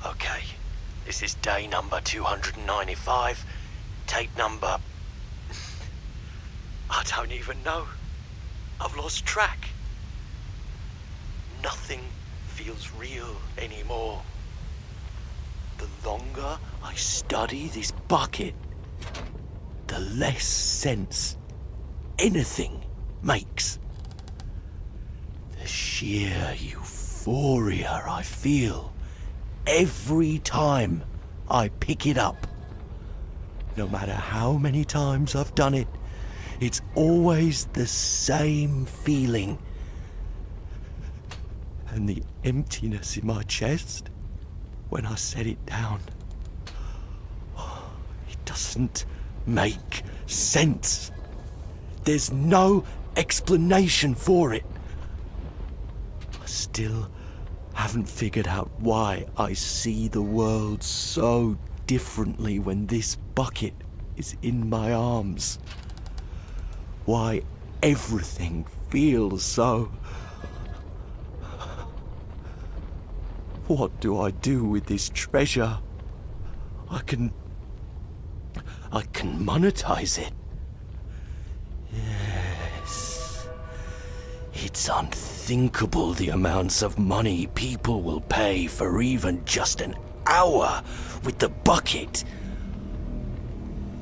Okay, this is day number 295, tape number... I don't even know. I've lost track. Nothing feels real anymore. The longer I study this bucket, the less sense anything makes. The sheer euphoria I feel every time I pick it up. No matter how many times I've done it, it's always the same feeling. And the emptiness in my chest when I set it down. It doesn't make sense. There's no explanation for it. I still haven't figured out why I see the world so differently when this bucket is in my arms. Why everything feels so... What do I do with this treasure? I can monetize it. Yes. It's unthinkable the amounts of money people will pay for even just an hour with the bucket.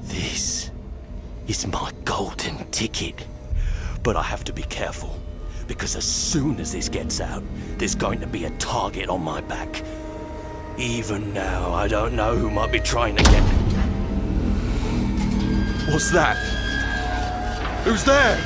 This is my golden ticket. But I have to be careful, because as soon as this gets out, there's going to be a target on my back. Even now, I don't know who might be trying to get... What's that? Who's there?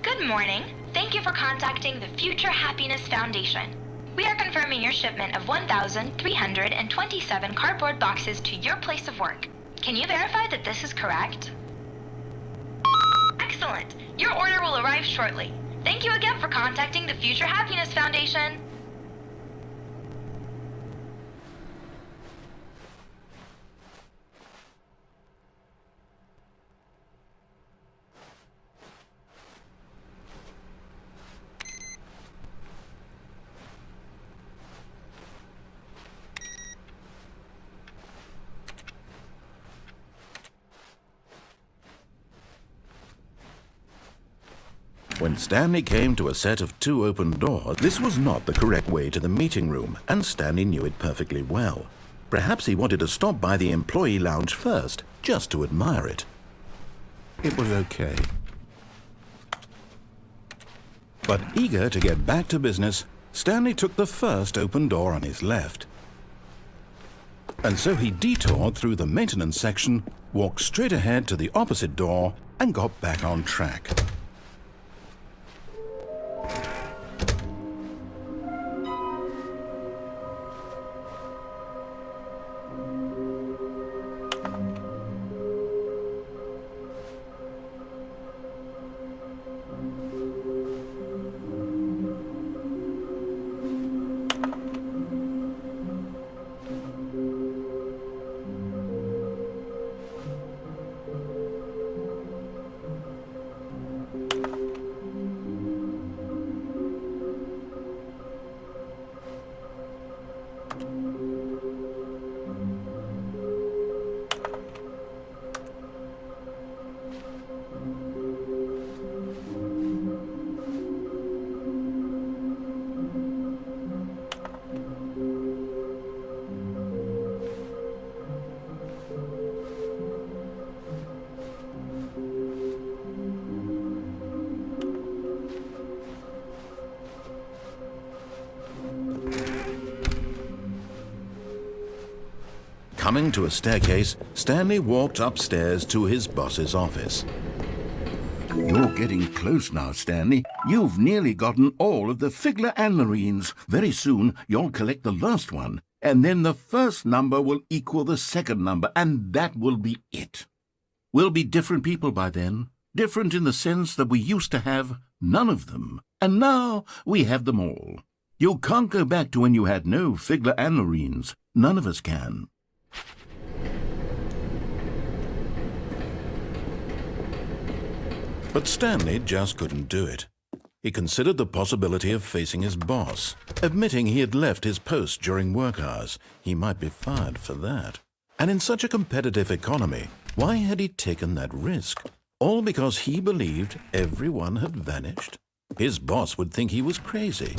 Good morning. Thank you for contacting the Future Happiness Foundation. We are confirming your shipment of 1,327 cardboard boxes to your place of work. Can you verify that this is correct? Excellent. Your order will arrive shortly. Thank you again for contacting the Future Happiness Foundation. When Stanley came to a set of 2 open doors, this was not the correct way to the meeting room, and Stanley knew it perfectly well. Perhaps he wanted to stop by the employee lounge first, just to admire it. It was okay. But eager to get back to business, Stanley took the first open door on his left. And so he detoured through the maintenance section, walked straight ahead to the opposite door, and got back on track. Coming to a staircase, Stanley walked upstairs to his boss's office. You're getting close now, Stanley. You've nearly gotten all of the Figler and Marines. Very soon, you'll collect the last one, and then the first number will equal the second number, and that will be it. We'll be different people by then. Different in the sense that we used to have none of them, and now we have them all. You can't go back to when you had no Figler and Marines. None of us can. But Stanley just couldn't do it. He considered the possibility of facing his boss, admitting he had left his post during work hours. He might be fired for that. And in such a competitive economy, why had he taken that risk? All because he believed everyone had vanished? His boss would think he was crazy.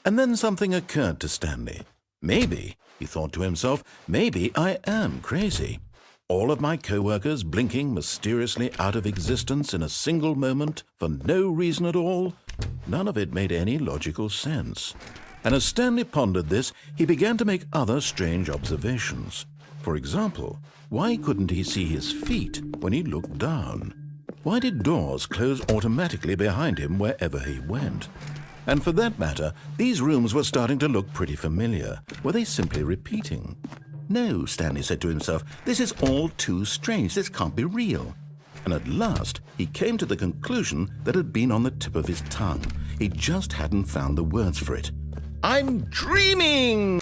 And then something occurred to Stanley. Maybe, he thought to himself, maybe I am crazy. All of my co-workers blinking mysteriously out of existence in a single moment for no reason at all? None of it made any logical sense. And as Stanley pondered this, he began to make other strange observations. For example, why couldn't he see his feet when he looked down? Why did doors close automatically behind him wherever he went? And for that matter, these rooms were starting to look pretty familiar. Were they simply repeating? No, Stanley said to himself, this is all too strange. This can't be real. And at last, he came to the conclusion that had been on the tip of his tongue. He just hadn't found the words for it. I'm dreaming!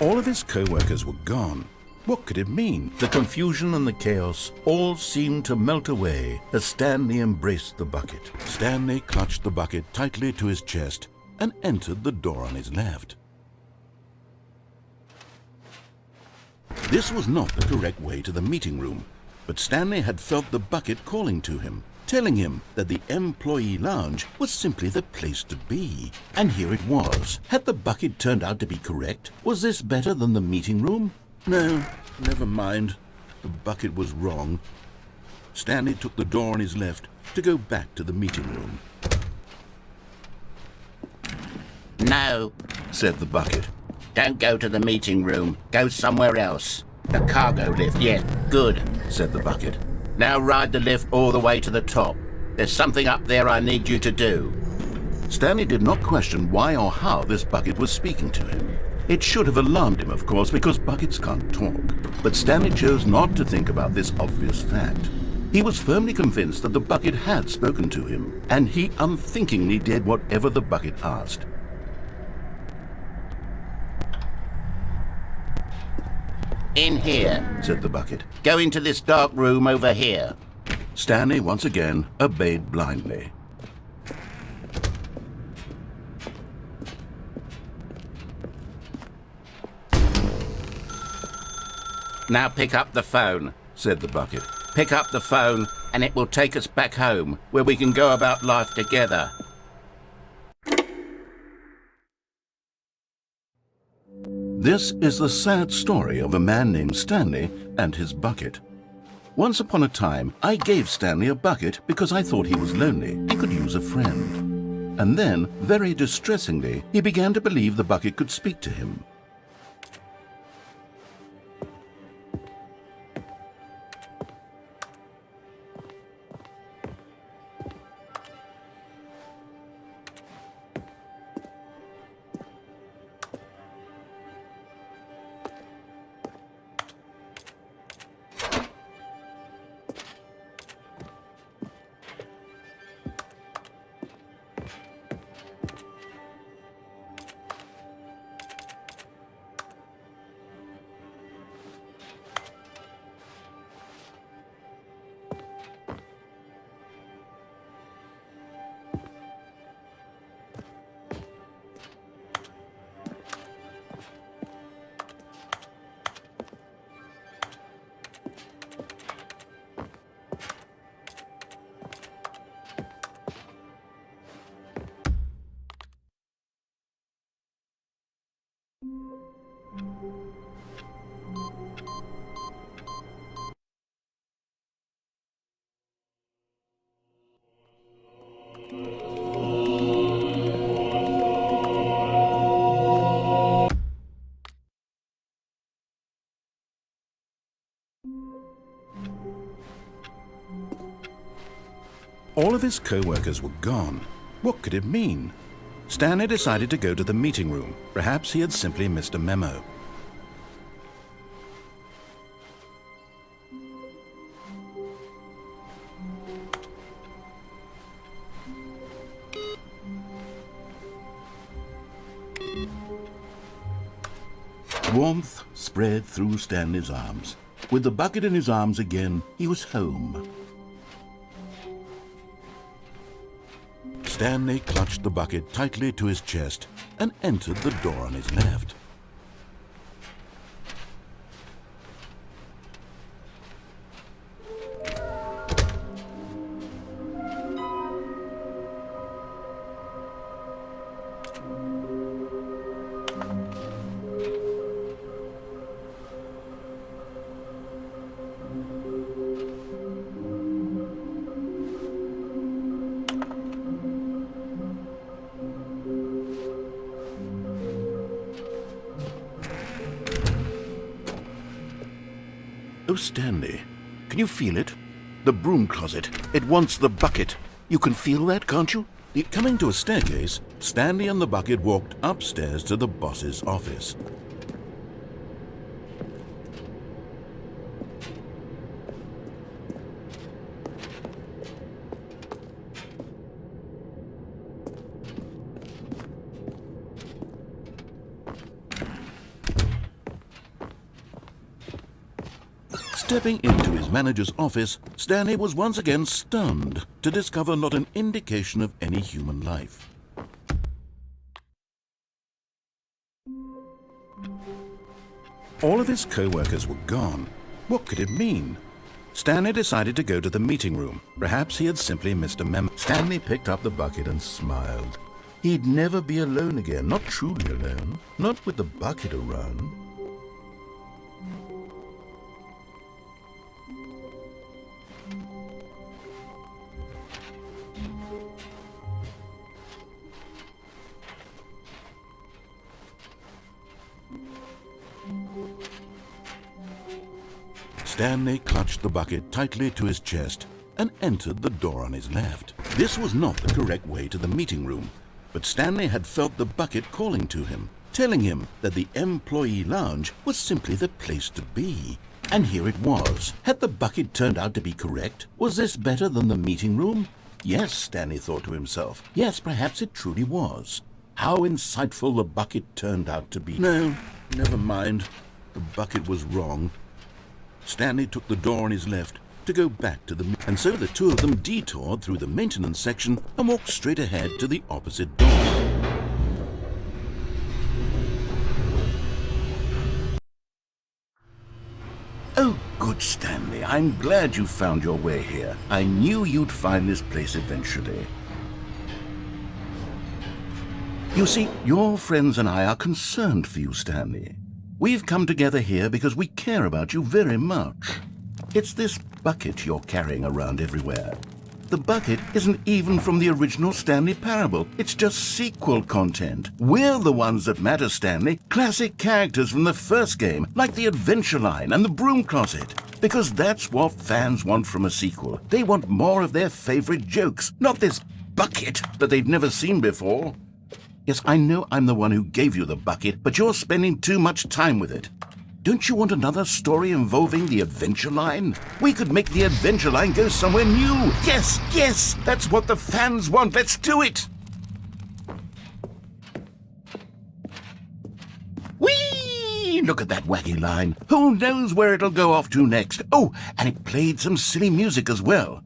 All of his co-workers were gone. What could it mean? The confusion and the chaos all seemed to melt away as Stanley embraced the bucket. Stanley clutched the bucket tightly to his chest and entered the door on his left. This was not the correct way to the meeting room, but Stanley had felt the bucket calling to him, telling him that the employee lounge was simply the place to be. And here it was. Had the bucket turned out to be correct? Was this better than the meeting room? No, never mind. The bucket was wrong. Stanley took the door on his left to go back to the meeting room. No, Said the bucket. don't go to the meeting room. Go somewhere else. The cargo lift, yes, good. Said the bucket. Now ride the lift all the way to the top. There's something up there I need you to do. Stanley did not question why or how this bucket was speaking to him. It should have alarmed him, of course, because buckets can't talk. But Stanley chose not to think about this obvious fact. He was firmly convinced that the bucket had spoken to him, and he unthinkingly did whatever the bucket asked. In here. Said the bucket. Go into this dark room over here. Stanley once again obeyed blindly. Now pick up the phone. Said the bucket. Pick up the phone and it will take us back home, where we can go about life together. This is the sad story of a man named Stanley and his bucket. Once upon a time, I gave Stanley a bucket because I thought he was lonely and could use a friend. And then, very distressingly, he began to believe the bucket could speak to him. All of his co-workers were gone. What could it mean? Stanley decided to go to the meeting room. Perhaps he had simply missed a memo. Warmth spread through Stanley's arms. With the bucket in his arms again, he was home. Stanley clutched the bucket tightly to his chest and entered the door on his left. Oh, Stanley, can you feel it? The broom closet. It wants the bucket. You can feel that, can't you? Coming to a staircase, Stanley and the bucket walked upstairs to the boss's office. Stepping into his manager's office, Stanley was once again stunned to discover not an indication of any human life. All of his co-workers were gone. What could it mean? Stanley decided to go to the meeting room. Perhaps he had simply missed a memo. Stanley picked up the bucket and smiled. He'd never be alone again, not truly alone, not with the bucket around. Stanley clutched the bucket tightly to his chest and entered the door on his left. This was not the correct way to the meeting room, but Stanley had felt the bucket calling to him, telling him that the employee lounge was simply the place to be. And here it was. Had the bucket turned out to be correct? Was this better than the meeting room? Yes, Stanley thought to himself. Yes, perhaps it truly was. How insightful the bucket turned out to be. No, never mind. The bucket was wrong. Stanley took the door on his left to go back to the... And so the two of them detoured through the maintenance section and walked straight ahead to the opposite door. Oh, good, Stanley. I'm glad you found your way here. I knew you'd find this place eventually. You see, your friends and I are concerned for you, Stanley. We've come together here because we care about you very much. It's this bucket you're carrying around everywhere. The bucket isn't even from the original Stanley Parable. It's just sequel content. We're the ones that matter, Stanley. Classic characters from the first game, like the Adventure Line and the Broom Closet. Because that's what fans want from a sequel. They want more of their favorite jokes, not this bucket that they've never seen before. Yes, I know I'm the one who gave you the bucket, but you're spending too much time with it. Don't you want another story involving the Adventure Line? We could make the Adventure Line go somewhere new. Yes, yes, that's what the fans want. Let's do it. Whee! Look at that wacky line. Who knows where it'll go off to next? Oh, and it played some silly music as well.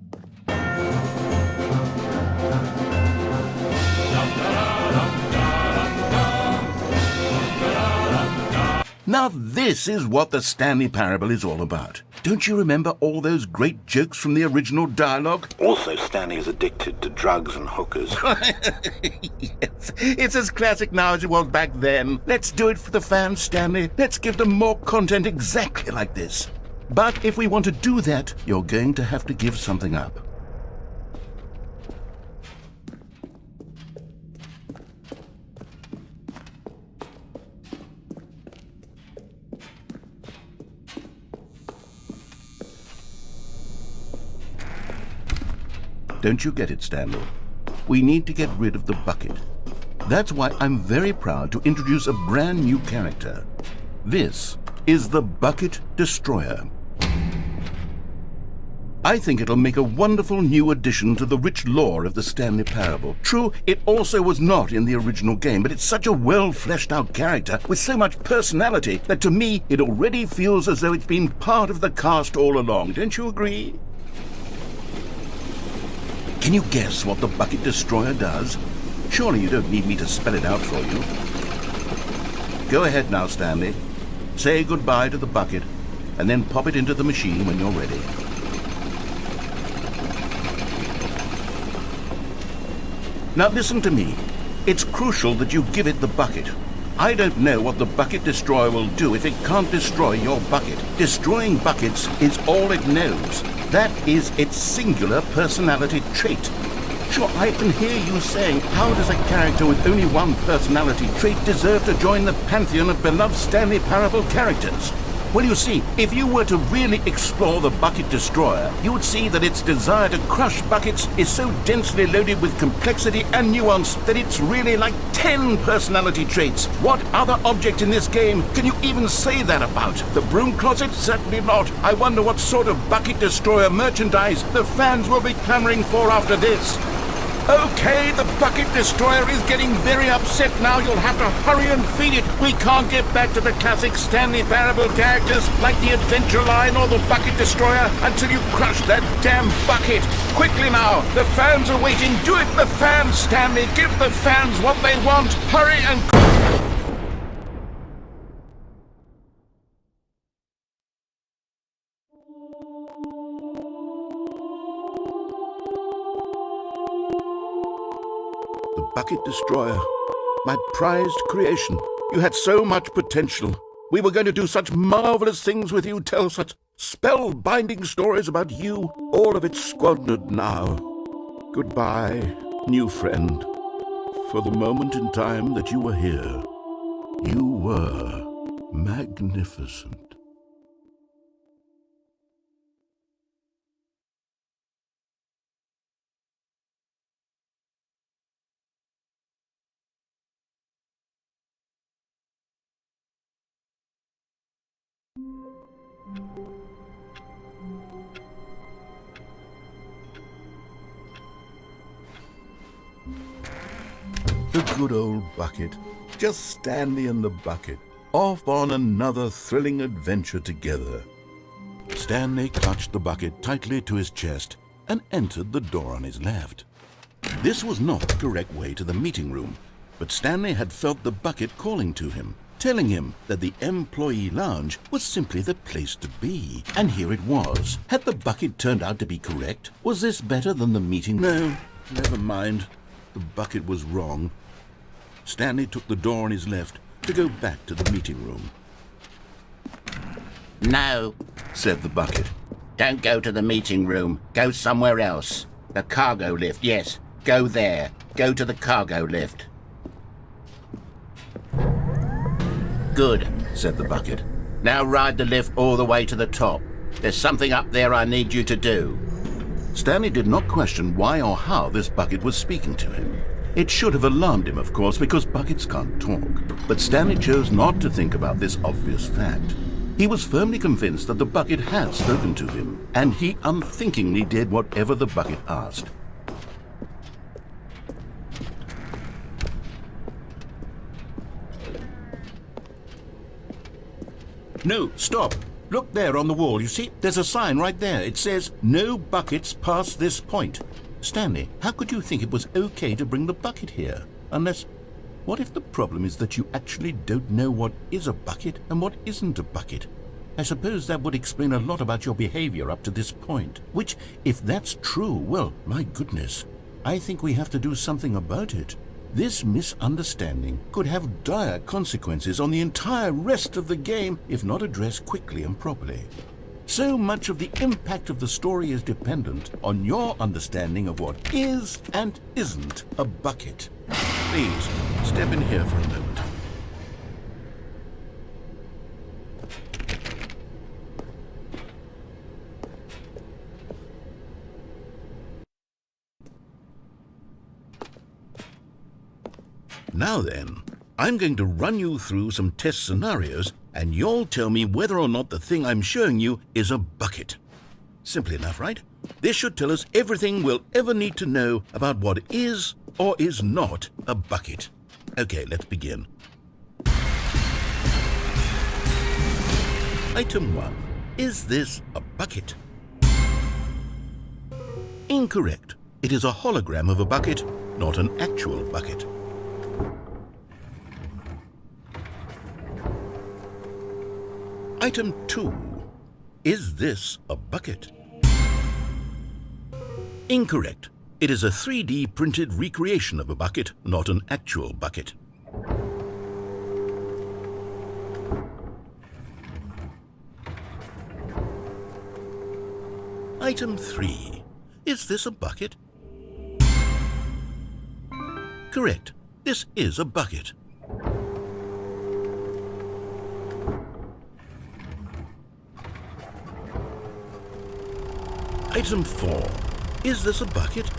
Now this is what the Stanley Parable is all about. Don't you remember all those great jokes from the original dialogue? Also, Stanley is addicted to drugs and hookers. Yes, it's as classic now as it was back then. Let's do it for the fans, Stanley. Let's give them more content exactly like this. But if we want to do that, you're going to have to give something up. Don't you get it, Stanley? We need to get rid of the bucket. That's why I'm very proud to introduce a brand new character. This is the Bucket Destroyer. I think it'll make a wonderful new addition to the rich lore of the Stanley Parable. True, it also was not in the original game, but it's such a well-fleshed-out character with so much personality that to me it already feels as though it's been part of the cast all along. Don't you agree? Can you guess what the Bucket Destroyer does? Surely you don't need me to spell it out for you. Go ahead now, Stanley. Say goodbye to the bucket, and then pop it into the machine when you're ready. Now listen to me. It's crucial that you give it the bucket. I don't know what the Bucket Destroyer will do if it can't destroy your bucket. Destroying buckets is all it knows. That is its singular personality trait. Sure, I can hear you saying, how does a character with only one personality trait deserve to join the pantheon of beloved Stanley Parable characters? Well, you see, if you were to really explore the Bucket Destroyer, you would see that its desire to crush buckets is so densely loaded with complexity and nuance that it's really like 10 personality traits. What other object in this game can you even say that about? The Broom Closet? Certainly not. I wonder what sort of Bucket Destroyer merchandise the fans will be clamoring for after this. Okay, the Bucket Destroyer is getting very upset now. You'll have to hurry and feed it. We can't get back to the classic Stanley Parable characters like the Adventure Line or the Bucket Destroyer until you crush that damn bucket. Quickly now, the fans are waiting. Do it, the fans, Stanley. Give the fans what they want. Hurry and... The Bucket Destroyer, my prized creation. You had so much potential. We were going to do such marvelous things with you, tell such spellbinding stories about you. All of it squandered now. Goodbye, new friend. For the moment in time that you were here, you were magnificent. The good old bucket. Just Stanley and the bucket, off on another thrilling adventure together. Stanley clutched the bucket tightly to his chest and entered the door on his left. This was not the correct way to the meeting room, but Stanley had felt the bucket calling to him, telling him that the employee lounge was simply the place to be. And here it was. Had the bucket turned out to be correct? Was this better than the meeting? No, never mind. The bucket was wrong. Stanley took the door on his left to go back to the meeting room. No. said the bucket. Don't go to the meeting room. Go somewhere else. The cargo lift, yes. Go there. Go to the cargo lift. Good, Said the bucket. now ride the lift all the way to the top. There's something up there I need you to do. Stanley did not question why or how this bucket was speaking to him. It should have alarmed him, of course, because buckets can't talk. But Stanley chose not to think about this obvious fact. He was firmly convinced that the bucket had spoken to him, and he unthinkingly did whatever the bucket asked. No, stop. Look there on the wall, you see? There's a sign right there. It says, "No buckets past this point." Stanley, how could you think it was okay to bring the bucket here? Unless, what if the problem is that you actually don't know what is a bucket and what isn't a bucket? I suppose that would explain a lot about your behavior up to this point. Which, if that's true, well, my goodness, I think we have to do something about it. This misunderstanding could have dire consequences on the entire rest of the game if not addressed quickly and properly. So much of the impact of the story is dependent on your understanding of what is and isn't a bucket. Please, step in here for a moment. Now then, I'm going to run you through some test scenarios, and you'll tell me whether or not the thing I'm showing you is a bucket. Simple enough, right? This should tell us everything we'll ever need to know about what is or is not a bucket. Okay, let's begin. Item 1. Is this a bucket? Incorrect. It is a hologram of a bucket, not an actual bucket. Item 2. Is this a bucket? Incorrect. It is a 3D printed recreation of a bucket, not an actual bucket. Item 3. Is this a bucket? Correct. This is a bucket. Item 4. Is this a bucket?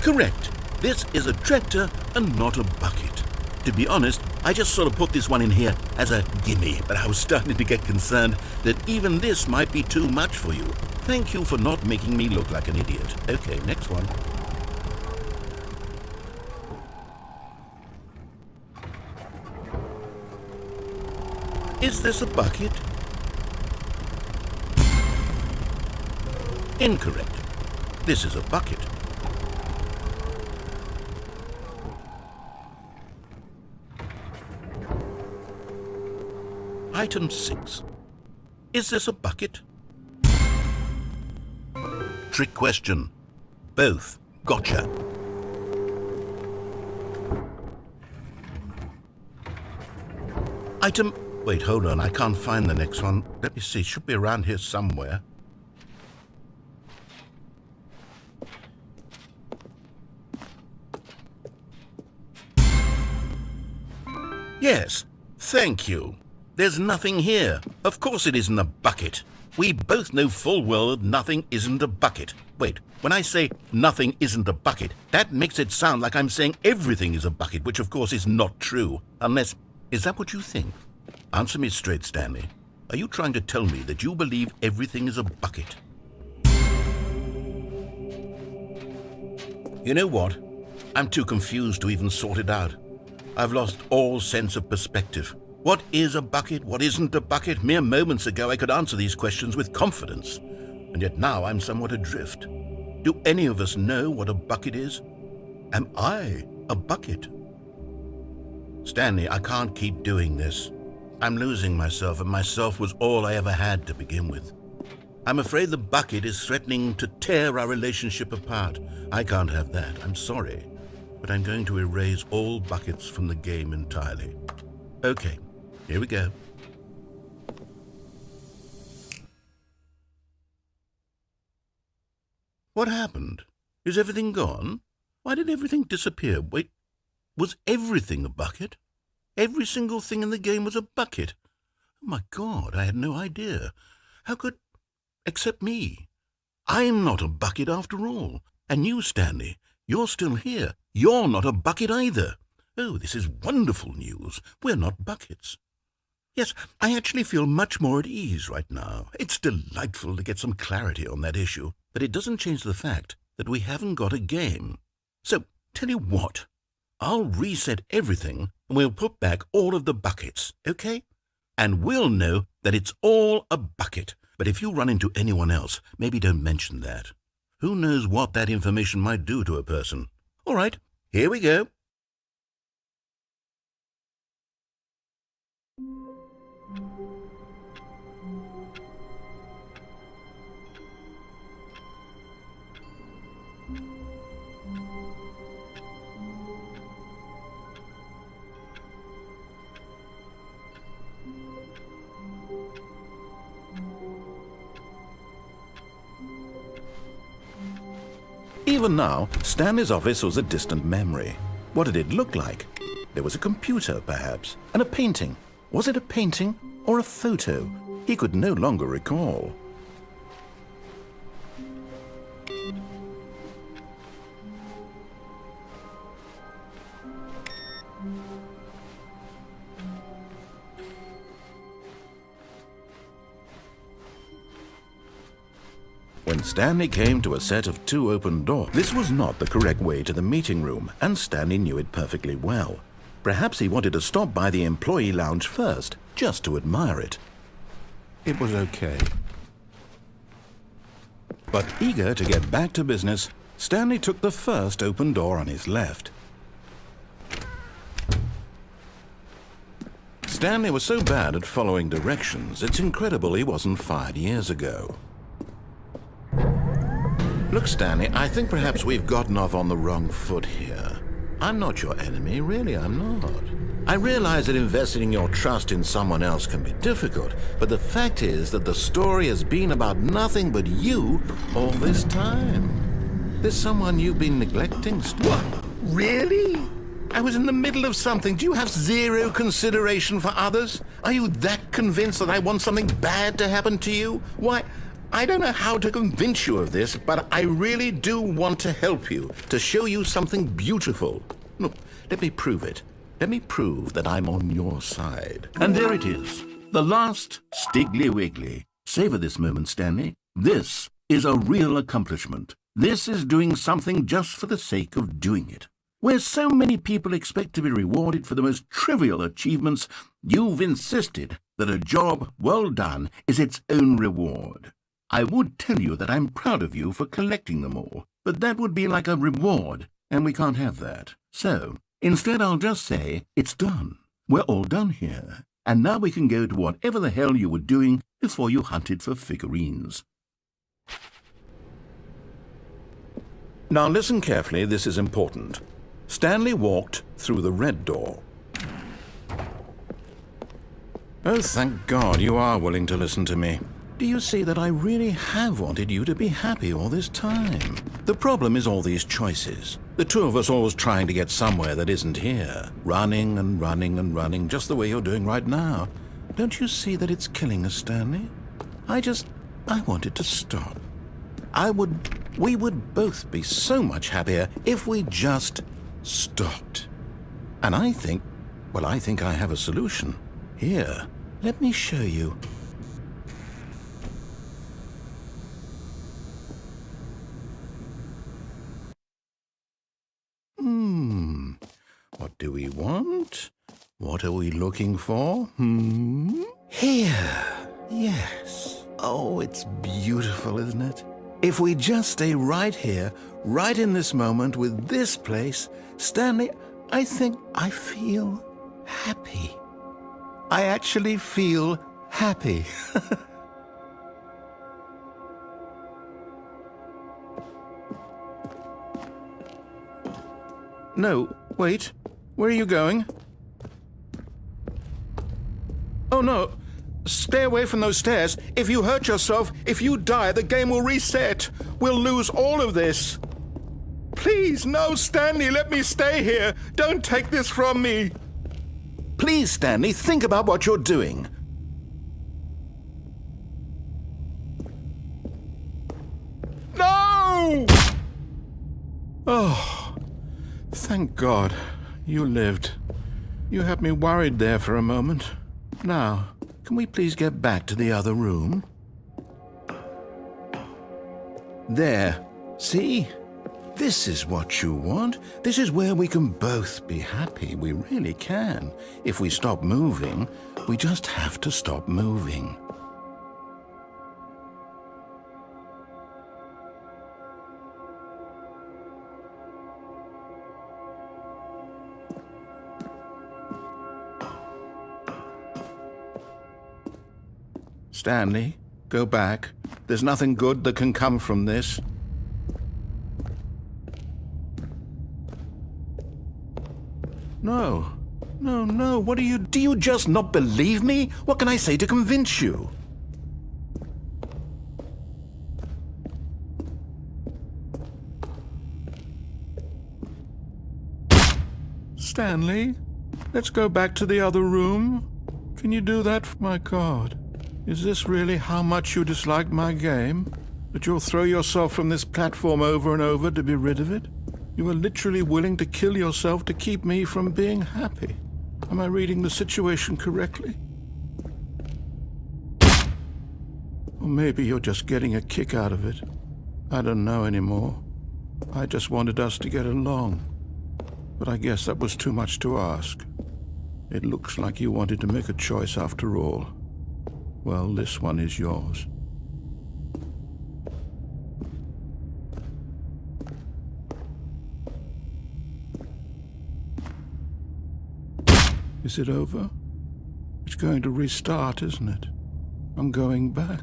Correct. This is a tractor and not a bucket. To be honest, I just sort of put this one in here as a gimme, but I was starting to get concerned that even this might be too much for you. Thank you for not making me look like an idiot. Okay, next one. Is this a bucket? Incorrect. This is a bucket. Item 6. Is this a bucket? Trick question. Both. Gotcha. Item... Wait, hold on. I can't find the next one. Let me see. It should be around here somewhere. Yes, thank you. There's nothing here. Of course it isn't a bucket. We both know full well that nothing isn't a bucket. Wait, when I say nothing isn't a bucket, that makes it sound like I'm saying everything is a bucket, which of course is not true. Unless, is that what you think? Answer me straight, Stanley. Are you trying to tell me that you believe everything is a bucket? You know what? I'm too confused to even sort it out. I've lost all sense of perspective. What is a bucket? What isn't a bucket? Mere moments ago I could answer these questions with confidence, and yet now I'm somewhat adrift. Do any of us know what a bucket is? Am I a bucket? Stanley, I can't keep doing this. I'm losing myself, and myself was all I ever had to begin with. I'm afraid the bucket is threatening to tear our relationship apart. I can't have that. I'm sorry. But I'm going to erase all buckets from the game entirely. Okay, here we go. What happened? Is everything gone? Why did everything disappear? Wait, was everything a bucket? Every single thing in the game was a bucket. Oh my God, I had no idea. How could... Except me. I'm not a bucket after all. And you, Stanley, you're still here. You're not a bucket either. Oh, this is wonderful news. We're not buckets. Yes, I actually feel much more at ease right now. It's delightful to get some clarity on that issue, but it doesn't change the fact that we haven't got a game. So, tell you what, I'll reset everything and we'll put back all of the buckets, okay? And we'll know that it's all a bucket. But if you run into anyone else, maybe don't mention that. Who knows what that information might do to a person? All right, here we go. Even now, Stanley's office was a distant memory. What did it look like? There was a computer, perhaps, and a painting. Was it a painting or a photo? He could no longer recall. When Stanley came to a set of 2 open doors, this was not the correct way to the meeting room, and Stanley knew it perfectly well. Perhaps he wanted to stop by the employee lounge first, just to admire it. It was okay. But eager to get back to business, Stanley took the first open door on his left. Stanley was so bad at following directions, it's incredible he wasn't fired years ago. Look, Stanley, I think perhaps we've gotten off on the wrong foot here. I'm not your enemy, really, I'm not. I realize that investing your trust in someone else can be difficult, but the fact is that the story has been about nothing but you all this time. There's someone you've been neglecting, What? Really? I was in the middle of something. Do you have zero consideration for others? Are you that convinced that I want something bad to happen to you? Why, I don't know how to convince you of this, but I really do want to help you, to show you something beautiful. Look, let me prove it. Let me prove that I'm on your side. And there it is, the last Stiggly Wiggly. Savor this moment, Stanley. This is a real accomplishment. This is doing something just for the sake of doing it. Where so many people expect to be rewarded for the most trivial achievements, you've insisted that a job well done is its own reward. I would tell you that I'm proud of you for collecting them all, but that would be like a reward, and we can't have that. So, instead I'll just say, it's done. We're all done here, and now we can go to whatever the hell you were doing before you hunted for figurines. Now listen carefully, this is important. Stanley walked through the red door. Oh, thank God you are willing to listen to me. Do you see that I really have wanted you to be happy all this time? The problem is all these choices. The two of us always trying to get somewhere that isn't here. Running and running and running, just the way you're doing right now. Don't you see that it's killing us, Stanley? I want it to stop. We would both be so much happier if we just stopped. And I think I have a solution. Here, let me show you. What do we want? What are we looking for? Here. Yes. Oh, it's beautiful, isn't it? If we just stay right here, right in this moment with this place, Stanley, I think I feel happy. I actually feel happy. No, wait. Where are you going? Oh, no. Stay away from those stairs. If you hurt yourself, if you die, the game will reset. We'll lose all of this. Please, no, Stanley, let me stay here. Don't take this from me. Please, Stanley, think about what you're doing. No! Oh, thank God. You lived. You had me worried there for a moment. Now, can we please get back to the other room? There. See? This is what you want. This is where we can both be happy. We really can. If we stop moving, we just have to stop moving. Stanley, go back. There's nothing good that can come from this. No. No. What do you just not believe me? What can I say to convince you? Stanley, let's go back to the other room. Can you do that? My God. Is this really how much you dislike my game? That you'll throw yourself from this platform over and over to be rid of it? You are literally willing to kill yourself to keep me from being happy. Am I reading the situation correctly? Or maybe you're just getting a kick out of it. I don't know anymore. I just wanted us to get along. But I guess that was too much to ask. It looks like you wanted to make a choice after all. Well, this one is yours. Is it over? It's going to restart, isn't it? I'm going back.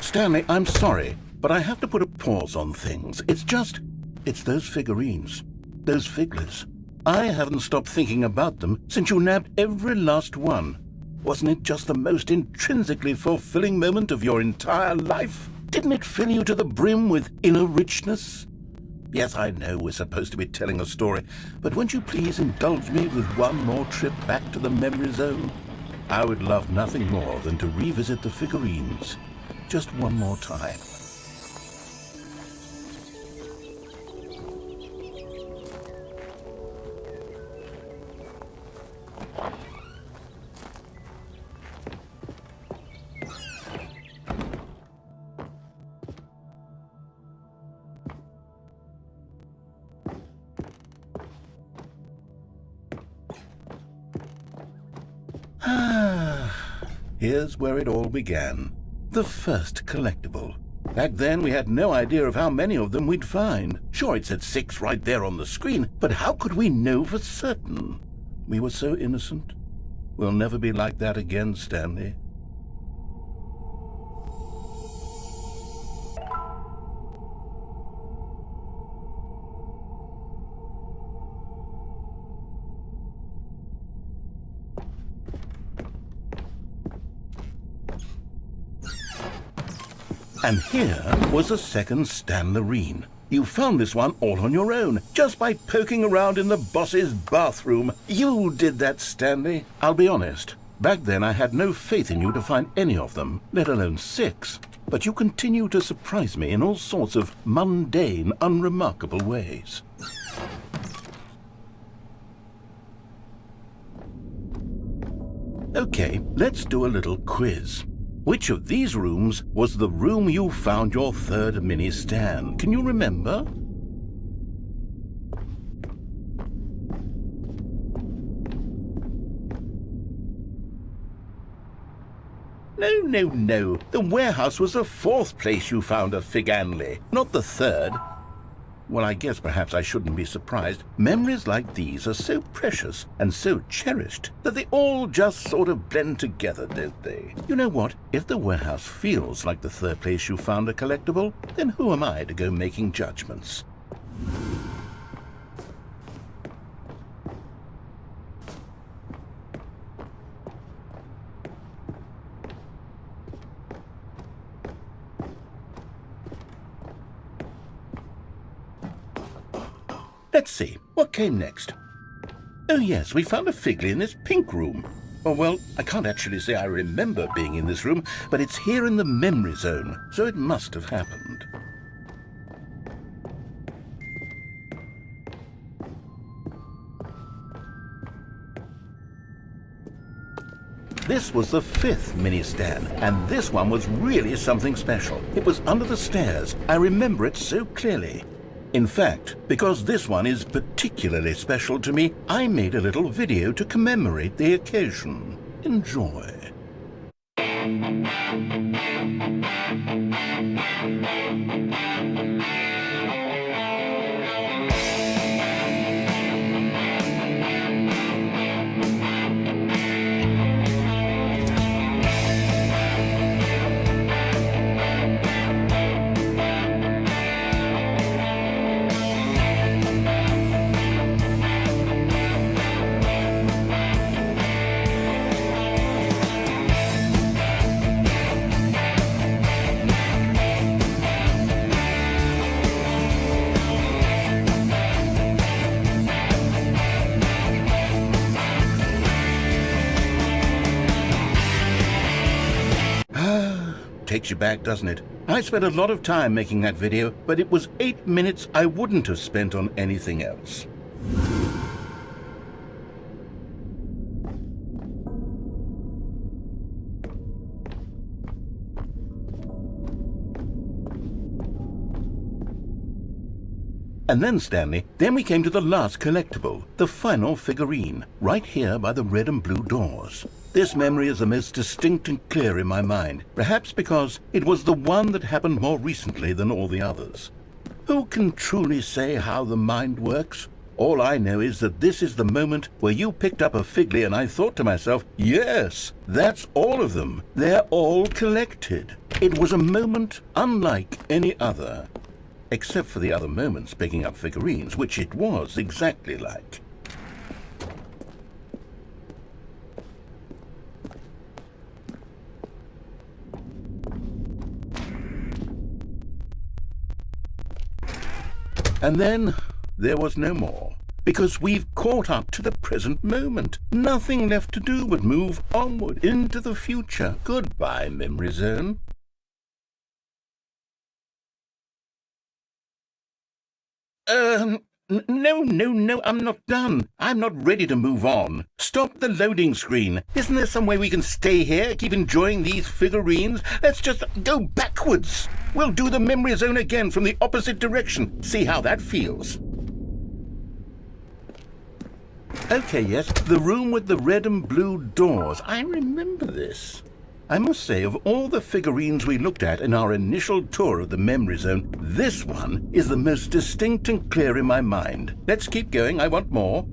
Stanley, I'm sorry, but I have to put a pause on things. It's those figurines, those figlets. I haven't stopped thinking about them since you nabbed every last one. Wasn't it just the most intrinsically fulfilling moment of your entire life? Didn't it fill you to the brim with inner richness? Yes, I know we're supposed to be telling a story, but won't you please indulge me with one more trip back to the memory zone? I would love nothing more than to revisit the figurines. Just one more time. Here's where it all began. The first collectible. Back then, we had no idea of how many of them we'd find. Sure, it said 6 right there on the screen, but how could we know for certain? We were so innocent. We'll never be like that again, Stanley. And here was a second Stanlerine. You found this one all on your own, just by poking around in the boss's bathroom. You did that, Stanley. I'll be honest. Back then I had no faith in you to find any of them, let alone 6. But you continue to surprise me in all sorts of mundane, unremarkable ways. Okay, let's do a little quiz. Which of these rooms was the room you found your third mini Stan? Can you remember? No. The warehouse was the 4th place you found a Figanley, not the 3rd. well, I guess perhaps I shouldn't be surprised. Memories like these are so precious and so cherished that they all just sort of blend together, don't they? You know what? If the warehouse feels like the third place you found a collectible, then who am I to go making judgments? Let's see, what came next? Oh yes, we found a Figley in this pink room. Oh well, I can't actually say I remember being in this room, but it's here in the memory zone, so it must have happened. This was the 5th mini stand, and this one was really something special. It was under the stairs. I remember it so clearly. In fact, because this one is particularly special to me, I made a little video to commemorate the occasion. Enjoy. Takes you back, doesn't it? I spent a lot of time making that video, but it was 8 minutes I wouldn't have spent on anything else. And then, Stanley, then we came to the last collectible, the final figurine, right here by the red and blue doors. This memory is the most distinct and clear in my mind, perhaps because it was the one that happened more recently than all the others. Who can truly say how the mind works? All I know is that this is the moment where you picked up a Figley and I thought to myself, yes, that's all of them. They're all collected. It was a moment unlike any other. Except for the other moments picking up figurines, which it was exactly like. And then there was no more, because we've caught up to the present moment. Nothing left to do but move onward into the future. Goodbye, Memory Zone. No, I'm not done. I'm not ready to move on. Stop the loading screen. Isn't there some way we can stay here, keep enjoying these figurines? Let's just go backwards. We'll do the memory zone again from the opposite direction. See how that feels. Okay, yes, the room with the red and blue doors. I remember this. I must say, of all the figurines we looked at in our initial tour of the memory zone, this one is the most distinct and clear in my mind. Let's keep going, I want more.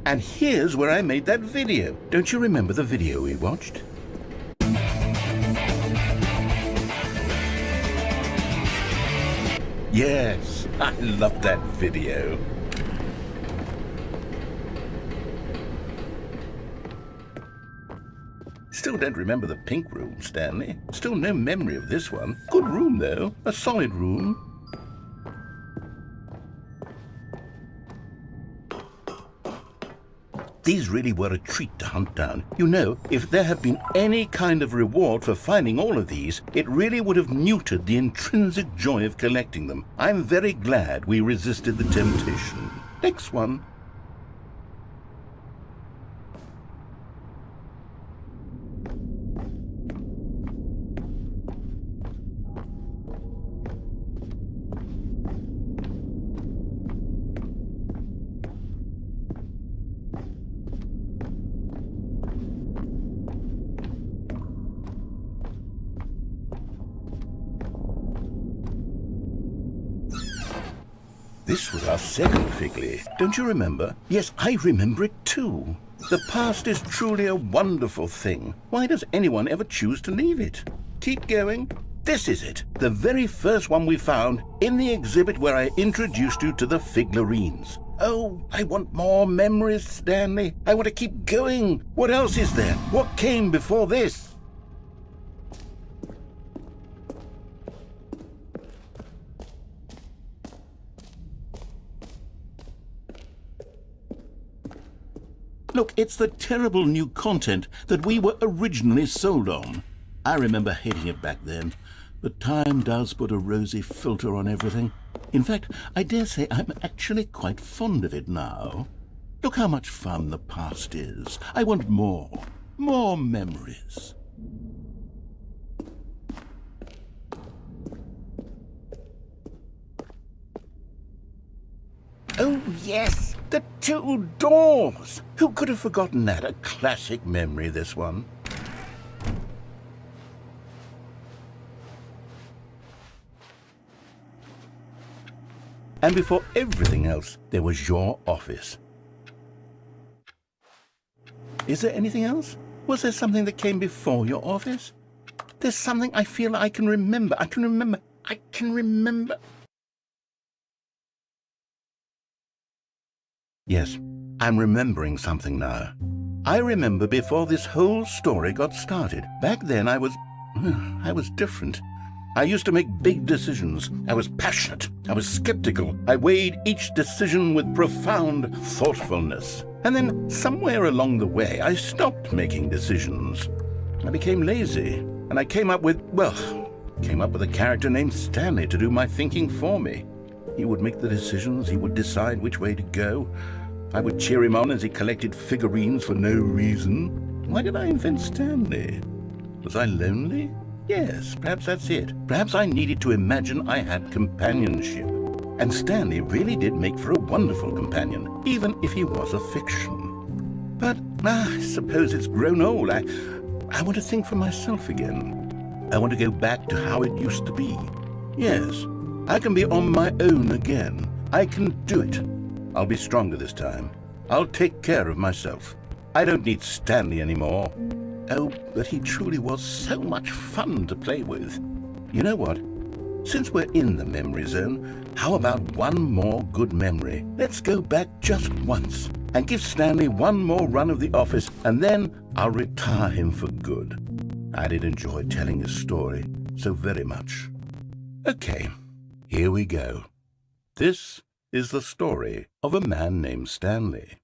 And here's where I made that video. Don't you remember the video we watched? Yes, I love that video. Still don't remember the pink room, Stanley. Still no memory of this one. Good room, though. A solid room. These really were a treat to hunt down. You know, if there had been any kind of reward for finding all of these, it really would have neutered the intrinsic joy of collecting them. I'm very glad we resisted the temptation. Next one. This was our second Figley. Don't you remember? Yes, I remember it too. The past is truly a wonderful thing. Why does anyone ever choose to leave it? Keep going. This is it. The very first one we found in the exhibit where I introduced you to the figurines. Oh, I want more memories, Stanley. I want to keep going. What else is there? What came before this? Look, it's the terrible new content that we were originally sold on. I remember hating it back then, but time does put a rosy filter on everything. In fact, I dare say I'm actually quite fond of it now. Look how much fun the past is. I want more memories. Oh, yes, the two doors. Who could have forgotten that? A classic memory, this one. And before everything else, there was your office. Is there anything else? Was there something that came before your office? There's something I feel I can remember. I can remember. Yes, I'm remembering something now. I remember before this whole story got started. Back then I was different. I used to make big decisions. I was passionate. I was skeptical. I weighed each decision with profound thoughtfulness. And then somewhere along the way, I stopped making decisions. I became lazy, and I came up with a character named Stanley to do my thinking for me. He would make the decisions. He would decide which way to go. I would cheer him on as he collected figurines for no reason. Why did I invent Stanley? Was I lonely? Yes, perhaps that's it. Perhaps I needed to imagine I had companionship. And Stanley really did make for a wonderful companion, even if he was a fiction. But I suppose it's grown old. I want to think for myself again. I want to go back to how it used to be. Yes, I can be on my own again. I can do it. I'll be stronger this time. I'll take care of myself. I don't need Stanley anymore. Oh, but he truly was so much fun to play with. You know what? Since we're in the memory zone, how about one more good memory? Let's go back just once and give Stanley one more run of the office, and then I'll retire him for good. I did enjoy telling his story so very much. Okay, here we go. This is the story of a man named Stanley.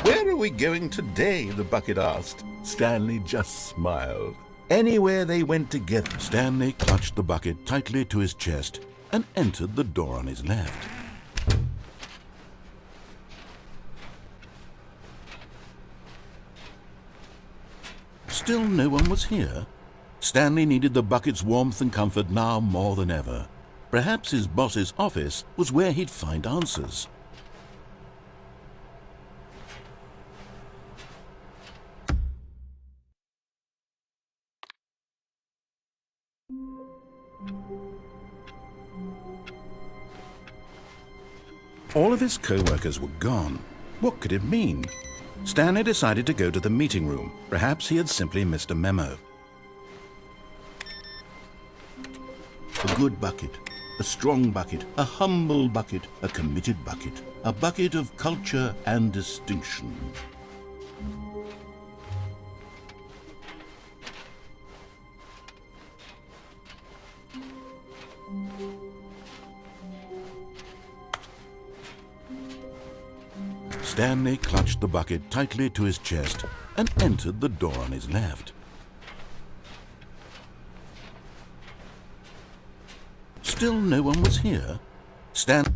Where are we going today? The bucket asked. Stanley just smiled. Anywhere they went together. Stanley clutched the bucket tightly to his chest and entered the door on his left. Still no one was here. Stanley needed the bucket's warmth and comfort now more than ever. Perhaps his boss's office was where he'd find answers. All of his co-workers were gone. What could it mean? Stanley decided to go to the meeting room. Perhaps he had simply missed a memo. A good bucket, a strong bucket, a humble bucket, a committed bucket, a bucket of culture and distinction. Stanley clutched the bucket tightly to his chest and entered the door on his left. Still no one was here. Stanley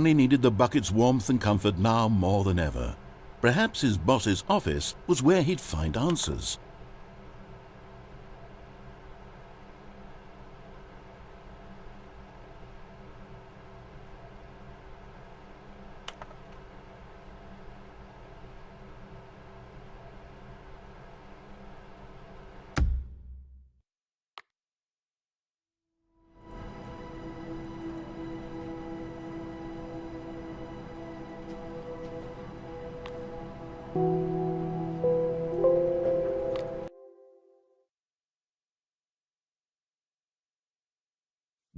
needed the bucket's warmth and comfort now more than ever. Perhaps his boss's office was where he'd find answers.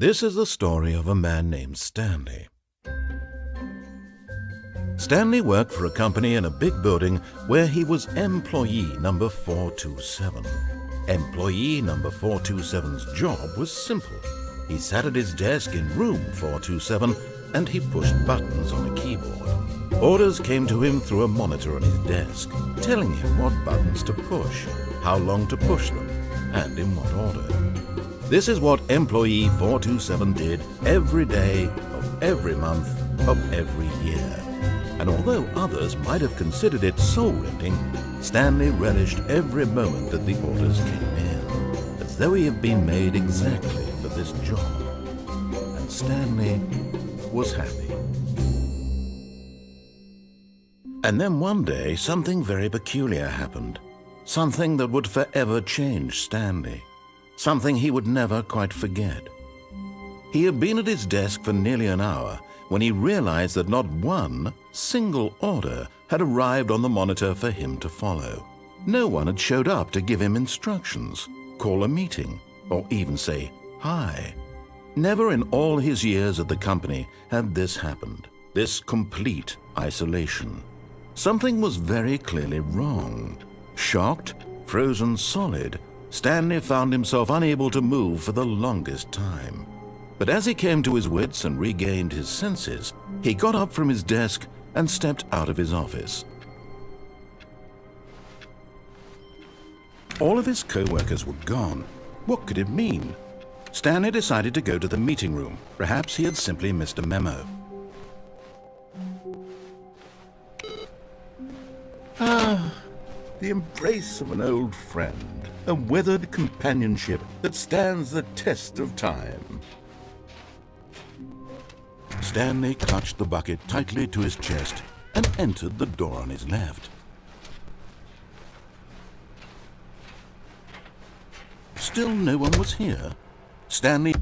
This is the story of a man named Stanley. Stanley worked for a company in a big building where he was employee number 427. Employee number 427's job was simple. He sat at his desk in room 427 and he pushed buttons on a keyboard. Orders came to him through a monitor on his desk, telling him what buttons to push, how long to push them, and in what order. This is what employee 427 did every day of every month of every year. And although others might have considered it soul-rending, Stanley relished every moment that the orders came in, as though he had been made exactly for this job. And Stanley was happy. And then one day, something very peculiar happened. Something that would forever change Stanley. Something he would never quite forget. He had been at his desk for nearly an hour when he realized that not one single order had arrived on the monitor for him to follow. No one had showed up to give him instructions, call a meeting, or even say hi. Never in all his years at the company had this happened, this complete isolation. Something was very clearly wrong. Shocked, frozen solid, Stanley found himself unable to move for the longest time. But as he came to his wits and regained his senses, he got up from his desk and stepped out of his office. All of his co-workers were gone. What could it mean? Stanley decided to go to the meeting room. Perhaps he had simply missed a memo. The embrace of an old friend, a weathered companionship that stands the test of time. Stanley clutched the bucket tightly to his chest and entered the door on his left. Still no one was here. Stanley